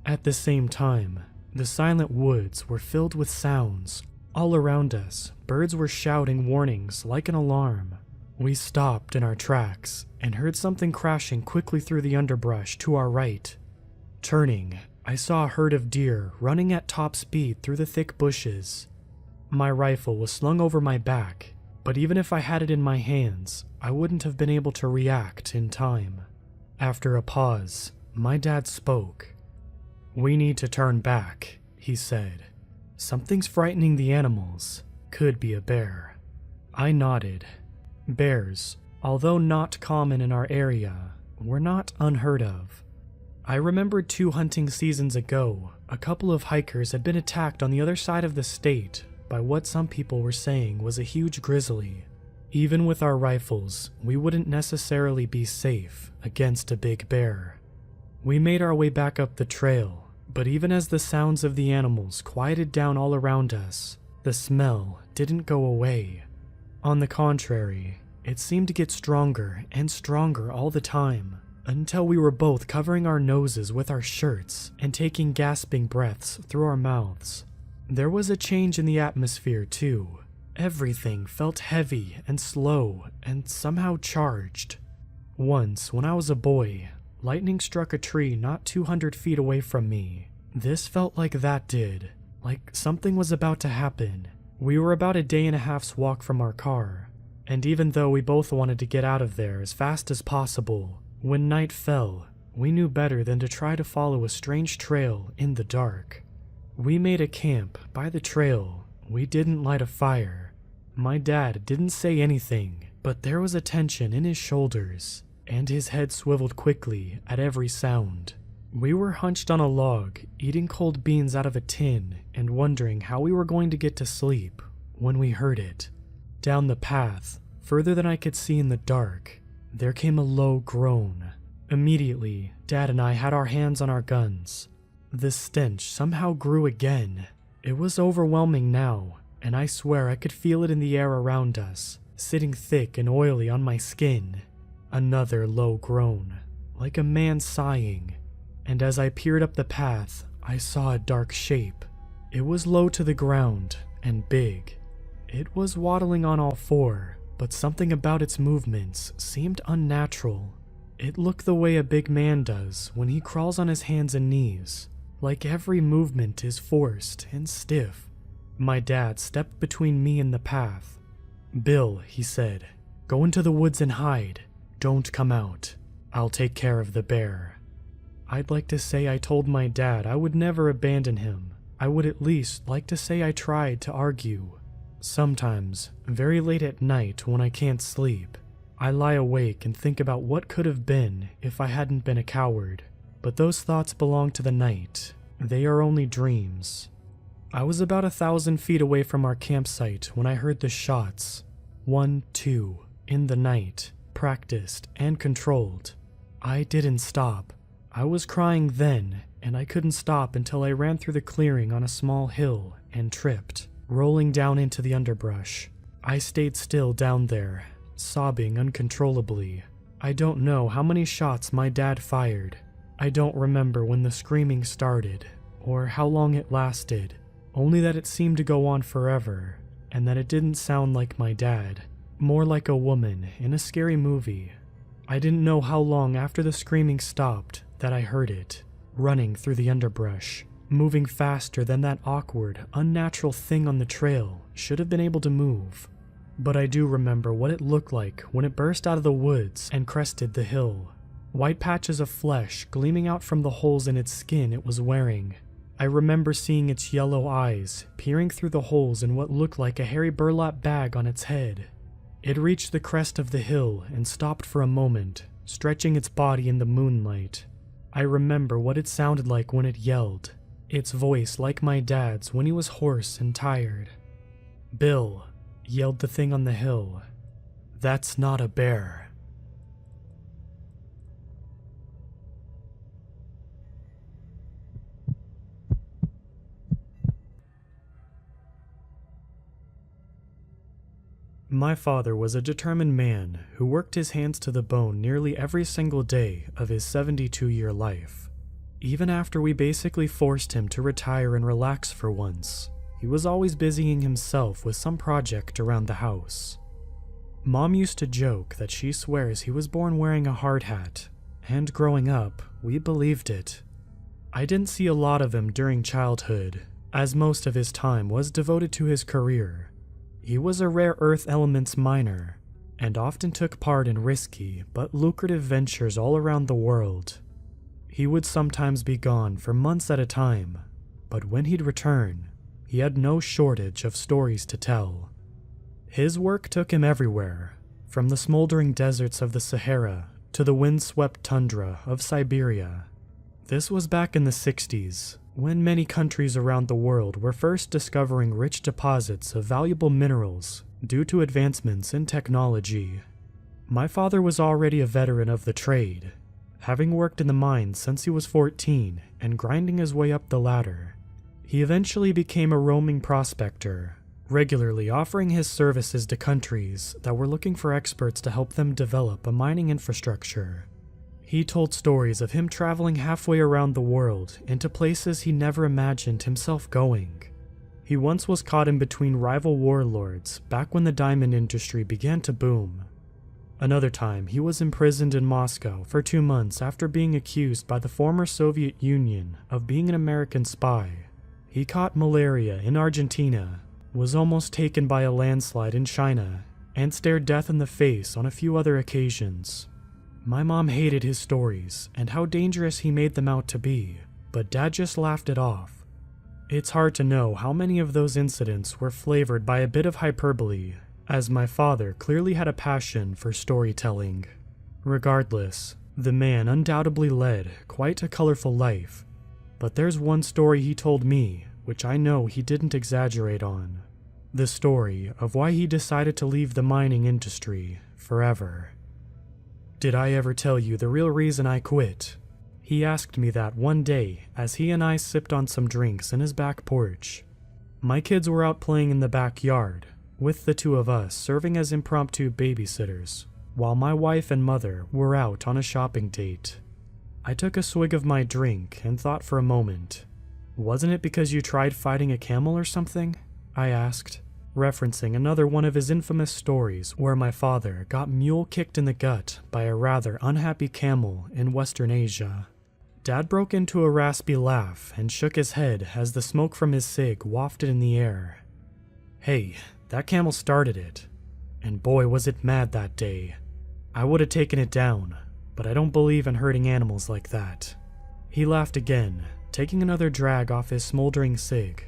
At the same time, the silent woods were filled with sounds. All around us, birds were shouting warnings like an alarm. We stopped in our tracks and heard something crashing quickly through the underbrush to our right. Turning, I saw a herd of deer running at top speed through the thick bushes. My rifle was slung over my back, but even if I had it in my hands, I wouldn't have been able to react in time. After a pause, my dad spoke. "We need to turn back," he said. "Something's frightening the animals. Could be a bear." I nodded. Bears, although not common in our area, were not unheard of. I remembered 2 hunting seasons ago, a couple of hikers had been attacked on the other side of the state by what some people were saying was a huge grizzly. Even with our rifles, we wouldn't necessarily be safe against a big bear. We made our way back up the trail, but even as the sounds of the animals quieted down all around us, the smell didn't go away. On the contrary, it seemed to get stronger and stronger all the time, until we were both covering our noses with our shirts and taking gasping breaths through our mouths. There was a change in the atmosphere too. Everything felt heavy and slow and somehow charged. Once, when I was a boy, lightning struck a tree not 200 feet away from me. This felt like that did, like something was about to happen. We were about a day and a half's walk from our car, and even though we both wanted to get out of there as fast as possible, when night fell, we knew better than to try to follow a strange trail in the dark. We made a camp by the trail. We didn't light a fire. My dad didn't say anything, but there was a tension in his shoulders, and his head swiveled quickly at every sound. We were hunched on a log, eating cold beans out of a tin and wondering how we were going to get to sleep when we heard it. Down the path, further than I could see in the dark, there came a low groan. Immediately, Dad and I had our hands on our guns. The stench somehow grew again. It was overwhelming now, and I swear I could feel it in the air around us, sitting thick and oily on my skin. Another low groan, like a man sighing, and as I peered up the path, I saw a dark shape. It was low to the ground and big. It was waddling on all four, but something about its movements seemed unnatural. It looked the way a big man does when he crawls on his hands and knees, like every movement is forced and stiff. My dad stepped between me and the path. "Bill," he said, "go into the woods and hide. Don't come out. I'll take care of the bear." I'd like to say I told my dad I would never abandon him. I would at least like to say I tried to argue. Sometimes, very late at night when I can't sleep, I lie awake and think about what could have been if I hadn't been a coward. But those thoughts belong to the night. They are only dreams. I was about 1,000 feet away from our campsite when I heard the shots. 1, 2, in the night, practiced and controlled. I didn't stop. I was crying then, and I couldn't stop until I ran through the clearing on a small hill and tripped, rolling down into the underbrush. I stayed still down there, sobbing uncontrollably. I don't know how many shots my dad fired. I don't remember when the screaming started, or how long it lasted, only that it seemed to go on forever, and that it didn't sound like my dad, more like a woman in a scary movie. I didn't know how long after the screaming stopped that I heard it, running through the underbrush, moving faster than that awkward, unnatural thing on the trail should have been able to move. But I do remember what it looked like when it burst out of the woods and crested the hill. White patches of flesh gleaming out from the holes in its skin it was wearing. I remember seeing its yellow eyes peering through the holes in what looked like a hairy burlap bag on its head. It reached the crest of the hill and stopped for a moment, stretching its body in the moonlight. I remember what it sounded like when it yelled, its voice like my dad's when he was hoarse and tired. "Bill," yelled the thing on the hill. "That's not a bear." My father was a determined man who worked his hands to the bone nearly every single day of his 72-year life. Even after we basically forced him to retire and relax for once, he was always busying himself with some project around the house. Mom used to joke that she swears he was born wearing a hard hat, and growing up, we believed it. I didn't see a lot of him during childhood, as most of his time was devoted to his career. He was a rare earth elements miner, and often took part in risky but lucrative ventures all around the world. He would sometimes be gone for months at a time, but when he'd return, he had no shortage of stories to tell. His work took him everywhere, from the smoldering deserts of the Sahara to the windswept tundra of Siberia. This was back in the 60s, when many countries around the world were first discovering rich deposits of valuable minerals due to advancements in technology. My father was already a veteran of the trade, having worked in the mines since he was 14 and grinding his way up the ladder. He eventually became a roaming prospector, regularly offering his services to countries that were looking for experts to help them develop a mining infrastructure. He told stories of him traveling halfway around the world into places he never imagined himself going. He once was caught in between rival warlords back when the diamond industry began to boom. Another time, he was imprisoned in Moscow for 2 months after being accused by the former Soviet Union of being an American spy. He caught malaria in Argentina, was almost taken by a landslide in China, and stared death in the face on a few other occasions. My mom hated his stories and how dangerous he made them out to be, but Dad just laughed it off. It's hard to know how many of those incidents were flavored by a bit of hyperbole, as my father clearly had a passion for storytelling. Regardless, the man undoubtedly led quite a colorful life, but there's one story he told me which I know he didn't exaggerate on. The story of why he decided to leave the mining industry forever. "Did I ever tell you the real reason I quit?" He asked me that one day as he and I sipped on some drinks in his back porch. My kids were out playing in the backyard, with the two of us serving as impromptu babysitters, while my wife and mother were out on a shopping date. I took a swig of my drink and thought for a moment. "Wasn't it because you tried fighting a camel or something?" I asked, referencing another one of his infamous stories where my father got mule-kicked in the gut by a rather unhappy camel in Western Asia. Dad broke into a raspy laugh and shook his head as the smoke from his cig wafted in the air. "Hey, that camel started it. And boy was it mad that day. I would have taken it down, but I don't believe in hurting animals like that." He laughed again, taking another drag off his smoldering cig.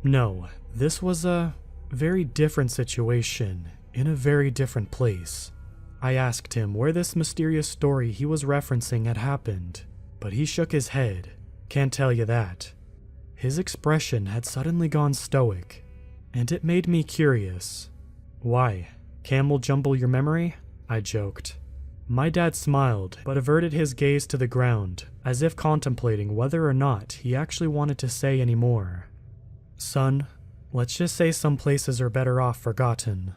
"No, this was a very different situation, in a very different place." I asked him where this mysterious story he was referencing had happened, but he shook his head. "Can't tell you that." His expression had suddenly gone stoic, and it made me curious. "Why? Camel jumble your memory?" I joked. My dad smiled, but averted his gaze to the ground, as if contemplating whether or not he actually wanted to say any more. Son, let's just say some places are better off forgotten.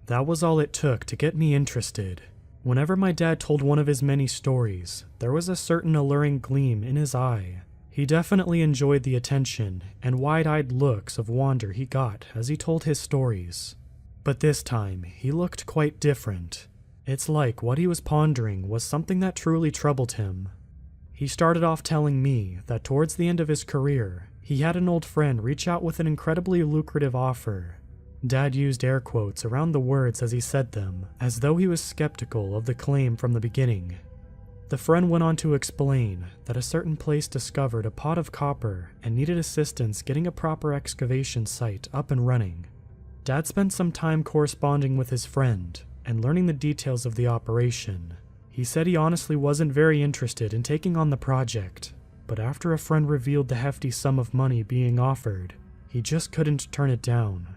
That was all it took to get me interested. Whenever my dad told one of his many stories, there was a certain alluring gleam in his eye. He definitely enjoyed the attention and wide-eyed looks of wonder he got as he told his stories. But this time, he looked quite different. It's like what he was pondering was something that truly troubled him. He started off telling me that towards the end of his career, he had an old friend reach out with an incredibly lucrative offer. Dad used air quotes around the words as he said them, as though he was skeptical of the claim from the beginning. The friend went on to explain that a certain place discovered a pot of copper and needed assistance getting a proper excavation site up and running. Dad spent some time corresponding with his friend and learning the details of the operation. He said he honestly wasn't very interested in taking on the project, but after a friend revealed the hefty sum of money being offered, he just couldn't turn it down.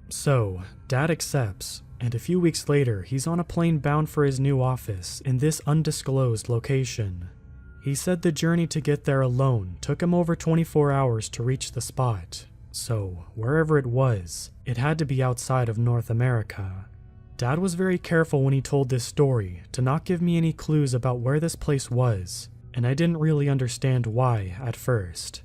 So, Dad accepts, and a few weeks later he's on a plane bound for his new office in this undisclosed location. He said the journey to get there alone took him over 24 hours to reach the spot, so wherever it was, it had to be outside of North America. Dad was very careful when he told this story to not give me any clues about where this place was, and I didn't really understand why at first.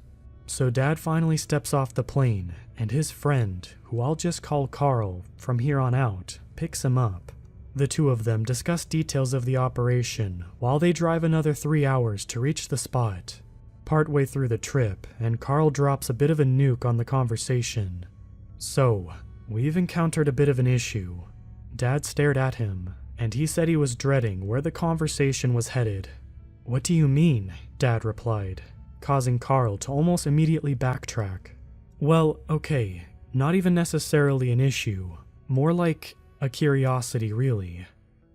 So Dad finally steps off the plane, and his friend, who I'll just call Carl from here on out, picks him up. The two of them discuss details of the operation while they drive another 3 hours to reach the spot. Partway through the trip, and Carl drops a bit of a nuke on the conversation. So, we've encountered a bit of an issue. Dad stared at him, and he said he was dreading where the conversation was headed. What do you mean? Dad replied, causing Carl to almost immediately backtrack. Well, okay, not even necessarily an issue, more like a curiosity really.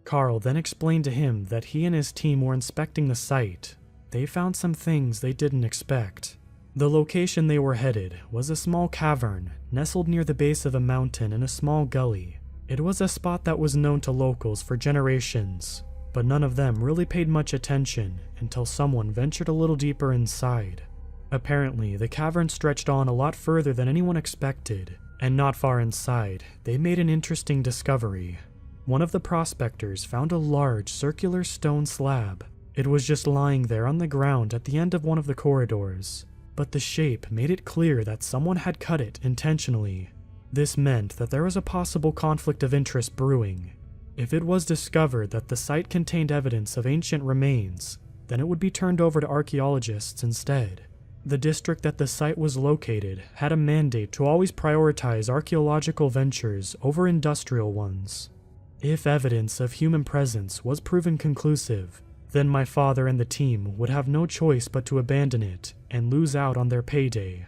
Carl then explained to him that he and his team were inspecting the site. They found some things they didn't expect. The location they were headed was a small cavern nestled near the base of a mountain in a small gully. It was a spot that was known to locals for generations, but none of them really paid much attention until someone ventured a little deeper inside. Apparently, the cavern stretched on a lot further than anyone expected, and not far inside, they made an interesting discovery. One of the prospectors found a large circular stone slab. It was just lying there on the ground at the end of one of the corridors, but the shape made it clear that someone had cut it intentionally. This meant that there was a possible conflict of interest brewing. If it was discovered that the site contained evidence of ancient remains, then it would be turned over to archaeologists instead. The district that the site was located had a mandate to always prioritize archaeological ventures over industrial ones. If evidence of human presence was proven conclusive, then my father and the team would have no choice but to abandon it and lose out on their payday.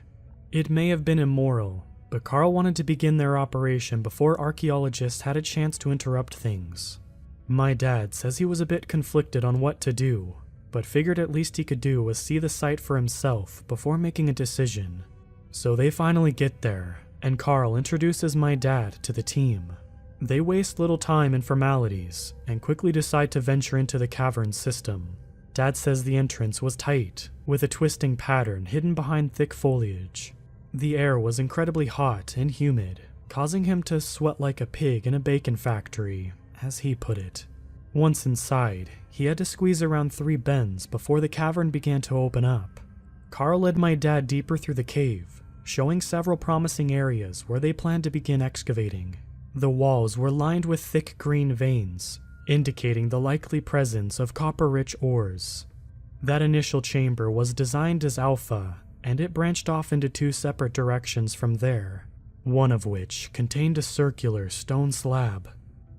It may have been immoral, but Carl wanted to begin their operation before archaeologists had a chance to interrupt things. My dad says he was a bit conflicted on what to do, but figured at least he could do was see the site for himself before making a decision. So they finally get there, and Carl introduces my dad to the team. They waste little time in formalities, and quickly decide to venture into the cavern system. Dad says the entrance was tight, with a twisting pattern hidden behind thick foliage. The air was incredibly hot and humid, causing him to sweat like a pig in a bacon factory, as he put it. Once inside, he had to squeeze around 3 bends before the cavern began to open up. Carl led my dad deeper through the cave, showing several promising areas where they planned to begin excavating. The walls were lined with thick green veins, indicating the likely presence of copper-rich ores. That initial chamber was designed as alpha, and it branched off into 2 separate directions from there, one of which contained a circular stone slab.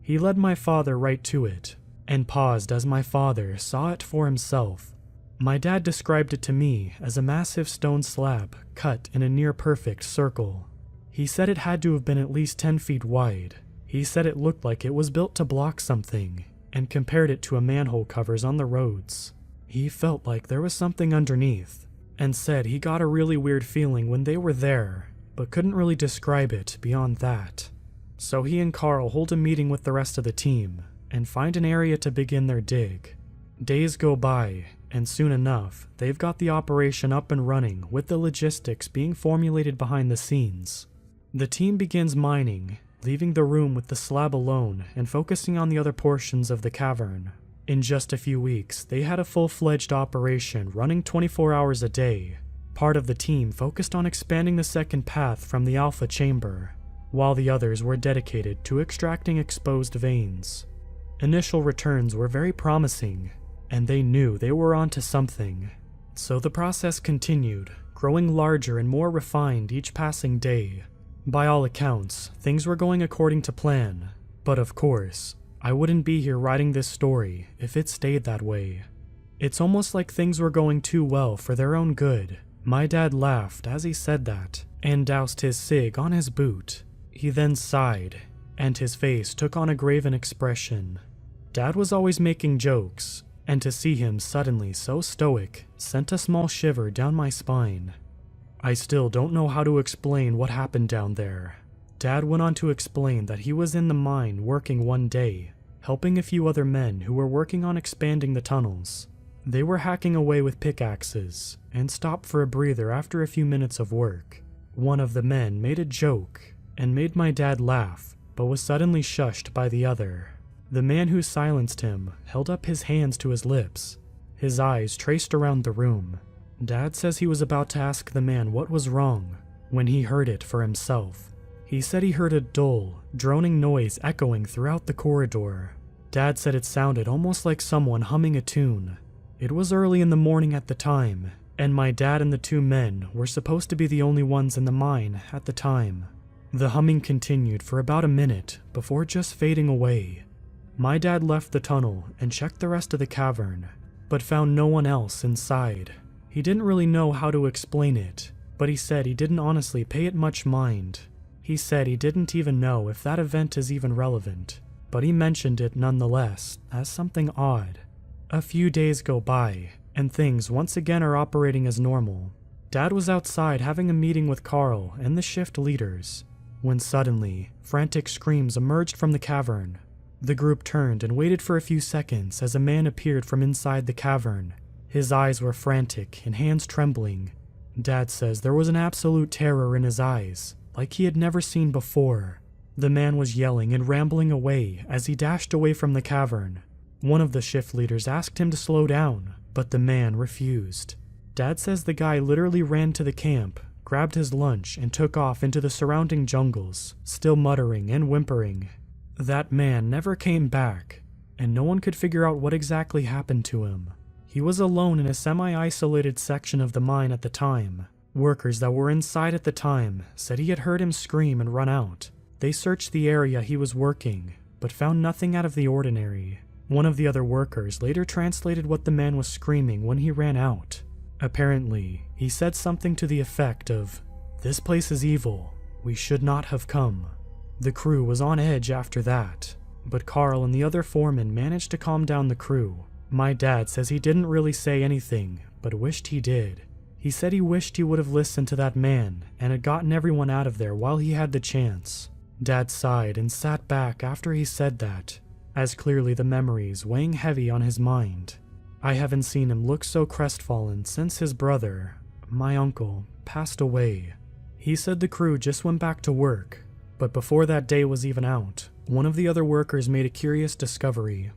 He led my father right to it, and paused as my father saw it for himself. My dad described it to me as a massive stone slab cut in a near-perfect circle. He said it had to have been at least 10 feet wide. He said it looked like it was built to block something, and compared it to manhole covers on the roads. He felt like there was something underneath, and said he got a really weird feeling when they were there, but couldn't really describe it beyond that. So he and Carl hold a meeting with the rest of the team, and find an area to begin their dig. Days go by, and soon enough, they've got the operation up and running with the logistics being formulated behind the scenes. The team begins mining, leaving the room with the slab alone and focusing on the other portions of the cavern. In just a few weeks, they had a full-fledged operation running 24 hours a day. Part of the team focused on expanding the second path from the alpha chamber, while the others were dedicated to extracting exposed veins. Initial returns were very promising, and they knew they were onto something. So the process continued, growing larger and more refined each passing day. By all accounts, things were going according to plan, but of course, I wouldn't be here writing this story if it stayed that way. It's almost like things were going too well for their own good. My dad laughed as he said that, and doused his cig on his boot. He then sighed, and his face took on a graven expression. Dad was always making jokes, and to see him suddenly so stoic sent a small shiver down my spine. I still don't know how to explain what happened down there. Dad went on to explain that he was in the mine working one day, helping a few other men who were working on expanding the tunnels. They were hacking away with pickaxes, and stopped for a breather after a few minutes of work. One of the men made a joke, and made my dad laugh, but was suddenly shushed by the other. The man who silenced him held up his hands to his lips. His eyes traced around the room. Dad says he was about to ask the man what was wrong, when he heard it for himself. He said he heard a dull, droning noise echoing throughout the corridor. Dad said it sounded almost like someone humming a tune. It was early in the morning at the time, and my dad and the two men were supposed to be the only ones in the mine at the time. The humming continued for about a minute before just fading away. My dad left the tunnel and checked the rest of the cavern, but found no one else inside. He didn't really know how to explain it, but he said he didn't honestly pay it much mind. He said he didn't even know if that event is even relevant, but he mentioned it nonetheless as something odd. A few days go by, and things once again are operating as normal. Dad was outside having a meeting with Carl and the shift leaders, when suddenly, frantic screams emerged from the cavern. The group turned and waited for a few seconds as a man appeared from inside the cavern. His eyes were frantic and hands trembling. Dad says there was an absolute terror in his eyes, like he had never seen before. The man was yelling and rambling away as he dashed away from the cavern. One of the shift leaders asked him to slow down, but the man refused. Dad says the guy literally ran to the camp, grabbed his lunch, and took off into the surrounding jungles, still muttering and whimpering. That man never came back, and no one could figure out what exactly happened to him. He was alone in a semi-isolated section of the mine at the time. Workers that were inside at the time said he had heard him scream and run out. They searched the area he was working, but found nothing out of the ordinary. One of the other workers later translated what the man was screaming when he ran out. Apparently, he said something to the effect of, "This place is evil. We should not have come." The crew was on edge after that, but Carl and the other foreman managed to calm down the crew. My dad says he didn't really say anything, but wished he did. He said he wished he would have listened to that man and had gotten everyone out of there while he had the chance. Dad sighed and sat back after he said that, as clearly the memories weighing heavy on his mind. I haven't seen him look so crestfallen since his brother, my uncle, passed away. He said the crew just went back to work, but before that day was even out, one of the other workers made a curious discovery.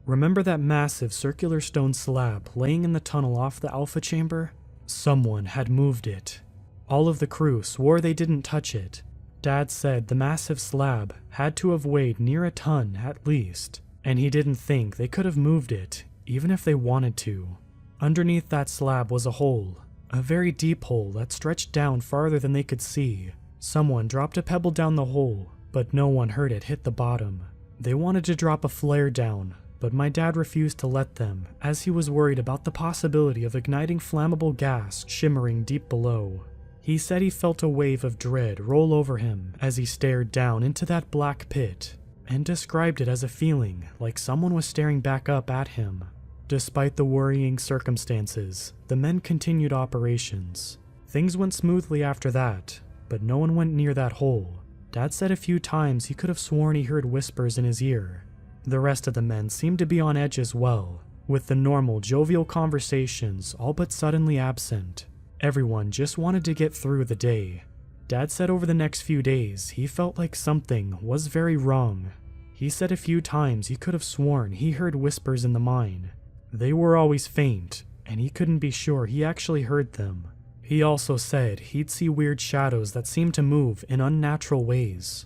Remember that massive circular stone slab laying in the tunnel off the alpha chamber? Someone had moved it. All of the crew swore they didn't touch it. Dad said the massive slab had to have weighed near a ton at least, and he didn't think they could have moved it, even if they wanted to. Underneath that slab was a hole, a very deep hole that stretched down farther than they could see. Someone dropped a pebble down the hole, but no one heard it hit the bottom. They wanted to drop a flare down, but my dad refused to let them, as he was worried about the possibility of igniting flammable gas shimmering deep below. He said he felt a wave of dread roll over him as he stared down into that black pit, and described it as a feeling like someone was staring back up at him. Despite the worrying circumstances, the men continued operations. Things went smoothly after that, but no one went near that hole. Dad said a few times he could have sworn he heard whispers in his ear. The rest of the men seemed to be on edge as well, with the normal jovial conversations all but suddenly absent. Everyone just wanted to get through the day. Dad said over the next few days he felt like something was very wrong. He said a few times he could have sworn he heard whispers in the mine. They were always faint, and he couldn't be sure he actually heard them. He also said he'd see weird shadows that seemed to move in unnatural ways.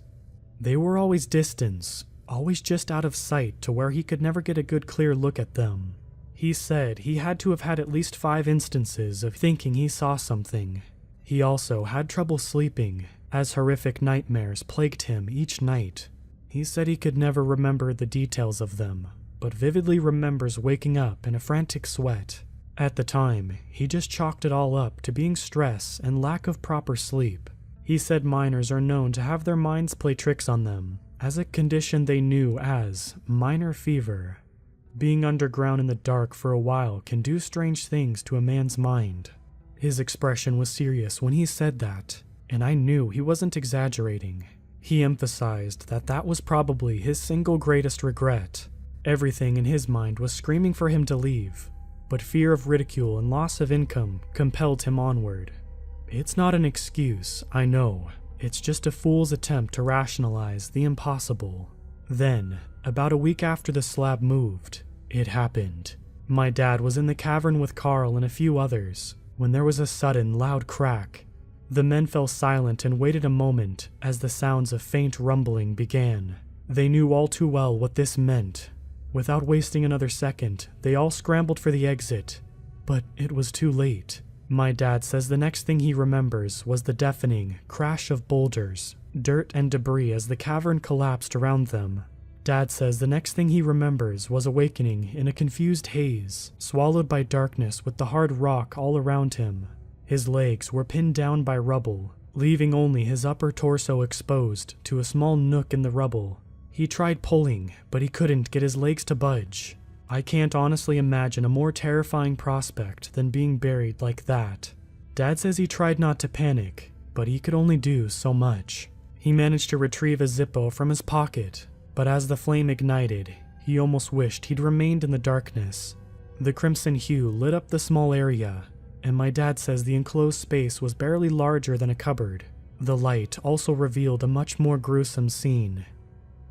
They were always distant, always just out of sight to where he could never get a good clear look at them. He said he had to have had at least 5 instances of thinking he saw something. He also had trouble sleeping, as horrific nightmares plagued him each night. He said he could never remember the details of them, but vividly remembers waking up in a frantic sweat. At the time, he just chalked it all up to being stress and lack of proper sleep. He said miners are known to have their minds play tricks on them, as a condition they knew as miner fever. Being underground in the dark for a while can do strange things to a man's mind. His expression was serious when he said that, and I knew he wasn't exaggerating. He emphasized that that was probably his single greatest regret. Everything in his mind was screaming for him to leave, but fear of ridicule and loss of income compelled him onward. It's not an excuse, I know. It's just a fool's attempt to rationalize the impossible. Then, about a week after the slab moved, it happened. My dad was in the cavern with Carl and a few others when there was a sudden, loud crack. The men fell silent and waited a moment as the sounds of faint rumbling began. They knew all too well what this meant. Without wasting another second, they all scrambled for the exit, but it was too late. My dad says the next thing he remembers was the deafening crash of boulders, dirt and debris as the cavern collapsed around them. Dad says the next thing he remembers was awakening in a confused haze, swallowed by darkness with the hard rock all around him. His legs were pinned down by rubble, leaving only his upper torso exposed to a small nook in the rubble. He tried pulling, but he couldn't get his legs to budge. I can't honestly imagine a more terrifying prospect than being buried like that. Dad says he tried not to panic, but he could only do so much. He managed to retrieve a Zippo from his pocket, but as the flame ignited, he almost wished he'd remained in the darkness. The crimson hue lit up the small area, and my dad says the enclosed space was barely larger than a cupboard. The light also revealed a much more gruesome scene.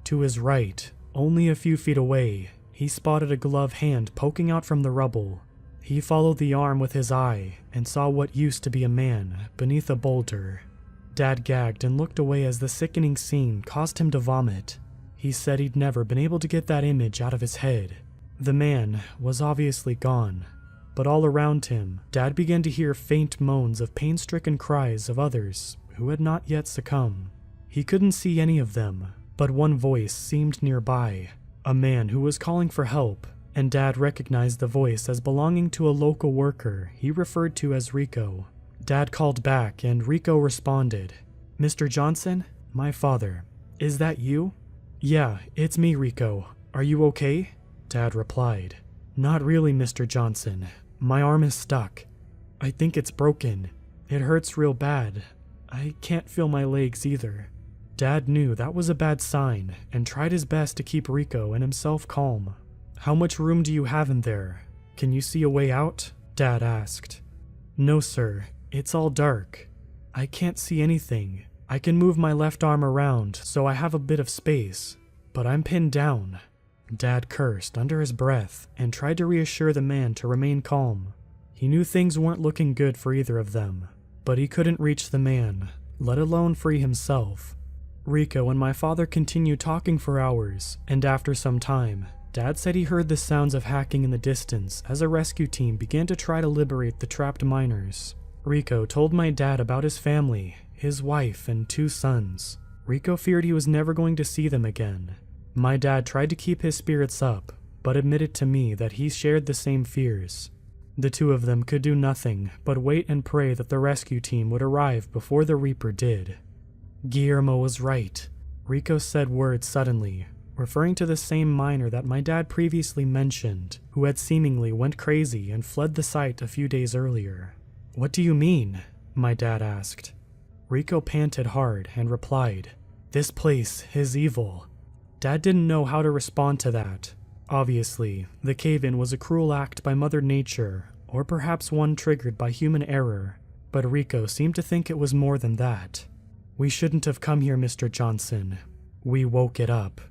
To his right, only a few feet away, he spotted a gloved hand poking out from the rubble. He followed the arm with his eye and saw what used to be a man beneath a boulder. Dad gagged and looked away as the sickening scene caused him to vomit. He said he'd never been able to get that image out of his head. The man was obviously gone, but all around him, Dad began to hear faint moans of pain-stricken cries of others who had not yet succumbed. He couldn't see any of them, but one voice seemed nearby, a man who was calling for help, and Dad recognized the voice as belonging to a local worker he referred to as Rico. Dad called back and Rico responded, "Mr. Johnson? My father. Is that you?" "Yeah, it's me, Rico. Are you okay?" Dad replied. "Not really, Mr. Johnson. My arm is stuck. I think it's broken. It hurts real bad. I can't feel my legs either." Dad knew that was a bad sign and tried his best to keep Rico and himself calm. "How much room do you have in there? Can you see a way out?" Dad asked. "No, sir. It's all dark. I can't see anything. I can move my left arm around so I have a bit of space, but I'm pinned down." Dad cursed under his breath and tried to reassure the man to remain calm. He knew things weren't looking good for either of them, but he couldn't reach the man, let alone free himself. Rico and my father continued talking for hours, and after some time, Dad said he heard the sounds of hacking in the distance as a rescue team began to try to liberate the trapped miners. Rico told my dad about his family, his wife, and 2 sons. Rico feared he was never going to see them again. My dad tried to keep his spirits up, but admitted to me that he shared the same fears. The 2 of them could do nothing but wait and pray that the rescue team would arrive before the Reaper did. Guillermo was right. Rico said words suddenly, referring to the same miner that my dad previously mentioned, who had seemingly went crazy and fled the site a few days earlier. "What do you mean?" my dad asked. Rico panted hard and replied, "This place is evil." Dad didn't know how to respond to that. Obviously, the cave-in was a cruel act by Mother Nature, or perhaps one triggered by human error, but Rico seemed to think it was more than that. "We shouldn't have come here, Mr. Johnson. We woke it up."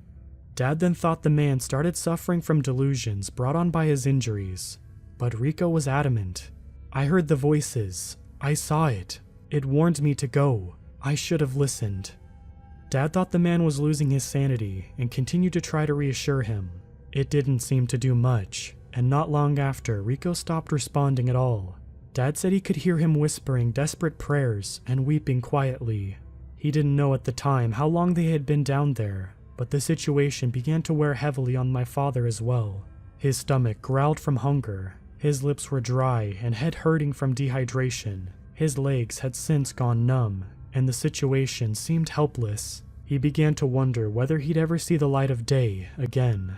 Dad then thought the man started suffering from delusions brought on by his injuries, but Rico was adamant. "I heard the voices. I saw it. It warned me to go. I should have listened." Dad thought the man was losing his sanity and continued to try to reassure him. It didn't seem to do much, and not long after, Rico stopped responding at all. Dad said he could hear him whispering desperate prayers and weeping quietly. He didn't know at the time how long they had been down there, but the situation began to wear heavily on my father as well. His stomach growled from hunger, his lips were dry and head hurting from dehydration. His legs had since gone numb, and the situation seemed helpless. He began to wonder whether he'd ever see the light of day again.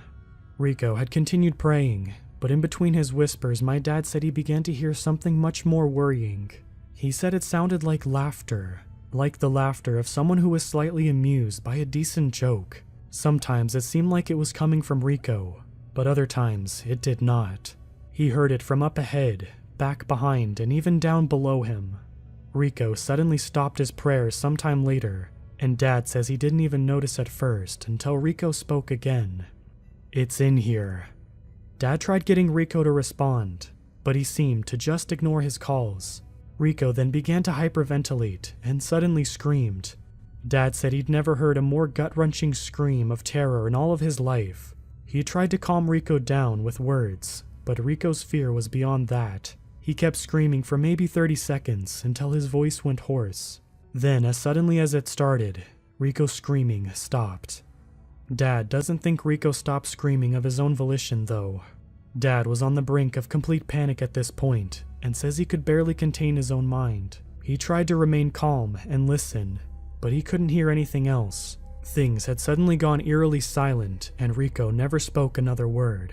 Rico had continued praying, but in between his whispers, my dad said he began to hear something much more worrying. He said it sounded like laughter, like the laughter of someone who was slightly amused by a decent joke. Sometimes it seemed like it was coming from Rico, but other times it did not. He heard it from up ahead, back behind, and even down below him. Rico suddenly stopped his prayers sometime later, and Dad says he didn't even notice at first until Rico spoke again. "It's in here." Dad tried getting Rico to respond, but he seemed to just ignore his calls. Rico then began to hyperventilate and suddenly screamed. Dad said he'd never heard a more gut-wrenching scream of terror in all of his life. He tried to calm Rico down with words, but Rico's fear was beyond that. He kept screaming for maybe 30 seconds until his voice went hoarse. Then, as suddenly as it started, Rico's screaming stopped. Dad doesn't think Rico stopped screaming of his own volition, though. Dad was on the brink of complete panic at this point, and says he could barely contain his own mind. He tried to remain calm and listen, but he couldn't hear anything else. Things had suddenly gone eerily silent, and Rico never spoke another word.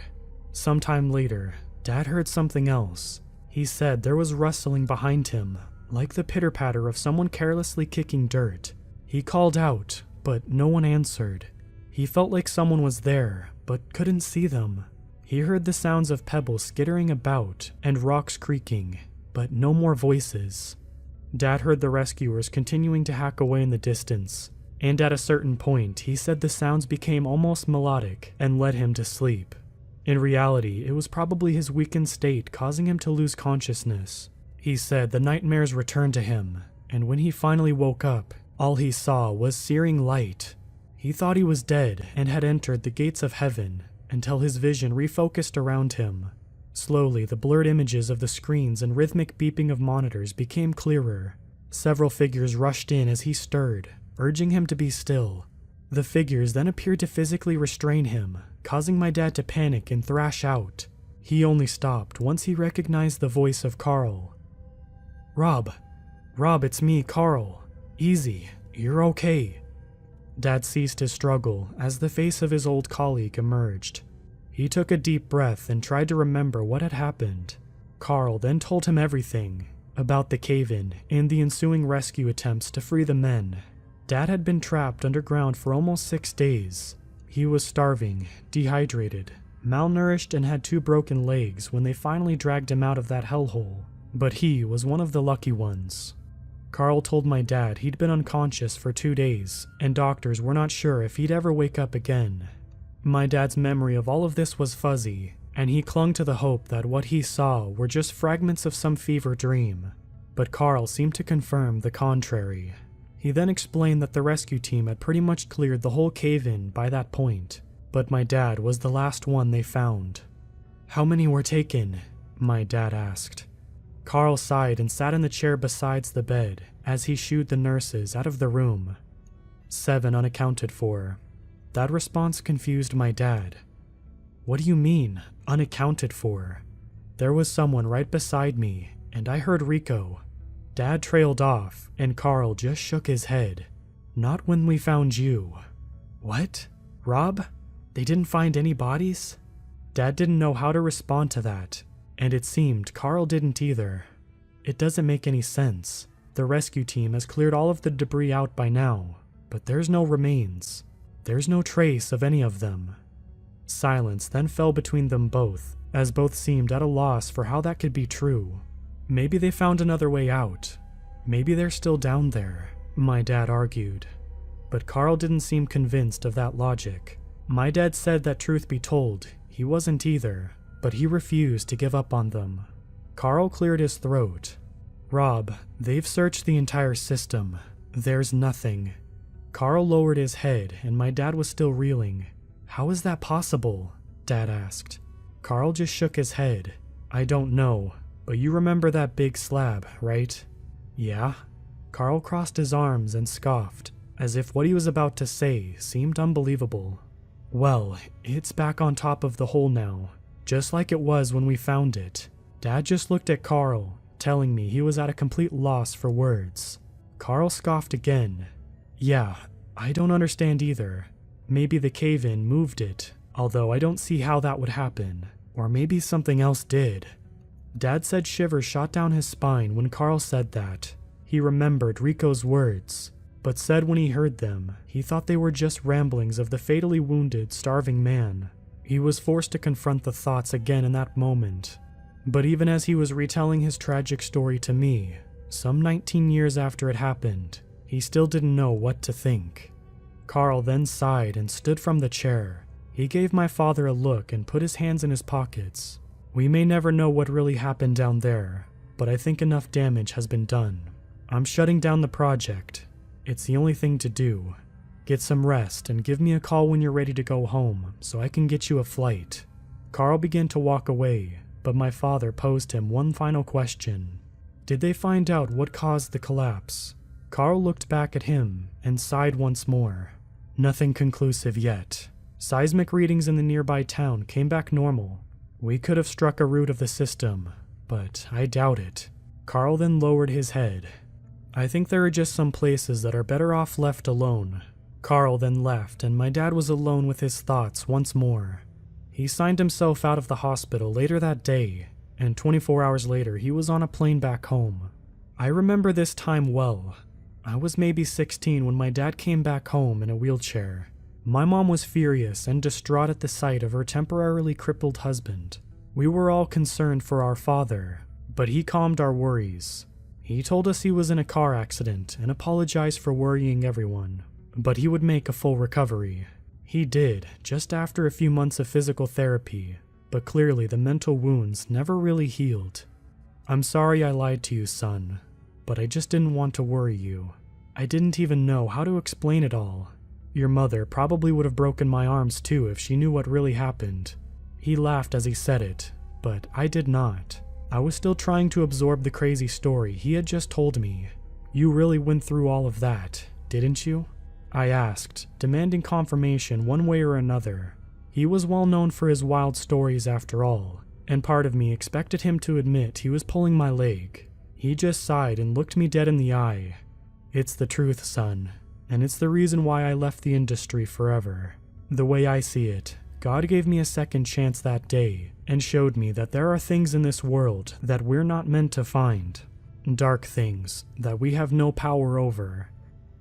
Sometime later, Dad heard something else. He said there was rustling behind him, like the pitter-patter of someone carelessly kicking dirt. He called out, but no one answered. He felt like someone was there, but couldn't see them. He heard the sounds of pebbles skittering about and rocks creaking, but no more voices. Dad heard the rescuers continuing to hack away in the distance, and at a certain point, he said the sounds became almost melodic and led him to sleep. In reality, it was probably his weakened state causing him to lose consciousness. He said the nightmares returned to him, and when he finally woke up, all he saw was searing light. He thought he was dead and had entered the gates of heaven until his vision refocused around him. Slowly, the blurred images of the screens and rhythmic beeping of monitors became clearer. Several figures rushed in as he stirred, urging him to be still. The figures then appeared to physically restrain him, causing my dad to panic and thrash out. He only stopped once he recognized the voice of Carl. Rob, it's me, Carl. Easy, you're okay." Dad ceased his struggle as the face of his old colleague emerged. He took a deep breath and tried to remember what had happened. Carl then told him everything about the cave-in and the ensuing rescue attempts to free the men. Dad had been trapped underground for almost 6 days. He was starving, dehydrated, malnourished, and had 2 broken legs when they finally dragged him out of that hellhole. But he was one of the lucky ones. Carl told my dad he'd been unconscious for 2 days, and doctors were not sure if he'd ever wake up again. My dad's memory of all of this was fuzzy, and he clung to the hope that what he saw were just fragments of some fever dream. But Carl seemed to confirm the contrary. He then explained that the rescue team had pretty much cleared the whole cave-in by that point, but my dad was the last one they found. "How many were taken?" my dad asked. Carl sighed and sat in the chair beside the bed as he shooed the nurses out of the room. 7 unaccounted for. That response confused my dad. "What do you mean, unaccounted for?" There was someone right beside me, and I heard Rico. Dad trailed off, and Carl just shook his head. "Not when we found you." "What? Rob? They didn't find any bodies?" Dad didn't know how to respond to that, and it seemed Carl didn't either. "It doesn't make any sense. The rescue team has cleared all of the debris out by now, but there's no remains." There's no trace of any of them." Silence then fell between them both, as both seemed at a loss for how that could be true. Maybe they found another way out. Maybe they're still down there, my dad argued. But Carl didn't seem convinced of that logic. My dad said that truth be told, he wasn't either, but he refused to give up on them. Carl cleared his throat. "Rob, they've searched the entire system. There's nothing." Carl lowered his head, and my dad was still reeling. "How is that possible?" Dad asked. Carl just shook his head. "I don't know, but you remember that big slab, right?" "Yeah?" Carl crossed his arms and scoffed, as if what he was about to say seemed unbelievable. "Well, it's back on top of the hole now, just like it was when we found it." Dad just looked at Carl, telling me he was at a complete loss for words. Carl scoffed again. "Yeah, I don't understand either. Maybe the cave-in moved it, although I don't see how that would happen. Or maybe something else did." Dad said shivers shot down his spine when Carl said that. He remembered Rico's words, but said when he heard them, he thought they were just ramblings of the fatally wounded, starving man. He was forced to confront the thoughts again in that moment. But even as he was retelling his tragic story to me, some 19 years after it happened, he still didn't know what to think. Carl then sighed and stood from the chair. He gave my father a look and put his hands in his pockets. "We may never know what really happened down there, but I think enough damage has been done. I'm shutting down the project. It's the only thing to do. Get some rest and give me a call when you're ready to go home so I can get you a flight." Carl began to walk away, but my father posed him one final question. "Did they find out what caused the collapse?" Carl looked back at him and sighed once more. "Nothing conclusive yet. Seismic readings in the nearby town came back normal. We could have struck a root of the system, but I doubt it." Carl then lowered his head. "I think there are just some places that are better off left alone." Carl then left, and my dad was alone with his thoughts once more. He signed himself out of the hospital later that day, and 24 hours later he was on a plane back home. I remember this time well. I was maybe 16 when my dad came back home in a wheelchair. My mom was furious and distraught at the sight of her temporarily crippled husband. We were all concerned for our father, but he calmed our worries. He told us he was in a car accident and apologized for worrying everyone, but he would make a full recovery. He did, just after a few months of physical therapy, but clearly the mental wounds never really healed. "I'm sorry I lied to you, son, but I just didn't want to worry you. I didn't even know how to explain it all. Your mother probably would have broken my arms too if she knew what really happened." He laughed as he said it, but I did not. I was still trying to absorb the crazy story he had just told me. "You really went through all of that, didn't you?" I asked, demanding confirmation one way or another. He was well known for his wild stories after all, and part of me expected him to admit he was pulling my leg. He just sighed and looked me dead in the eye. "It's the truth, son, and it's the reason why I left the industry forever. The way I see it, God gave me a second chance that day and showed me that there are things in this world that we're not meant to find. Dark things that we have no power over."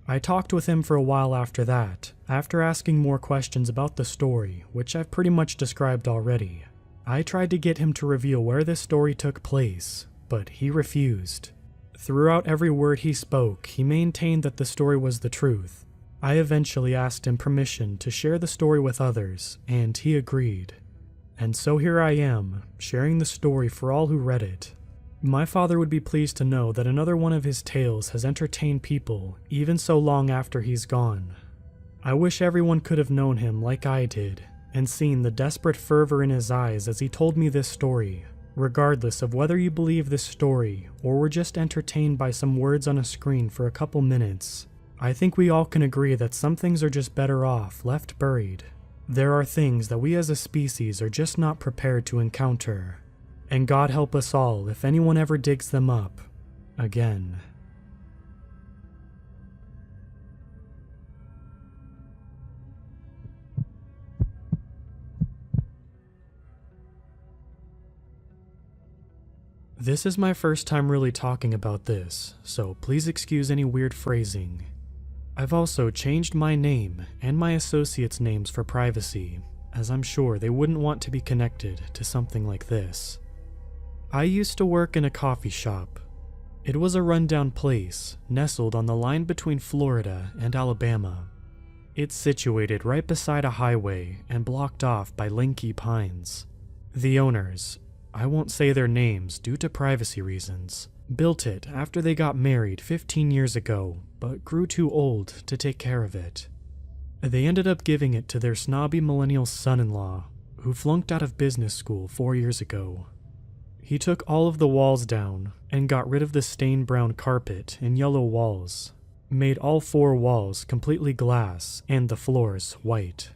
I talked with him for a while after that, after asking more questions about the story, which I've pretty much described already. I tried to get him to reveal where this story took place, but he refused. Throughout every word he spoke, he maintained that the story was the truth. I eventually asked him permission to share the story with others, and he agreed. And so here I am, sharing the story for all who read it. My father would be pleased to know that another one of his tales has entertained people, even so long after he's gone. I wish everyone could have known him like I did, and seen the desperate fervor in his eyes as he told me this story. Regardless of whether you believe this story, or were just entertained by some words on a screen for a couple minutes, I think we all can agree that some things are just better off left buried. There are things that we as a species are just not prepared to encounter. And God help us all if anyone ever digs them up again. This is my first time really talking about this, so please excuse any weird phrasing. I've also changed my name and my associates' names for privacy, as I'm sure they wouldn't want to be connected to something like this. I used to work in a coffee shop. It was a rundown place nestled on the line between Florida and Alabama. It's situated right beside a highway and blocked off by lanky pines. The owners, I won't say their names due to privacy reasons, built it after they got married 15 years ago, but grew too old to take care of it. They ended up giving it to their snobby millennial son-in-law, who flunked out of business school 4 years ago. He took all of the walls down and got rid of the stained brown carpet and yellow walls, made all 4 walls completely glass and the floors white.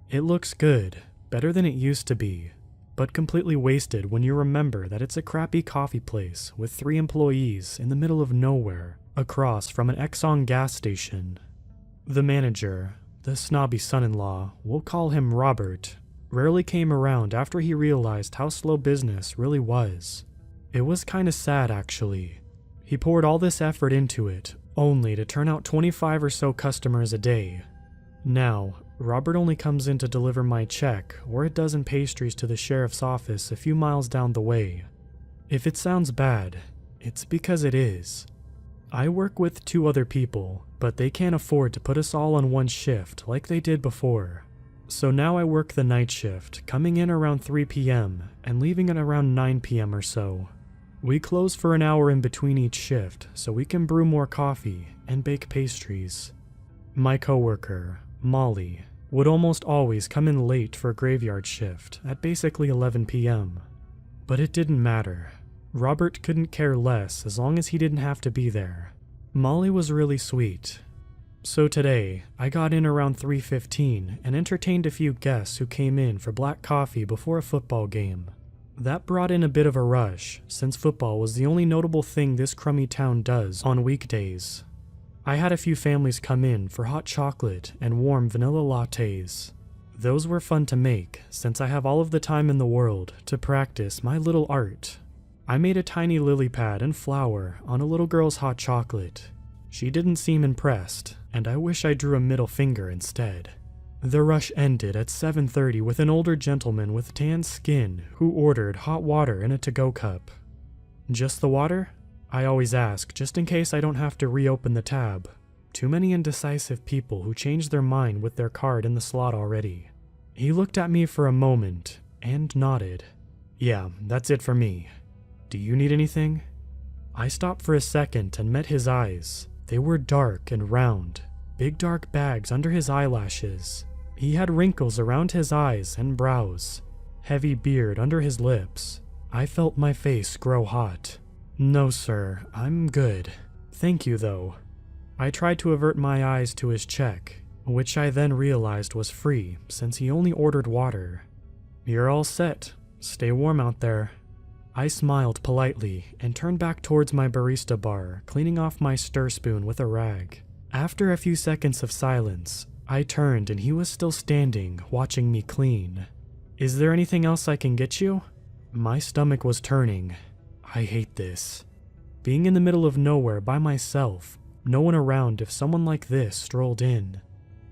It looks good, better than it used to be, but completely wasted when you remember that it's a crappy coffee place with 3 employees in the middle of nowhere, across from an Exxon gas station. The manager, the snobby son-in-law, we'll call him Robert, rarely came around after he realized how slow business really was. It was kinda sad, actually. He poured all this effort into it, only to turn out 25 or so customers a day. Now, Robert only comes in to deliver my check or a dozen pastries to the sheriff's office a few miles down the way. If it sounds bad, it's because it is. I work with 2 other people, but they can't afford to put us all on one shift like they did before. So now I work the night shift, coming in around 3 p.m. and leaving at around 9 p.m. or so. We close for an hour in between each shift so we can brew more coffee and bake pastries. My coworker, Molly, would almost always come in late for a graveyard shift at basically 11 p.m. But it didn't matter. Robert couldn't care less as long as he didn't have to be there. Molly was really sweet. So today, I got in around 3:15 and entertained a few guests who came in for black coffee before a football game. That brought in a bit of a rush, since football was the only notable thing this crummy town does on weekdays. I had a few families come in for hot chocolate and warm vanilla lattes. Those were fun to make, since I have all of the time in the world to practice my little art. I made a tiny lily pad and flower on a little girl's hot chocolate. She didn't seem impressed, and I wish I drew a middle finger instead. The rush ended at 7:30 with an older gentleman with tan skin who ordered hot water in a to-go cup. Just the water? I always ask, just in case I don't have to reopen the tab. Too many indecisive people who change their mind with their card in the slot already. He looked at me for a moment and nodded. Yeah, that's it for me. Do you need anything? I stopped for a second and met his eyes. They were dark and round, big dark bags under his eyelashes. He had wrinkles around his eyes and brows, heavy beard under his lips. I felt my face grow hot. No, sir, I'm good. Thank you, though. I tried to avert my eyes to his check, which I then realized was free since he only ordered water. You're all set. Stay warm out there. I smiled politely and turned back towards my barista bar, cleaning off my stir spoon with a rag. After a few seconds of silence, I turned and he was still standing, watching me clean. Is there anything else I can get you? My stomach was turning. I hate this. Being in the middle of nowhere by myself, no one around if someone like this strolled in.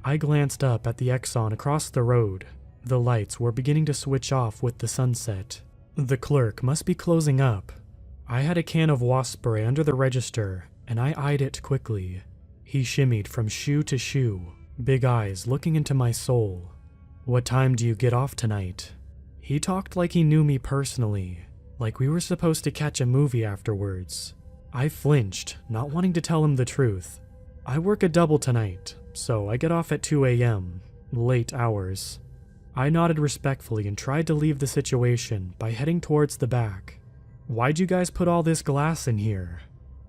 I glanced up at the Exxon across the road. The lights were beginning to switch off with the sunset. The clerk must be closing up. I had a can of wasp spray under the register, and I eyed it quickly. He shimmied from shoe to shoe, big eyes looking into my soul. What time do you get off tonight? He talked like he knew me personally, like we were supposed to catch a movie afterwards. I flinched, not wanting to tell him the truth. I work a double tonight, so I get off at 2 a.m., late hours. I nodded respectfully and tried to leave the situation by heading towards the back. Why'd you guys put all this glass in here?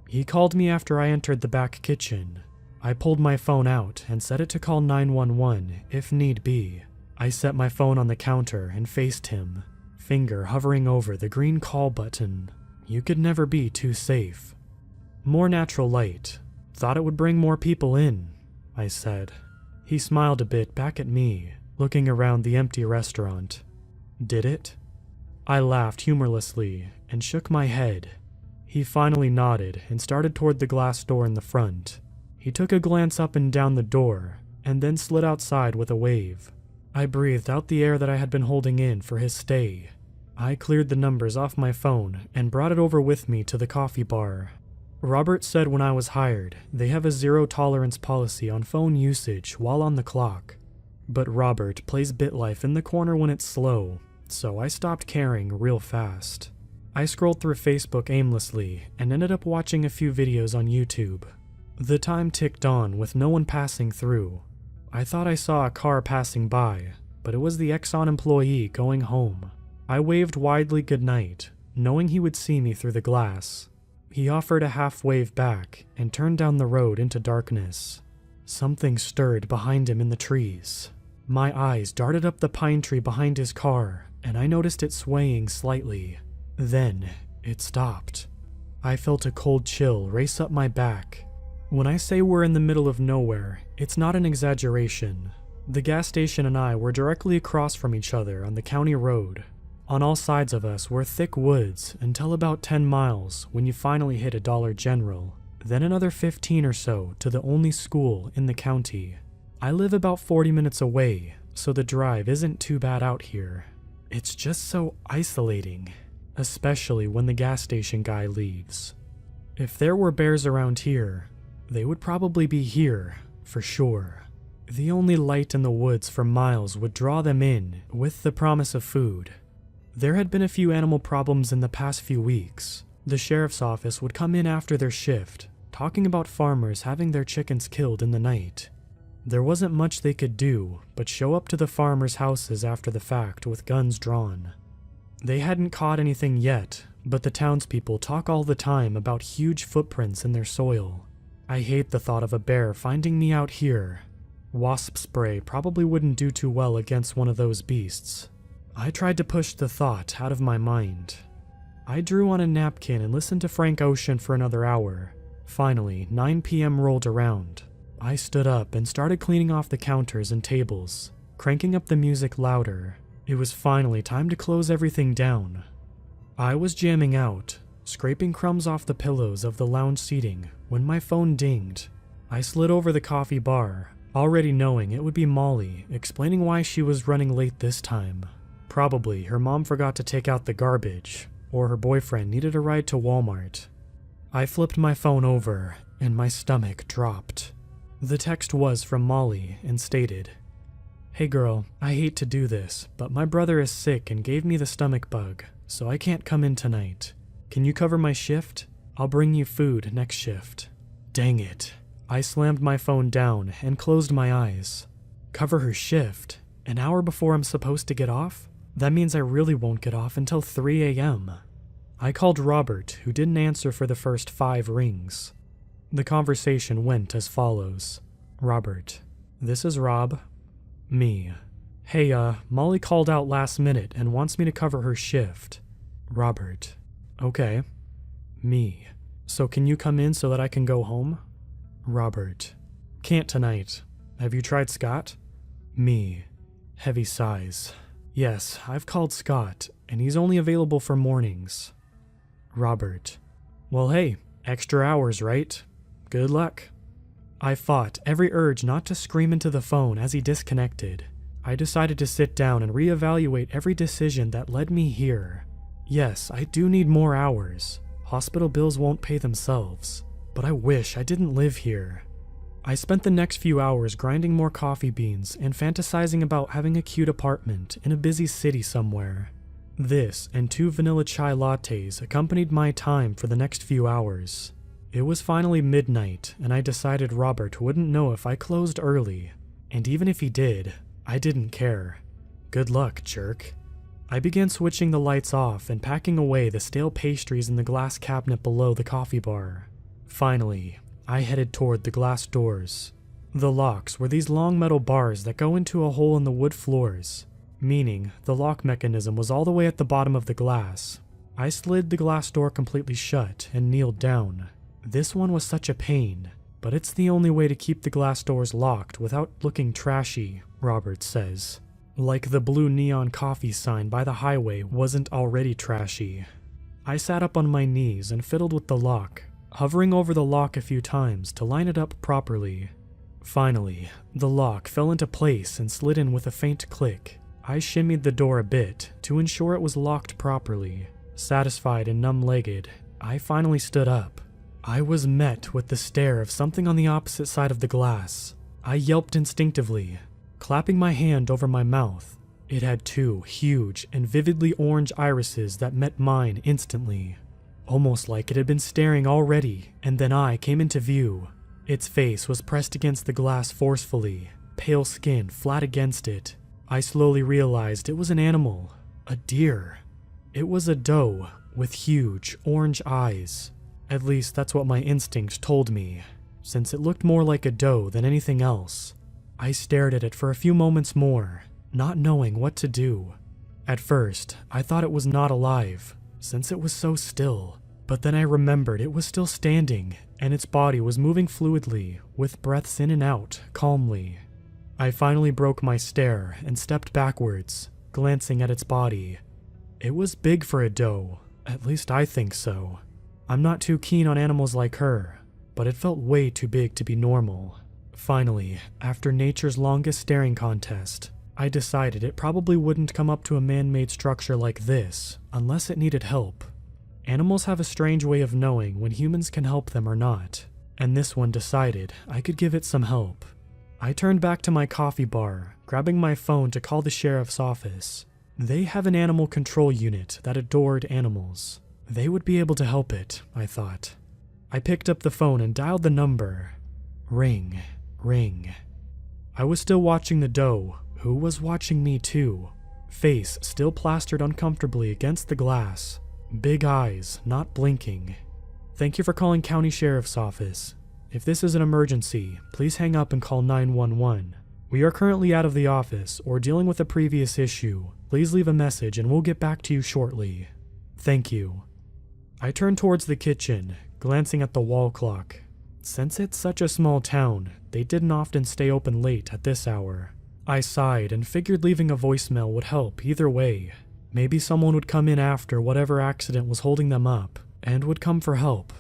He called me after I entered the back kitchen. I pulled my phone out and set it to call 911 if need be. I set my phone on the counter and faced him, finger hovering over the green call button. You could never be too safe. More natural light. Thought it would bring more people in, I said. He smiled a bit back at me, looking around the empty restaurant. Did it? I laughed humorlessly and shook my head. He finally nodded and started toward the glass door in the front. He took a glance up and down the door, and then slid outside with a wave. I breathed out the air that I had been holding in for his stay. I cleared the numbers off my phone and brought it over with me to the coffee bar. Robert said when I was hired, they have a zero-tolerance policy on phone usage while on the clock. But Robert plays BitLife in the corner when it's slow, so I stopped caring real fast. I scrolled through Facebook aimlessly and ended up watching a few videos on YouTube. The time ticked on with no one passing through. I thought I saw a car passing by, but it was the Exxon employee going home. I waved widely goodnight, knowing he would see me through the glass. He offered a half wave back and turned down the road into darkness. Something stirred behind him in the trees. My eyes darted up the pine tree behind his car, and I noticed it swaying slightly. Then, it stopped. I felt a cold chill race up my back. When I say we're in the middle of nowhere, it's not an exaggeration. The gas station and I were directly across from each other on the county road. On all sides of us were thick woods until about 10 miles when you finally hit a Dollar General, then another 15 or so to the only school in the county. I live about 40 minutes away, so the drive isn't too bad out here. It's just so isolating, especially when the gas station guy leaves. If there were bears around here, they would probably be here, for sure. The only light in the woods for miles would draw them in with the promise of food. There had been a few animal problems in the past few weeks. The sheriff's office would come in after their shift, talking about farmers having their chickens killed in the night. There wasn't much they could do but show up to the farmers' houses after the fact with guns drawn. They hadn't caught anything yet, but the townspeople talk all the time about huge footprints in their soil. I hate the thought of a bear finding me out here. Wasp spray probably wouldn't do too well against one of those beasts. I tried to push the thought out of my mind. I drew on a napkin and listened to Frank Ocean for another hour. Finally, 9 p.m. rolled around. I stood up and started cleaning off the counters and tables, cranking up the music louder. It was finally time to close everything down. I was jamming out, scraping crumbs off the pillows of the lounge seating when my phone dinged. I slid over the coffee bar, already knowing it would be Molly explaining why she was running late this time. Probably her mom forgot to take out the garbage, or her boyfriend needed a ride to Walmart. I flipped my phone over, and my stomach dropped. The text was from Molly and stated, "Hey girl, I hate to do this, but my brother is sick and gave me the stomach bug, so I can't come in tonight. Can you cover my shift? I'll bring you food next shift." Dang it. I slammed my phone down and closed my eyes. Cover her shift? An hour before I'm supposed to get off? That means I really won't get off until 3 a.m. I called Robert, who didn't answer for the first 5 rings. The conversation went as follows. Robert: "This is Rob." Me: "Hey, Molly called out last minute and wants me to cover her shift." Robert: "Okay." Me: "So can you come in so that I can go home?" Robert: "Can't tonight. Have you tried Scott?" Me: Heavy sighs. "Yes, I've called Scott, and he's only available for mornings." Robert: "Well, hey, extra hours, right? Good luck." I fought every urge not to scream into the phone as he disconnected. I decided to sit down and reevaluate every decision that led me here. Yes, I do need more hours. Hospital bills won't pay themselves, but I wish I didn't live here. I spent the next few hours grinding more coffee beans and fantasizing about having a cute apartment in a busy city somewhere. This and 2 vanilla chai lattes accompanied my time for the next few hours. It was finally midnight, and I decided Robert wouldn't know if I closed early. And even if he did, I didn't care. Good luck, jerk. I began switching the lights off and packing away the stale pastries in the glass cabinet below the coffee bar. Finally, I headed toward the glass doors. The locks were these long metal bars that go into a hole in the wood floors, meaning the lock mechanism was all the way at the bottom of the glass. I slid the glass door completely shut and kneeled down. This one was such a pain, but it's the only way to keep the glass doors locked without looking trashy, Robert says. Like the blue neon coffee sign by the highway wasn't already trashy. I sat up on my knees and fiddled with the lock, hovering over the lock a few times to line it up properly. Finally, the lock fell into place and slid in with a faint click. I shimmied the door a bit to ensure it was locked properly. Satisfied and numb-legged, I finally stood up. I was met with the stare of something on the opposite side of the glass. I yelped instinctively, clapping my hand over my mouth. It had two huge and vividly orange irises that met mine instantly, almost like it had been staring already, and then I came into view. Its face was pressed against the glass forcefully, pale skin flat against it. I slowly realized it was an animal, a deer. It was a doe with huge orange eyes. At least that's what my instinct told me, since it looked more like a doe than anything else. I stared at it for a few moments more, not knowing what to do. At first, I thought it was not alive, since it was so still, but then I remembered it was still standing, and its body was moving fluidly, with breaths in and out, calmly. I finally broke my stare and stepped backwards, glancing at its body. It was big for a doe, at least I think so. I'm not too keen on animals like her, but it felt way too big to be normal. Finally, after nature's longest staring contest, I decided it probably wouldn't come up to a man-made structure like this unless it needed help. Animals have a strange way of knowing when humans can help them or not, and this one decided I could give it some help. I turned back to my coffee bar, grabbing my phone to call the sheriff's office. They have an animal control unit that adored animals. They would be able to help it, I thought. I picked up the phone and dialed the number. Ring, ring. I was still watching the doe, who was watching me too. Face still plastered uncomfortably against the glass. Big eyes, not blinking. Thank you for calling County Sheriff's Office. If this is an emergency, please hang up and call 911. We are currently out of the office or dealing with a previous issue. Please leave a message and we'll get back to you shortly. Thank you. I turned towards the kitchen, glancing at the wall clock. Since it's such a small town, they didn't often stay open late at this hour. I sighed and figured leaving a voicemail would help either way. Maybe someone would come in after whatever accident was holding them up, and would come for help.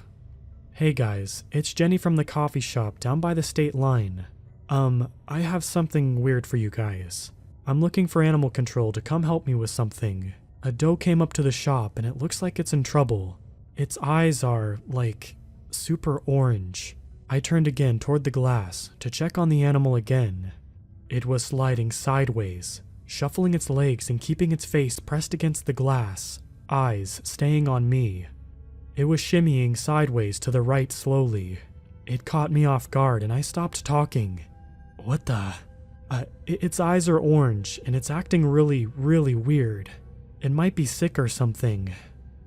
Hey guys, it's Jenny from the coffee shop down by the state line. I have something weird for you guys. I'm looking for animal control to come help me with something. A doe came up to the shop and it looks like it's in trouble. Its eyes are, like, super orange. I turned again toward the glass to check on the animal again. It was sliding sideways, shuffling its legs and keeping its face pressed against the glass, eyes staying on me. It was shimmying sideways to the right slowly. It caught me off guard and I stopped talking. What the? Its eyes are orange and it's acting really, really weird. It might be sick or something.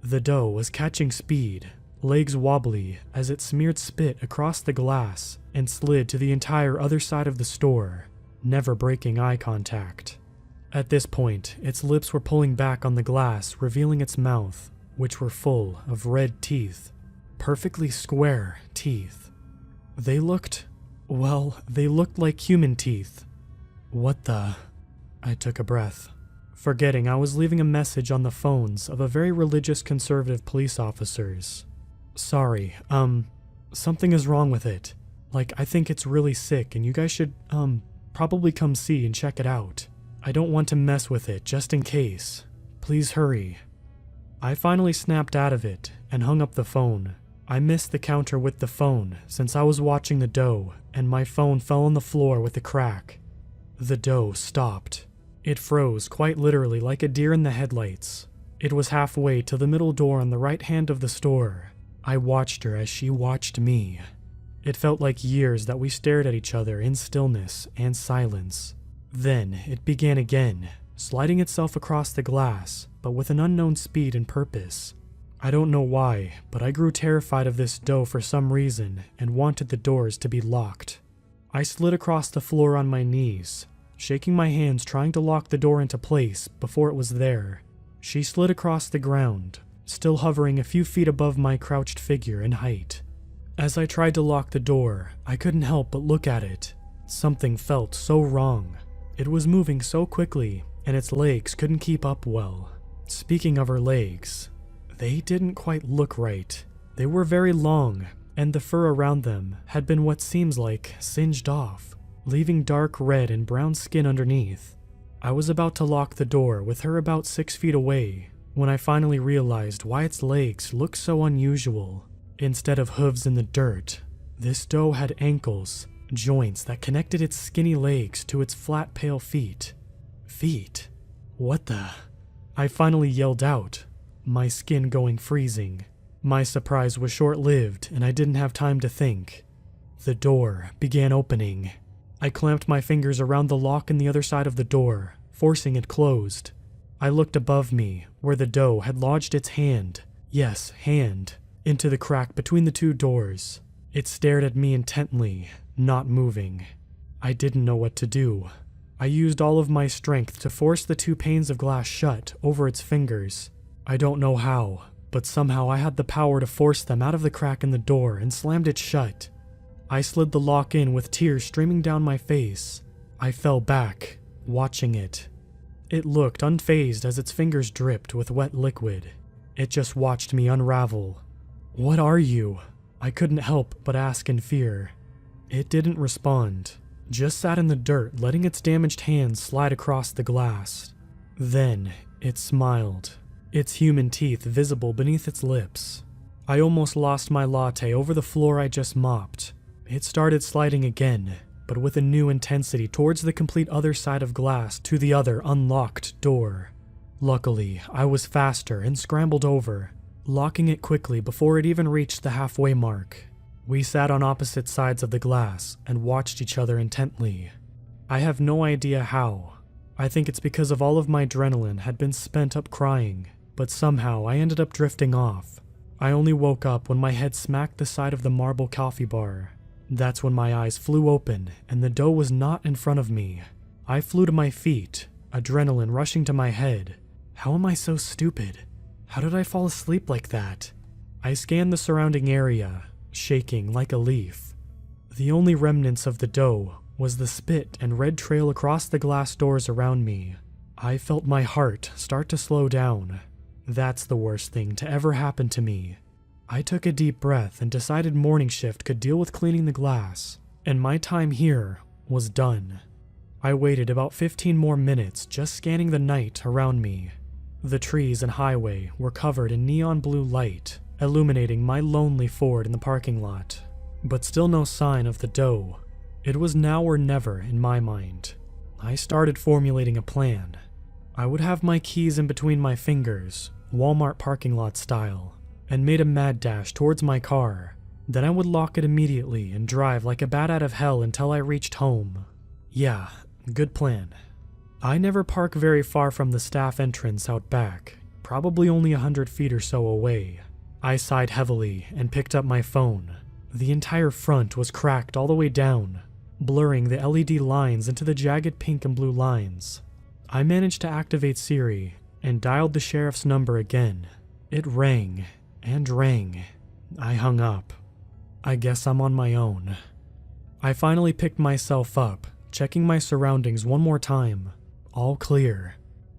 The doe was catching speed, legs wobbly as it smeared spit across the glass and slid to the entire other side of the store, never breaking eye contact. At this point, its lips were pulling back on the glass, revealing its mouth, which were full of red teeth. Perfectly square teeth. They looked like human teeth. What the? I took a breath, forgetting I was leaving a message on the phones of a very religious conservative police officers. Sorry, something is wrong with it. Like, I think it's really sick and you guys should, probably come see and check it out. I don't want to mess with it, just in case. Please hurry. I finally snapped out of it and hung up the phone. I missed the counter with the phone since I was watching the doe, and my phone fell on the floor with a crack. The doe stopped. It froze quite literally like a deer in the headlights. It was halfway to the middle door on the right hand of the store. I watched her as she watched me. It felt like years that we stared at each other in stillness and silence. Then it began again, sliding itself across the glass, but with an unknown speed and purpose. I don't know why, but I grew terrified of this doe for some reason and wanted the doors to be locked. I slid across the floor on my knees, shaking my hands trying to lock the door into place before it was there. She slid across the ground, still hovering a few feet above my crouched figure in height. As I tried to lock the door, I couldn't help but look at it. Something felt so wrong. It was moving so quickly, and its legs couldn't keep up well. Speaking of her legs, they didn't quite look right. They were very long, and the fur around them had been what seems like singed off, leaving dark red and brown skin underneath. I was about to lock the door with her about 6 feet away when I finally realized why its legs looked so unusual. Instead of hooves in the dirt, this doe had ankles, joints that connected its skinny legs to its flat, pale feet. Feet? What the? I finally yelled out, my skin going freezing. My surprise was short-lived, and I didn't have time to think. The door began opening. I clamped my fingers around the lock on the other side of the door, forcing it closed. I looked above me, where the doe had lodged its hand, yes, hand, into the crack between the two doors. It stared at me intently, not moving. I didn't know what to do. I used all of my strength to force the 2 panes of glass shut over its fingers. I don't know how, but somehow I had the power to force them out of the crack in the door and slammed it shut. I slid the lock in with tears streaming down my face. I fell back, watching it. It looked unfazed as its fingers dripped with wet liquid. It just watched me unravel. "What are you?" I couldn't help but ask in fear. It didn't respond, just sat in the dirt, letting its damaged hands slide across the glass. Then it smiled, its human teeth visible beneath its lips. I almost lost my latte over the floor I just mopped. It started sliding again, but with a new intensity towards the complete other side of glass to the other unlocked door. Luckily, I was faster and scrambled over, locking it quickly before it even reached the halfway mark. We sat on opposite sides of the glass and watched each other intently. I have no idea how. I think it's because of all of my adrenaline had been spent up crying, but somehow I ended up drifting off. I only woke up when my head smacked the side of the marble coffee bar. That's when my eyes flew open and the doe was not in front of me. I flew to my feet, adrenaline rushing to my head. How am I so stupid? How did I fall asleep like that? I scanned the surrounding area, shaking like a leaf. The only remnants of the doe was the spit and red trail across the glass doors around me. I felt my heart start to slow down. That's the worst thing to ever happen to me. I took a deep breath and decided morning shift could deal with cleaning the glass, and my time here was done. I waited about 15 more minutes just scanning the night around me. The trees and highway were covered in neon blue light, illuminating my lonely Ford in the parking lot, but still no sign of the doe. It was now or never in my mind. I started formulating a plan. I would have my keys in between my fingers, Walmart parking lot style, and made a mad dash towards my car. Then I would lock it immediately and drive like a bat out of hell until I reached home. Yeah, good plan. I never park very far from the staff entrance out back, probably only 100 feet or so away. I sighed heavily and picked up my phone. The entire front was cracked all the way down, blurring the LED lines into the jagged pink and blue lines. I managed to activate Siri and dialed the sheriff's number again. It rang and rang. I hung up. I guess I'm on my own. I finally picked myself up, checking my surroundings one more time. All clear.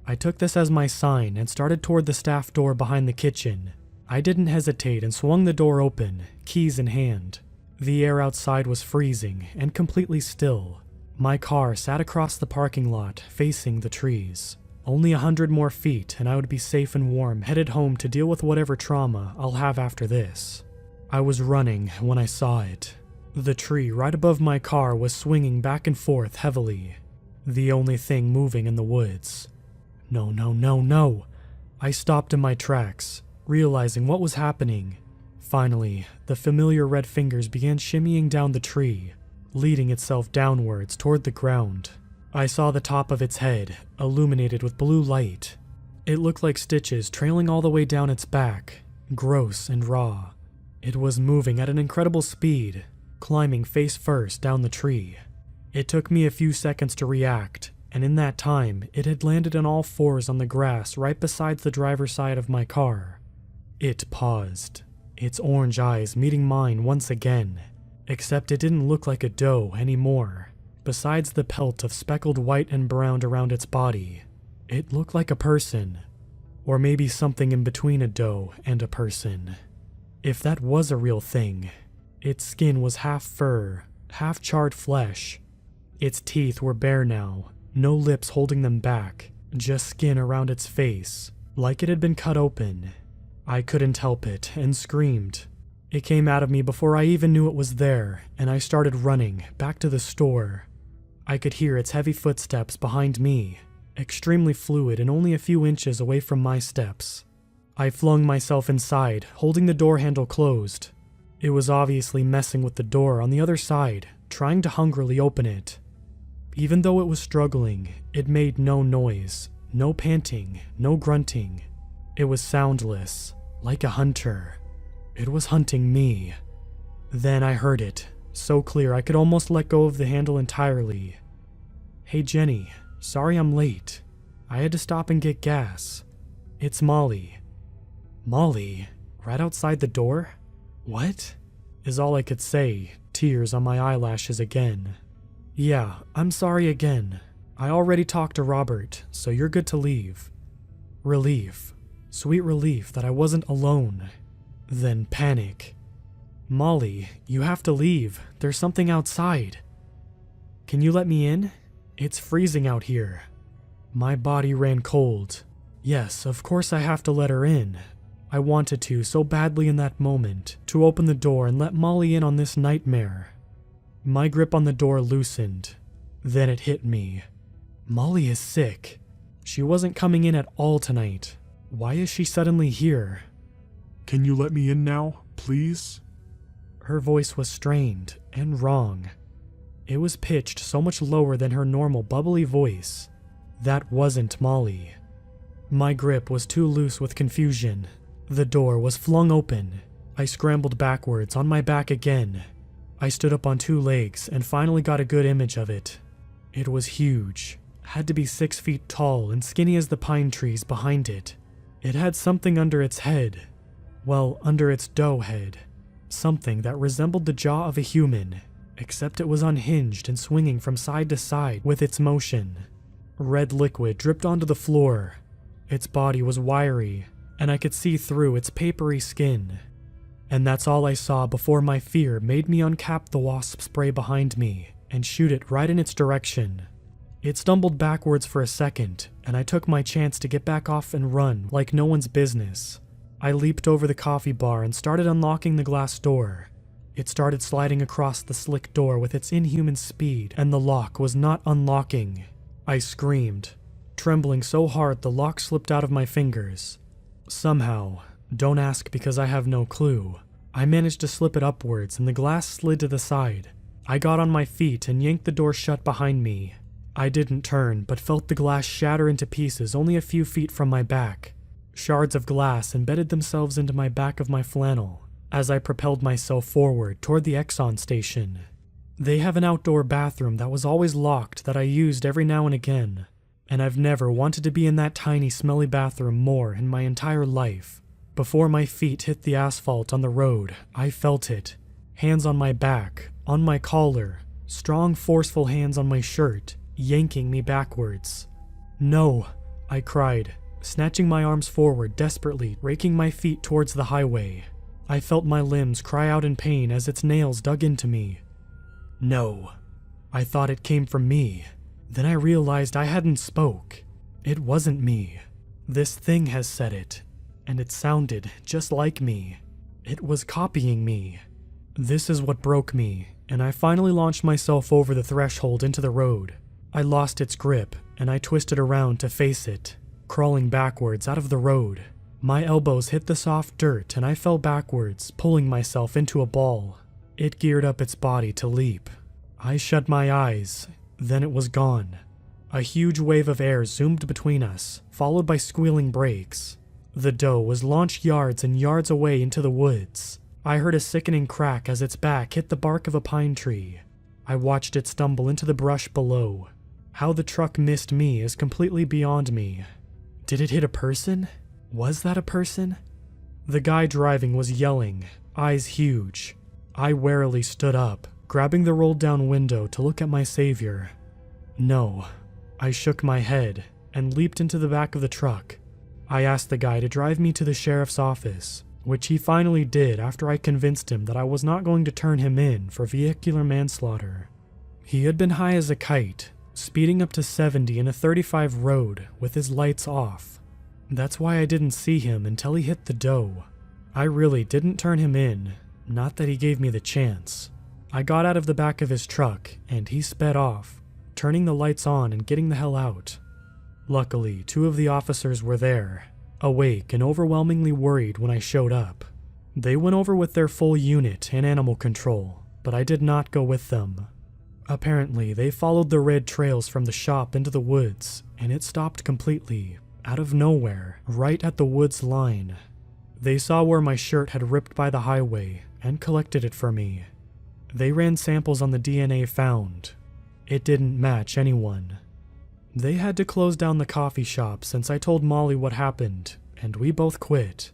I took this as my sign and started toward the staff door behind the kitchen. I didn't hesitate and swung the door open, keys in hand. The air outside was freezing and completely still. My car sat across the parking lot, facing the trees. Only 100 more feet and I would be safe and warm, headed home to deal with whatever trauma I'll have after this. I was running when I saw it. The tree right above my car was swinging back and forth heavily. The only thing moving in the woods. No, no, no, no. I stopped in my tracks, realizing what was happening. Finally, the familiar red fingers began shimmying down the tree, leading itself downwards toward the ground. I saw the top of its head, illuminated with blue light. It looked like stitches trailing all the way down its back, gross and raw. It was moving at an incredible speed, climbing face first down the tree. It took me a few seconds to react, and in that time, it had landed on all fours on the grass right beside the driver's side of my car. It paused, its orange eyes meeting mine once again, except it didn't look like a doe anymore. Besides the pelt of speckled white and brown around its body, it looked like a person, or maybe something in between a doe and a person. If that was a real thing, Its skin was half fur, half charred flesh. Its teeth were bare now, no lips holding them back, just skin around its face, like it had been cut open. I couldn't help it and screamed. It came out of me before I even knew it was there, and I started running back to the store. I could hear its heavy footsteps behind me, extremely fluid and only a few inches away from my steps. I flung myself inside, holding the door handle closed. It was obviously messing with the door on the other side, trying to hungrily open it. Even though it was struggling, it made no noise, no panting, no grunting. It was soundless, like a hunter. It was hunting me. Then I heard it, so clear I could almost let go of the handle entirely. "Hey Jenny, sorry I'm late. I had to stop and get gas. It's Molly." "Molly? Right outside the door? What?" is all I could say, tears on my eyelashes again. "Yeah, I'm sorry again. I already talked to Robert, so you're good to leave." Relief. Sweet relief that I wasn't alone. Then panic. "Molly, you have to leave. There's something outside." "Can you let me in? It's freezing out here." My body ran cold. Yes, of course I have to let her in. I wanted to so badly in that moment, to open the door and let Molly in on this nightmare. My grip on the door loosened. Then it hit me. Molly is sick. She wasn't coming in at all tonight. Why is she suddenly here? "Can you let me in now, please?" Her voice was strained and wrong. It was pitched so much lower than her normal bubbly voice. That wasn't Molly. My grip was too loose with confusion. The door was flung open. I scrambled backwards on my back again. I stood up on two legs and finally got a good image of it. It was huge, had to be 6 feet tall and skinny as the pine trees behind it. It had something under its head. Well, under its dough head. Something that resembled the jaw of a human, except it was unhinged and swinging from side to side with its motion. Red liquid dripped onto the floor. Its body was wiry, and I could see through its papery skin. And that's all I saw before my fear made me uncap the wasp spray behind me and shoot it right in its direction. It stumbled backwards for a second, and I took my chance to get back off and run like no one's business. I leaped over the coffee bar and started unlocking the glass door. It started sliding across the slick door with its inhuman speed, and the lock was not unlocking. I screamed, trembling so hard the lock slipped out of my fingers. Somehow, don't ask because I have no clue, I managed to slip it upwards and the glass slid to the side. I got on my feet and yanked the door shut behind me. I didn't turn, but felt the glass shatter into pieces only a few feet from my back. Shards of glass embedded themselves into my back of my flannel as I propelled myself forward toward the Exxon station. They have an outdoor bathroom that was always locked that I used every now and again, and I've never wanted to be in that tiny smelly bathroom more in my entire life. Before my feet hit the asphalt on the road, I felt it. Hands on my back, on my collar, strong forceful hands on my shirt, yanking me backwards. "No," I cried, snatching my arms forward desperately, raking my feet towards the highway. I felt my limbs cry out in pain as its nails dug into me. "No." I thought it came from me. Then I realized I hadn't spoke. It wasn't me. This thing has said it, and it sounded just like me. It was copying me. This is what broke me, and I finally launched myself over the threshold into the road. I lost its grip, and I twisted around to face it, crawling backwards out of the road. My elbows hit the soft dirt, and I fell backwards, pulling myself into a ball. It geared up its body to leap. I shut my eyes, then it was gone. A huge wave of air zoomed between us, followed by squealing brakes. The doe was launched yards and yards away into the woods. I heard a sickening crack as its back hit the bark of a pine tree. I watched it stumble into the brush below. How the truck missed me is completely beyond me. Did it hit a person? Was that a person? The guy driving was yelling, eyes huge. I warily stood up, grabbing the rolled-down window to look at my savior. No. I shook my head and leaped into the back of the truck. I asked the guy to drive me to the sheriff's office. which he finally did after I convinced him that I was not going to turn him in for vehicular manslaughter. He had been high as a kite, speeding up to 70 in a 35 road with his lights off. That's why I didn't see him until he hit the dough. I really didn't turn him in, not that he gave me the chance. I got out of the back of his truck and he sped off, turning the lights on and getting the hell out. Luckily, 2 of the officers were there, awake and overwhelmingly worried when I showed up. They went over with their full unit and animal control, but I did not go with them. Apparently, they followed the red trails from the shop into the woods, and it stopped completely, out of nowhere, right at the woods line. They saw where my shirt had ripped by the highway and collected it for me. They ran samples on the DNA found. It didn't match anyone. They had to close down the coffee shop since I told Molly what happened, and we both quit.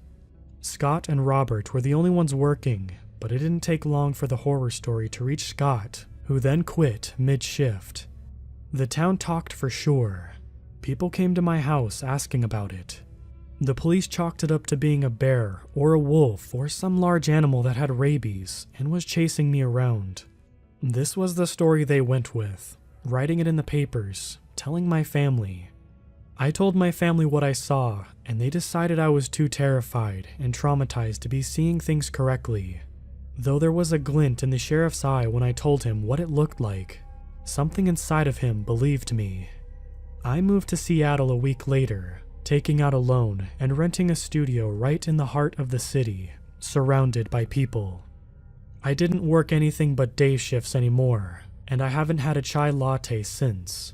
Scott and Robert were the only ones working, but it didn't take long for the horror story to reach Scott, who then quit mid-shift. The town talked for sure. People came to my house asking about it. The police chalked it up to being a bear or a wolf or some large animal that had rabies and was chasing me around. This was the story they went with, writing it in the papers, telling my family. I told my family what I saw, and they decided I was too terrified and traumatized to be seeing things correctly. Though there was a glint in the sheriff's eye when I told him what it looked like, something inside of him believed me. I moved to Seattle a week later, taking out a loan and renting a studio right in the heart of the city, surrounded by people. I didn't work anything but day shifts anymore, and I haven't had a chai latte since.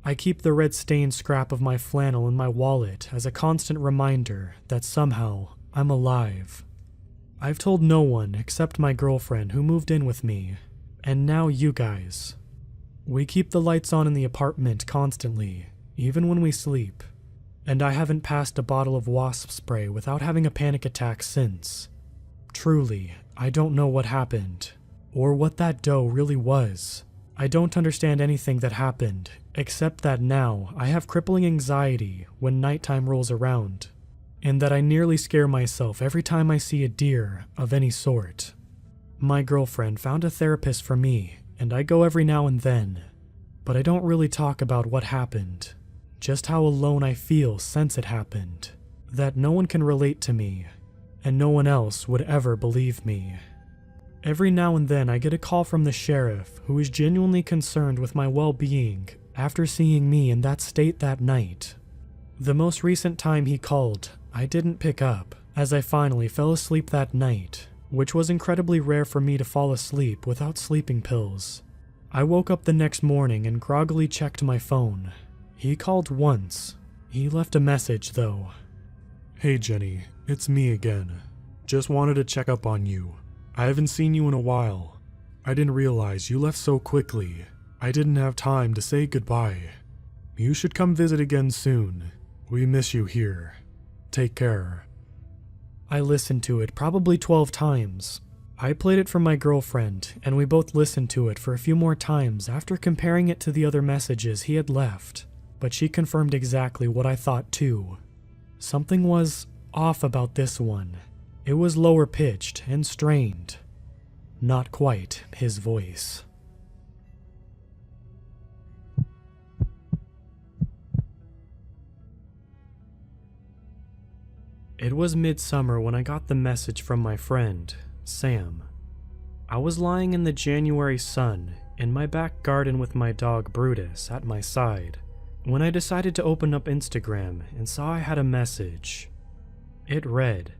I keep the red stained scrap of my flannel in my wallet as a constant reminder that somehow I'm alive. I've told no one except my girlfriend who moved in with me, and now you guys. We keep the lights on in the apartment constantly, even when we sleep, and I haven't passed a bottle of wasp spray without having a panic attack since. Truly, I don't know what happened, or what that dough really was. I don't understand anything that happened, except that now I have crippling anxiety when nighttime rolls around, and that I nearly scare myself every time I see a deer of any sort. My girlfriend found a therapist for me, and I go every now and then, but I don't really talk about what happened, just how alone I feel since it happened, that no one can relate to me, and no one else would ever believe me. Every now and then I get a call from the sheriff who is genuinely concerned with my well-being after seeing me in that state that night. The most recent time he called, I didn't pick up, as I finally fell asleep that night, which was incredibly rare for me to fall asleep without sleeping pills. I woke up the next morning and groggily checked my phone. He called once. He left a message though. Hey Jenny, it's me again. Just wanted to check up on you. I haven't seen you in a while. I didn't realize you left so quickly. I didn't have time to say goodbye. You should come visit again soon. We miss you here. Take care. I listened to it probably 12 times. I played it for my girlfriend, and we both listened to it for a few more times after comparing it to the other messages he had left, but she confirmed exactly what I thought too. Something was off about this one. It was lower pitched and strained. Not quite his voice. It was midsummer when I got the message from my friend, Sam. I was lying in the January sun in my back garden with my dog Brutus at my side when I decided to open up Instagram and saw I had a message. It read,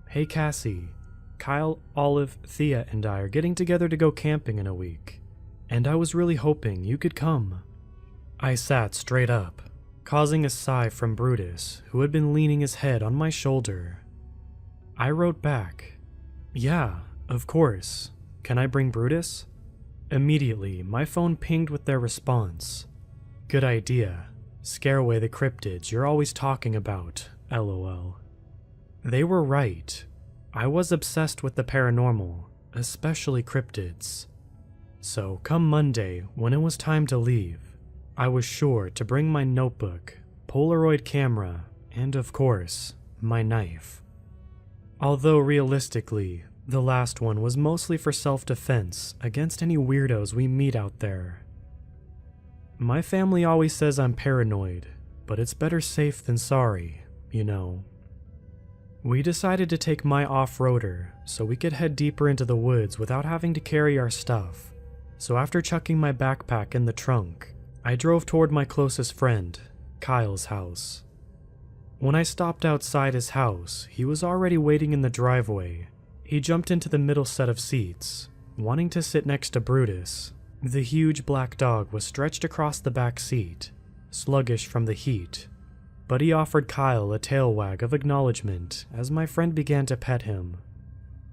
"Hey Cassie, Kyle, Olive, Thea, and I are getting together to go camping in a week, and I was really hoping you could come." I sat straight up, causing a sigh from Brutus, who had been leaning his head on my shoulder. I wrote back, "Yeah, of course. Can I bring Brutus?" Immediately, my phone pinged with their response. "Good idea. Scare away the cryptids you're always talking about, LOL." They were right. I was obsessed with the paranormal, especially cryptids. So come Monday, when it was time to leave, I was sure to bring my notebook, Polaroid camera, and of course, my knife. Although realistically, the last one was mostly for self-defense against any weirdos we meet out there. My family always says I'm paranoid, but it's better safe than sorry, you know. We decided to take my off-roader so we could head deeper into the woods without having to carry our stuff. So after chucking my backpack in the trunk, I drove toward my closest friend, Kyle's house. When I stopped outside his house, he was already waiting in the driveway. He jumped into the middle set of seats, wanting to sit next to Brutus. The huge black dog was stretched across the back seat, sluggish from the heat, but he offered Kyle a tail wag of acknowledgement as my friend began to pet him.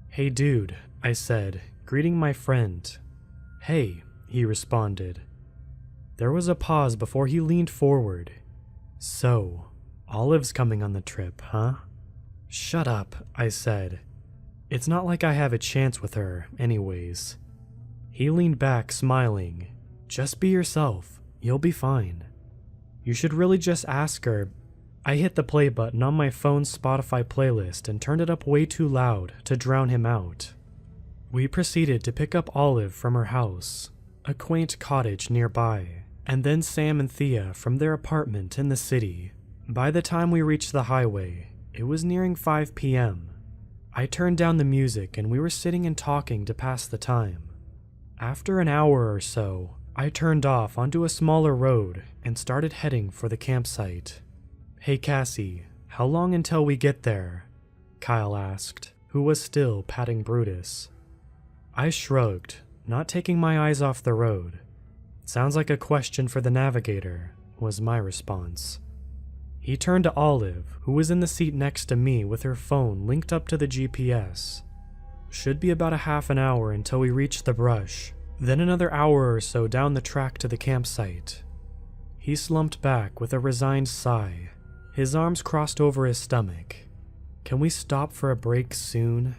"Hey dude," I said, greeting my friend. "Hey," he responded. There was a pause before he leaned forward. "So, Olive's coming on the trip, huh?" "Shut up," I said. "It's not like I have a chance with her, anyways." He leaned back, smiling. "Just be yourself. You'll be fine. You should really just ask her." I hit the play button on my phone's Spotify playlist and turned it up way too loud to drown him out. We proceeded to pick up Olive from her house, a quaint cottage nearby, and then Sam and Thea from their apartment in the city. By the time we reached the highway, it was nearing 5 p.m. I turned down the music and we were sitting and talking to pass the time. After an hour or so, I turned off onto a smaller road and started heading for the campsite. "Hey Cassie, how long until we get there?" Kyle asked, who was still patting Brutus. I shrugged, not taking my eyes off the road. "Sounds like a question for the navigator," was my response. He turned to Olive, who was in the seat next to me with her phone linked up to the GPS. "Should be about a half an hour until we reach the brush, then another hour or so down the track to the campsite." He slumped back with a resigned sigh, his arms crossed over his stomach. "Can we stop for a break soon?"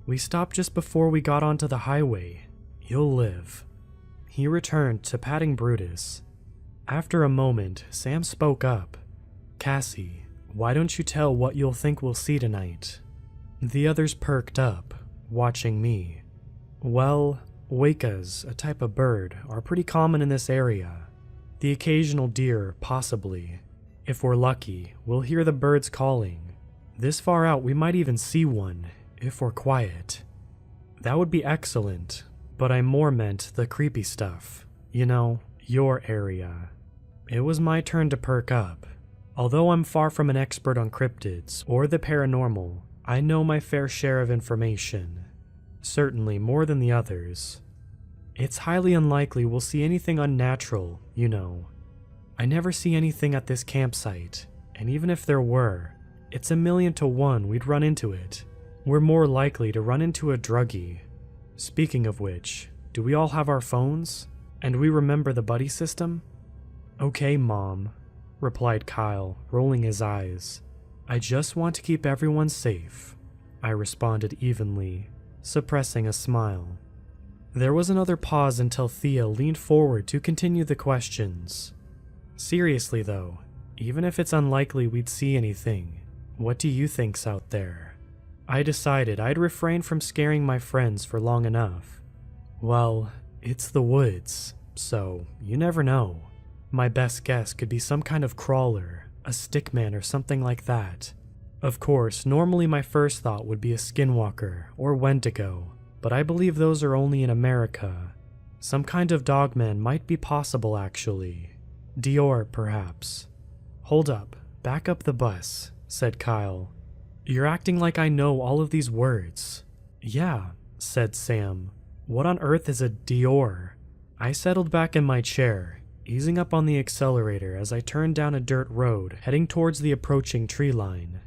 "We stopped just before we got onto the highway. You'll live." He returned to patting Brutus. After a moment, Sam spoke up. "Cassie, why don't you tell what you'll think we'll see tonight?" The others perked up, watching me. "Well, wakas, a type of bird, are pretty common in this area. The occasional deer, possibly. If we're lucky, we'll hear the birds calling. This far out, we might even see one, if we're quiet." "That would be excellent, but I more meant the creepy stuff. You know, your area." It was my turn to perk up. Although I'm far from an expert on cryptids or the paranormal, I know my fair share of information. Certainly more than the others. It's highly unlikely we'll see anything unnatural, you know. I never see anything at this campsite, and even if there were, it's 1,000,000 to 1 we'd run into it. We're more likely to run into a druggie. Speaking of which, do we all have our phones? And we remember the buddy system? "Okay, Mom," replied Kyle, rolling his eyes. "I just want to keep everyone safe," I responded evenly, suppressing a smile. There was another pause until Thea leaned forward to continue the questions. "Seriously though, even if it's unlikely we'd see anything, what do you think's out there?" I decided I'd refrain from scaring my friends for long enough. "Well, it's the woods, so you never know. My best guess could be some kind of crawler, a stickman or something like that. Of course, normally my first thought would be a skinwalker or wendigo, but I believe those are only in America. Some kind of dogman might be possible actually. Dior, perhaps." "Hold up, back up the bus," said Kyle. "You're acting like I know all of these words." "Yeah," said Sam. "What on earth is a Dior?" I settled back in my chair, easing up on the accelerator as I turned down a dirt road heading towards the approaching tree line.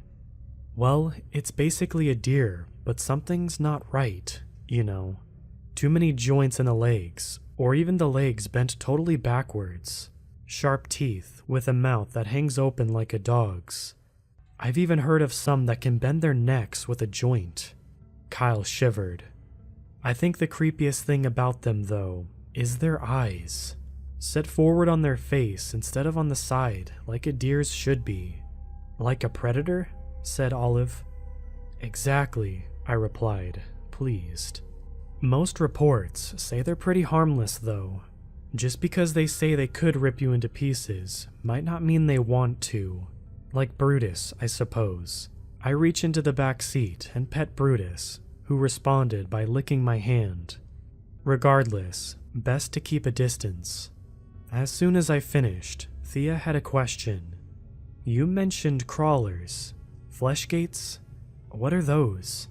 "Well, it's basically a deer, but something's not right, you know. Too many joints in the legs, or even the legs bent totally backwards. Sharp teeth with a mouth that hangs open like a dog's. I've even heard of some that can bend their necks with a joint." Kyle shivered. "I think the creepiest thing about them, though, is their eyes. Set forward on their face instead of on the side, like a deer's should be." "Like a predator?" said Olive. Exactly, I replied, pleased. Most reports say they're pretty harmless, though. Just because they say they could rip you into pieces might not mean they want to. Like Brutus, I suppose. I reach into the back seat and pet Brutus, who responded by licking my hand. Regardless, best to keep a distance. As soon as I finished, Thea had a question. You mentioned crawlers. Flesh gates? What are those?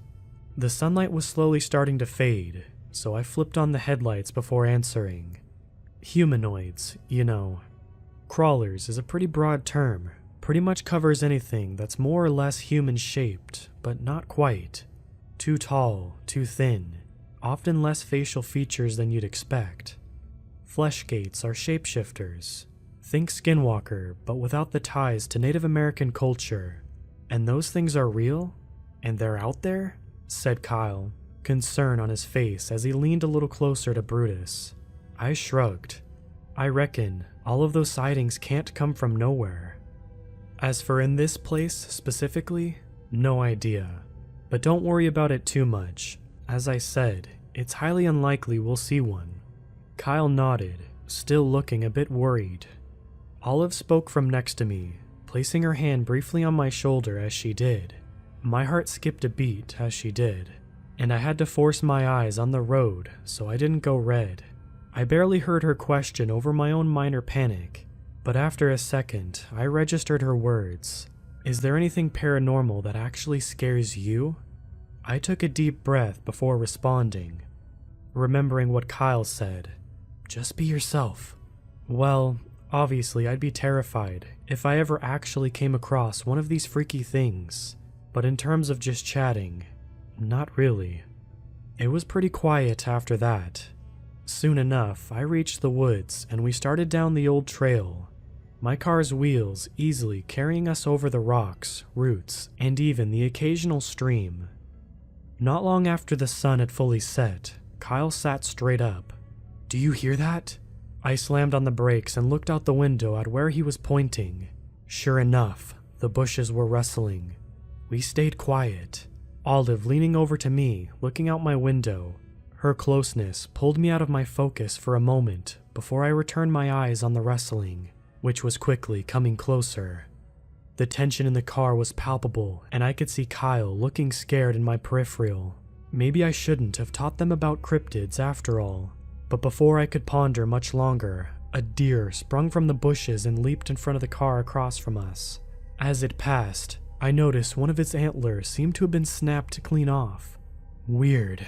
The sunlight was slowly starting to fade, so I flipped on the headlights before answering. Humanoids, you know. Crawlers is a pretty broad term, pretty much covers anything that's more or less human-shaped, but not quite. Too tall, too thin, often less facial features than you'd expect. Flesh gates are shapeshifters. Think Skinwalker, but without the ties to Native American culture. And those things are real? And they're out there? Said Kyle, concern on his face as he leaned a little closer to Brutus. I shrugged. I reckon all of those sightings can't come from nowhere. As for in this place specifically, no idea. But don't worry about it too much. As I said, it's highly unlikely we'll see one. Kyle nodded, still looking a bit worried. Olive spoke from next to me, placing her hand briefly on my shoulder as she did. My heart skipped a beat as she did, and I had to force my eyes on the road so I didn't go red. I barely heard her question over my own minor panic, but after a second, I registered her words. Is there anything paranormal that actually scares you? I took a deep breath before responding, remembering what Kyle said. Just be yourself. Well, obviously I'd be terrified if I ever actually came across one of these freaky things, but in terms of just chatting, not really. It was pretty quiet after that. Soon enough, I reached the woods and we started down the old trail, my car's wheels easily carrying us over the rocks, roots, and even the occasional stream. Not long after the sun had fully set, Kyle sat straight up. Do you hear that? I slammed on the brakes and looked out the window at where he was pointing. Sure enough, the bushes were rustling. We stayed quiet, Olive leaning over to me, looking out my window. Her closeness pulled me out of my focus for a moment before I returned my eyes on the rustling, which was quickly coming closer. The tension in the car was palpable, and I could see Kyle looking scared in my peripheral. Maybe I shouldn't have taught them about cryptids after all. But before I could ponder much longer, a deer sprung from the bushes and leaped in front of the car across from us. As it passed, I noticed one of its antlers seemed to have been snapped clean off. Weird.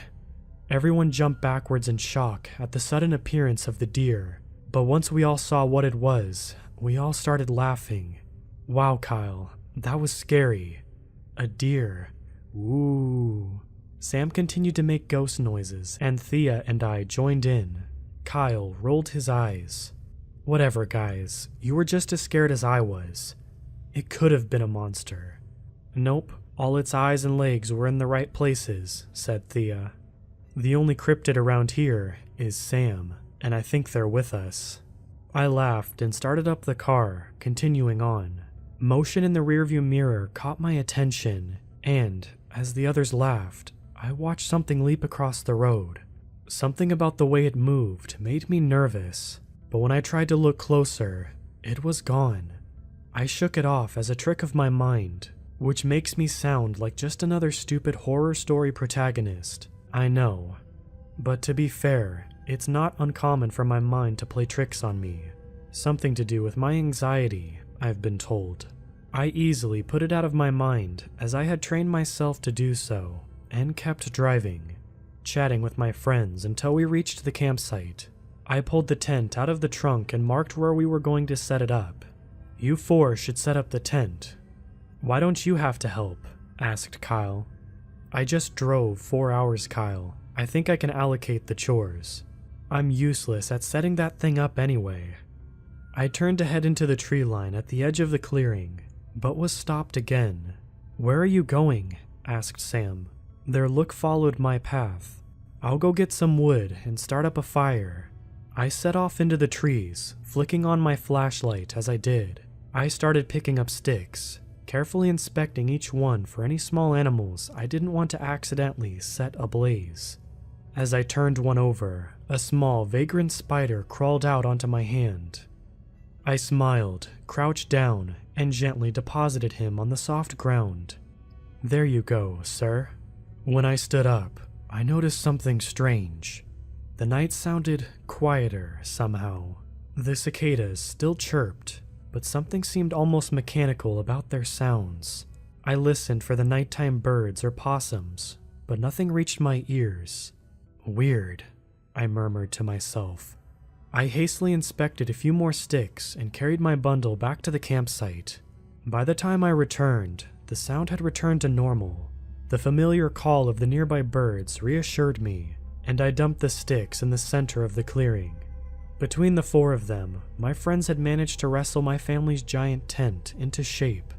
Everyone jumped backwards in shock at the sudden appearance of the deer, but once we all saw what it was, we all started laughing. Wow, Kyle, that was scary. A deer. Ooh. Sam continued to make ghost noises, and Thea and I joined in. Kyle rolled his eyes. Whatever, guys, you were just as scared as I was. It could have been a monster. Nope, all its eyes and legs were in the right places, said Thea. The only cryptid around here is Sam, and I think they're with us. I laughed and started up the car, continuing on. Motion in the rearview mirror caught my attention, and, as the others laughed, I watched something leap across the road. Something about the way it moved made me nervous, but when I tried to look closer, it was gone. I shook it off as a trick of my mind, which makes me sound like just another stupid horror story protagonist. I know. But to be fair, it's not uncommon for my mind to play tricks on me. Something to do with my anxiety, I've been told. I easily put it out of my mind as I had trained myself to do so, and kept driving, chatting with my friends until we reached the campsite. I pulled the tent out of the trunk and marked where we were going to set it up. You four should set up the tent. Why don't you have to help? Asked Kyle. I just drove 4 hours, Kyle. I think I can allocate the chores. I'm useless at setting that thing up anyway. I turned to head into the tree line at the edge of the clearing, but was stopped again. Where are you going? Asked Sam. Their look followed my path. I'll go get some wood and start up a fire. I set off into the trees, flicking on my flashlight as I did. I started picking up sticks, carefully inspecting each one for any small animals I didn't want to accidentally set ablaze. As I turned one over, a small, vagrant spider crawled out onto my hand. I smiled, crouched down, and gently deposited him on the soft ground. "There you go, sir." When I stood up, I noticed something strange. The night sounded quieter somehow. The cicadas still chirped, but something seemed almost mechanical about their sounds. I listened for the nighttime birds or possums, but nothing reached my ears. "Weird," I murmured to myself. I hastily inspected a few more sticks and carried my bundle back to the campsite. By the time I returned, the sound had returned to normal. The familiar call of the nearby birds reassured me, and I dumped the sticks in the center of the clearing. Between the four of them, my friends had managed to wrestle my family's giant tent into shape.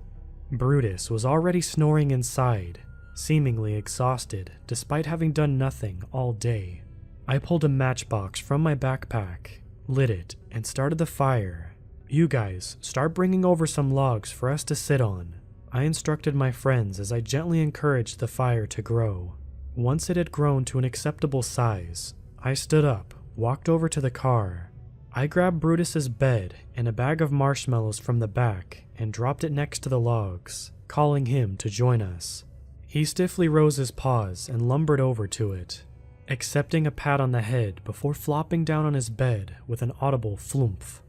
Brutus was already snoring inside, seemingly exhausted despite having done nothing all day. I pulled a matchbox from my backpack, lit it, and started the fire. "You guys, start bringing over some logs for us to sit on," I instructed my friends as I gently encouraged the fire to grow. Once it had grown to an acceptable size, I stood up, walked over to the car. I grabbed Brutus's bed and a bag of marshmallows from the back and dropped it next to the logs, calling him to join us. He stiffly rose his paws and lumbered over to it, accepting a pat on the head before flopping down on his bed with an audible flumph.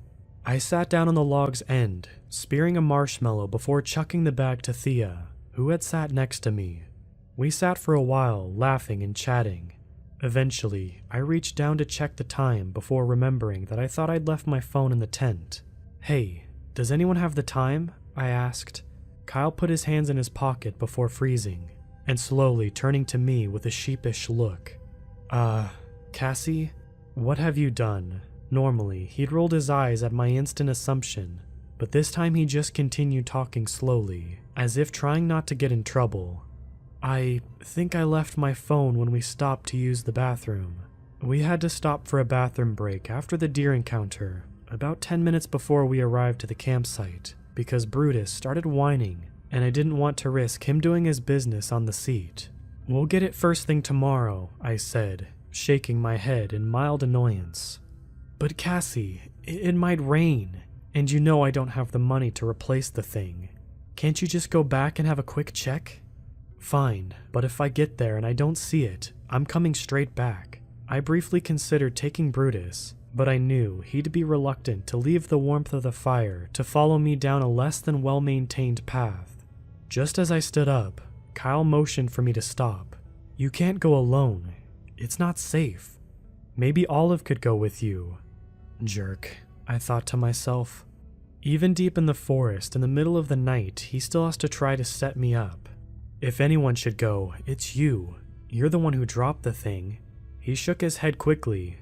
I sat down on the log's end, spearing a marshmallow before chucking the bag to Thea, who had sat next to me. We sat for a while, laughing and chatting. Eventually, I reached down to check the time before remembering that I thought I'd left my phone in the tent. "Hey, does anyone have the time?" I asked. Kyle put his hands in his pocket before freezing, and slowly turning to me with a sheepish look. Cassie, what have you done?" Normally, he'd rolled his eyes at my instant assumption, but this time he just continued talking slowly, as if trying not to get in trouble. "I think I left my phone when we stopped to use the bathroom. We had to stop for a bathroom break after the deer encounter, about 10 minutes before we arrived to the campsite, because Brutus started whining, and I didn't want to risk him doing his business on the seat. We'll get it first thing tomorrow," I said, shaking my head in mild annoyance. "But Cassie, it might rain, and you know I don't have the money to replace the thing. Can't you just go back and have a quick check?" "Fine, but if I get there and I don't see it, I'm coming straight back." I briefly considered taking Brutus, but I knew he'd be reluctant to leave the warmth of the fire to follow me down a less than well-maintained path. Just as I stood up, Kyle motioned for me to stop. "You can't go alone. It's not safe. Maybe Olive could go with you." Jerk, I thought to myself. Even deep in the forest in the middle of the night, he still has to try to set me up. "If anyone should go, it's you. You're the one who dropped the thing." He shook his head quickly.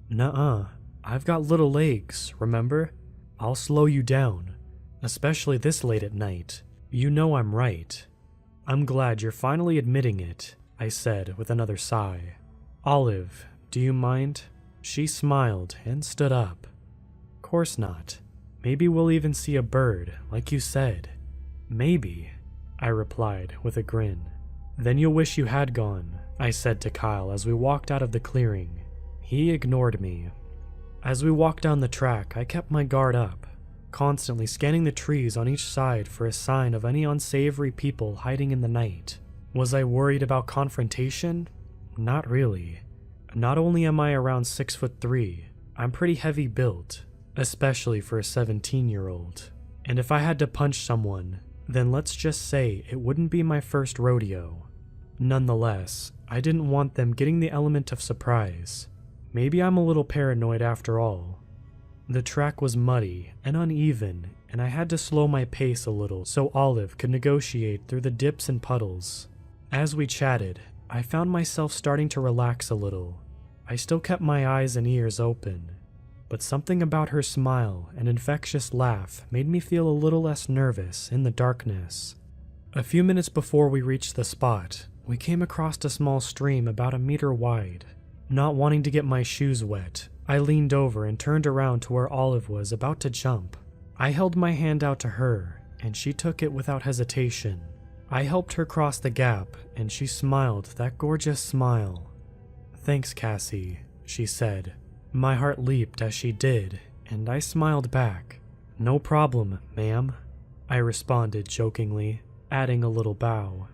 "Nuh-uh. I've got little legs, remember? I'll slow you down. Especially this late at night. You know I'm right." "I'm glad you're finally admitting it," I said with another sigh. "Olive, do you mind?" She smiled and stood up. "Course not. Maybe we'll even see a bird, like you said." "Maybe," I replied with a grin. "Then you'll wish you had gone," I said to Kyle as we walked out of the clearing. He ignored me. As we walked down the track, I kept my guard up, constantly scanning the trees on each side for a sign of any unsavory people hiding in the night. Was I worried about confrontation? Not really. Not only am I around 6'3", I'm pretty heavy built, especially for a 17-year-old. And if I had to punch someone, then let's just say it wouldn't be my first rodeo. Nonetheless, I didn't want them getting the element of surprise. Maybe I'm a little paranoid after all. The track was muddy and uneven, and I had to slow my pace a little so Olive could negotiate through the dips and puddles. As we chatted, I found myself starting to relax a little. I still kept my eyes and ears open, but something about her smile and infectious laugh made me feel a little less nervous in the darkness. A few minutes before we reached the spot, we came across a small stream about a meter wide. Not wanting to get my shoes wet, I leaned over and turned around to where Olive was about to jump. I held my hand out to her, and she took it without hesitation. I helped her cross the gap, and she smiled that gorgeous smile. "Thanks, Cassie," she said. My heart leaped as she did, and I smiled back. "No problem, ma'am," I responded jokingly, adding a little bow.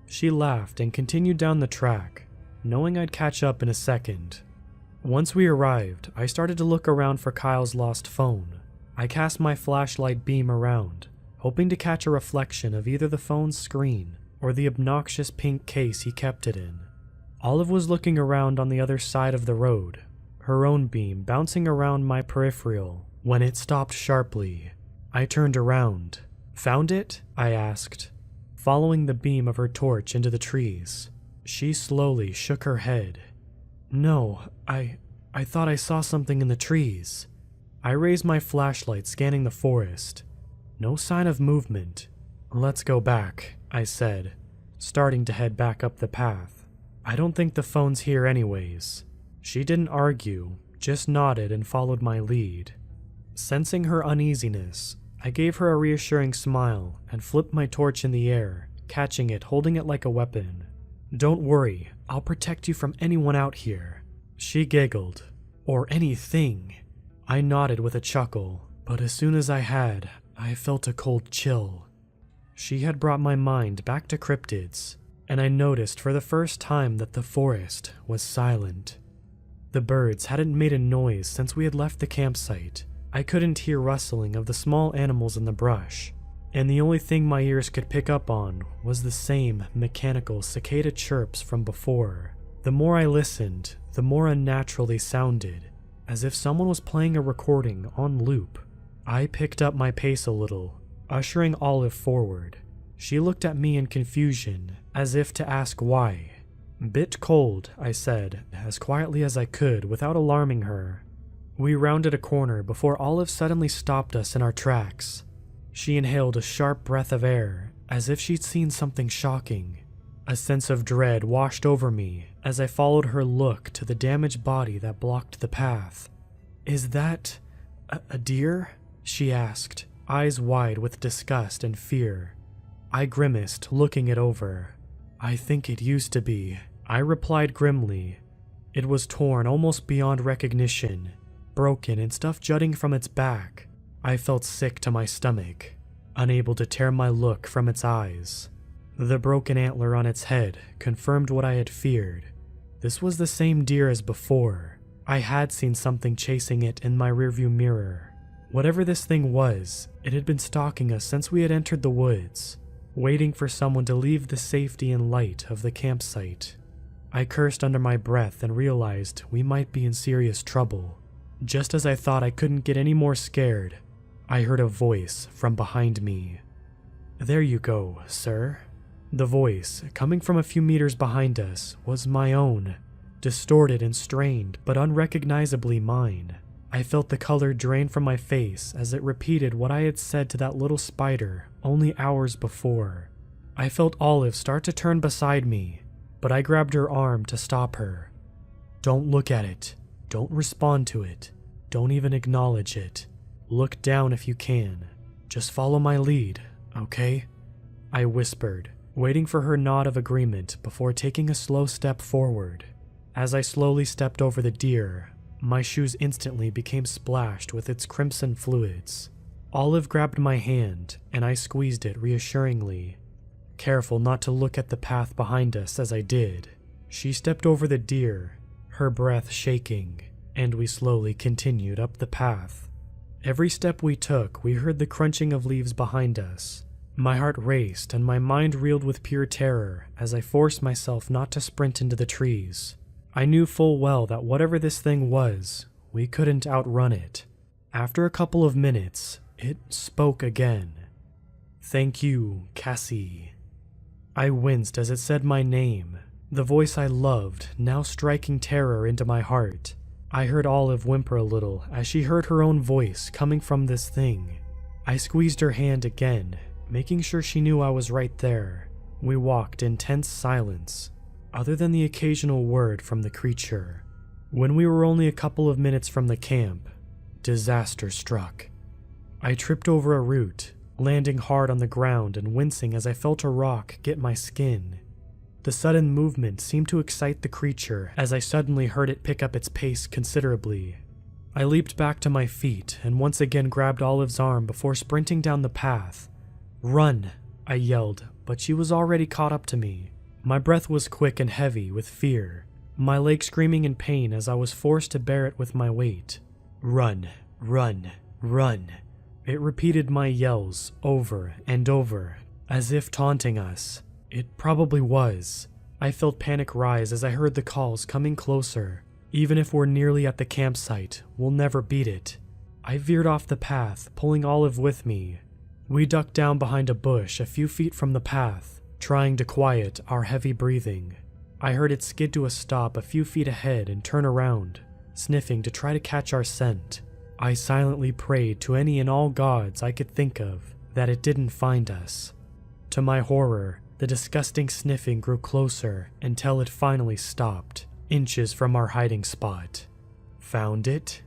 She laughed and continued down the track, knowing I'd catch up in a second. Once we arrived, I started to look around for Kyle's lost phone. I cast my flashlight beam around, hoping to catch a reflection of either the phone's screen or the obnoxious pink case he kept it in. Olive was looking around on the other side of the road, her own beam bouncing around my peripheral, when it stopped sharply. I turned around. "Found it?" I asked, following the beam of her torch into the trees. She slowly shook her head. "No, I thought I saw something in the trees." I raised my flashlight, scanning the forest. No sign of movement. "Let's go back," I said, starting to head back up the path. "I don't think the phone's here anyways." She didn't argue, just nodded and followed my lead. Sensing her uneasiness, I gave her a reassuring smile and flipped my torch in the air, catching it, holding it like a weapon. "Don't worry, I'll protect you from anyone out here." She giggled. "Or anything." I nodded with a chuckle, but as soon as I had, I felt a cold chill. She had brought my mind back to cryptids, and I noticed for the first time that the forest was silent. The birds hadn't made a noise since we had left the campsite. I couldn't hear rustling of the small animals in the brush, and the only thing my ears could pick up on was the same mechanical cicada chirps from before. The more I listened, the more unnatural they sounded, as if someone was playing a recording on loop. I picked up my pace a little, ushering Olive forward. She looked at me in confusion, as if to ask why. "Bit cold," I said, as quietly as I could without alarming her. We rounded a corner before Olive suddenly stopped us in our tracks. She inhaled a sharp breath of air, as if she'd seen something shocking. A sense of dread washed over me as I followed her look to the damaged body that blocked the path. "Is that a deer?" she asked, eyes wide with disgust and fear. I grimaced, looking it over. "I think it used to be," I replied grimly. It was torn almost beyond recognition, broken and stuff jutting from its back. I felt sick to my stomach, unable to tear my look from its eyes. The broken antler on its head confirmed what I had feared. This was the same deer as before. I had seen something chasing it in my rearview mirror. Whatever this thing was, it had been stalking us since we had entered the woods, waiting for someone to leave the safety and light of the campsite. I cursed under my breath and realized we might be in serious trouble. Just as I thought I couldn't get any more scared, I heard a voice from behind me. "There you go, sir." The voice, coming from a few meters behind us, was my own, distorted and strained, but unrecognizably mine. I felt the color drain from my face as it repeated what I had said to that little spider only hours before. I felt Olive start to turn beside me, but I grabbed her arm to stop her. "Don't look at it. Don't respond to it. Don't even acknowledge it. Look down if you can. Just follow my lead, okay?" I whispered, waiting for her nod of agreement before taking a slow step forward. As I slowly stepped over the deer, my shoes instantly became splashed with its crimson fluids. Olive grabbed my hand, and I squeezed it reassuringly, careful not to look at the path behind us as I did. She stepped over the deer, her breath shaking, and we slowly continued up the path. Every step we took, we heard the crunching of leaves behind us. My heart raced and my mind reeled with pure terror as I forced myself not to sprint into the trees. I knew full well that whatever this thing was, we couldn't outrun it. After a couple of minutes, it spoke again. "Thank you, Cassie." I winced as it said my name, the voice I loved now striking terror into my heart. I heard Olive whimper a little as she heard her own voice coming from this thing. I squeezed her hand again, making sure she knew I was right there. We walked in tense silence, other than the occasional word from the creature. When we were only a couple of minutes from the camp, disaster struck. I tripped over a root, landing hard on the ground and wincing as I felt a rock get my skin. The sudden movement seemed to excite the creature as I suddenly heard it pick up its pace considerably. I leaped back to my feet and once again grabbed Olive's arm before sprinting down the path. "Run!" I yelled, but she was already caught up to me. My breath was quick and heavy with fear, my leg screaming in pain as I was forced to bear it with my weight. "Run, run, run." It repeated my yells over and over, as if taunting us. It probably was. I felt panic rise as I heard the calls coming closer. Even if we're nearly at the campsite, we'll never beat it. I veered off the path, pulling Olive with me. We ducked down behind a bush a few feet from the path, trying to quiet our heavy breathing. I heard it skid to a stop a few feet ahead and turn around, sniffing to try to catch our scent. I silently prayed to any and all gods I could think of that it didn't find us. To my horror, the disgusting sniffing grew closer until it finally stopped, inches from our hiding spot. Found it?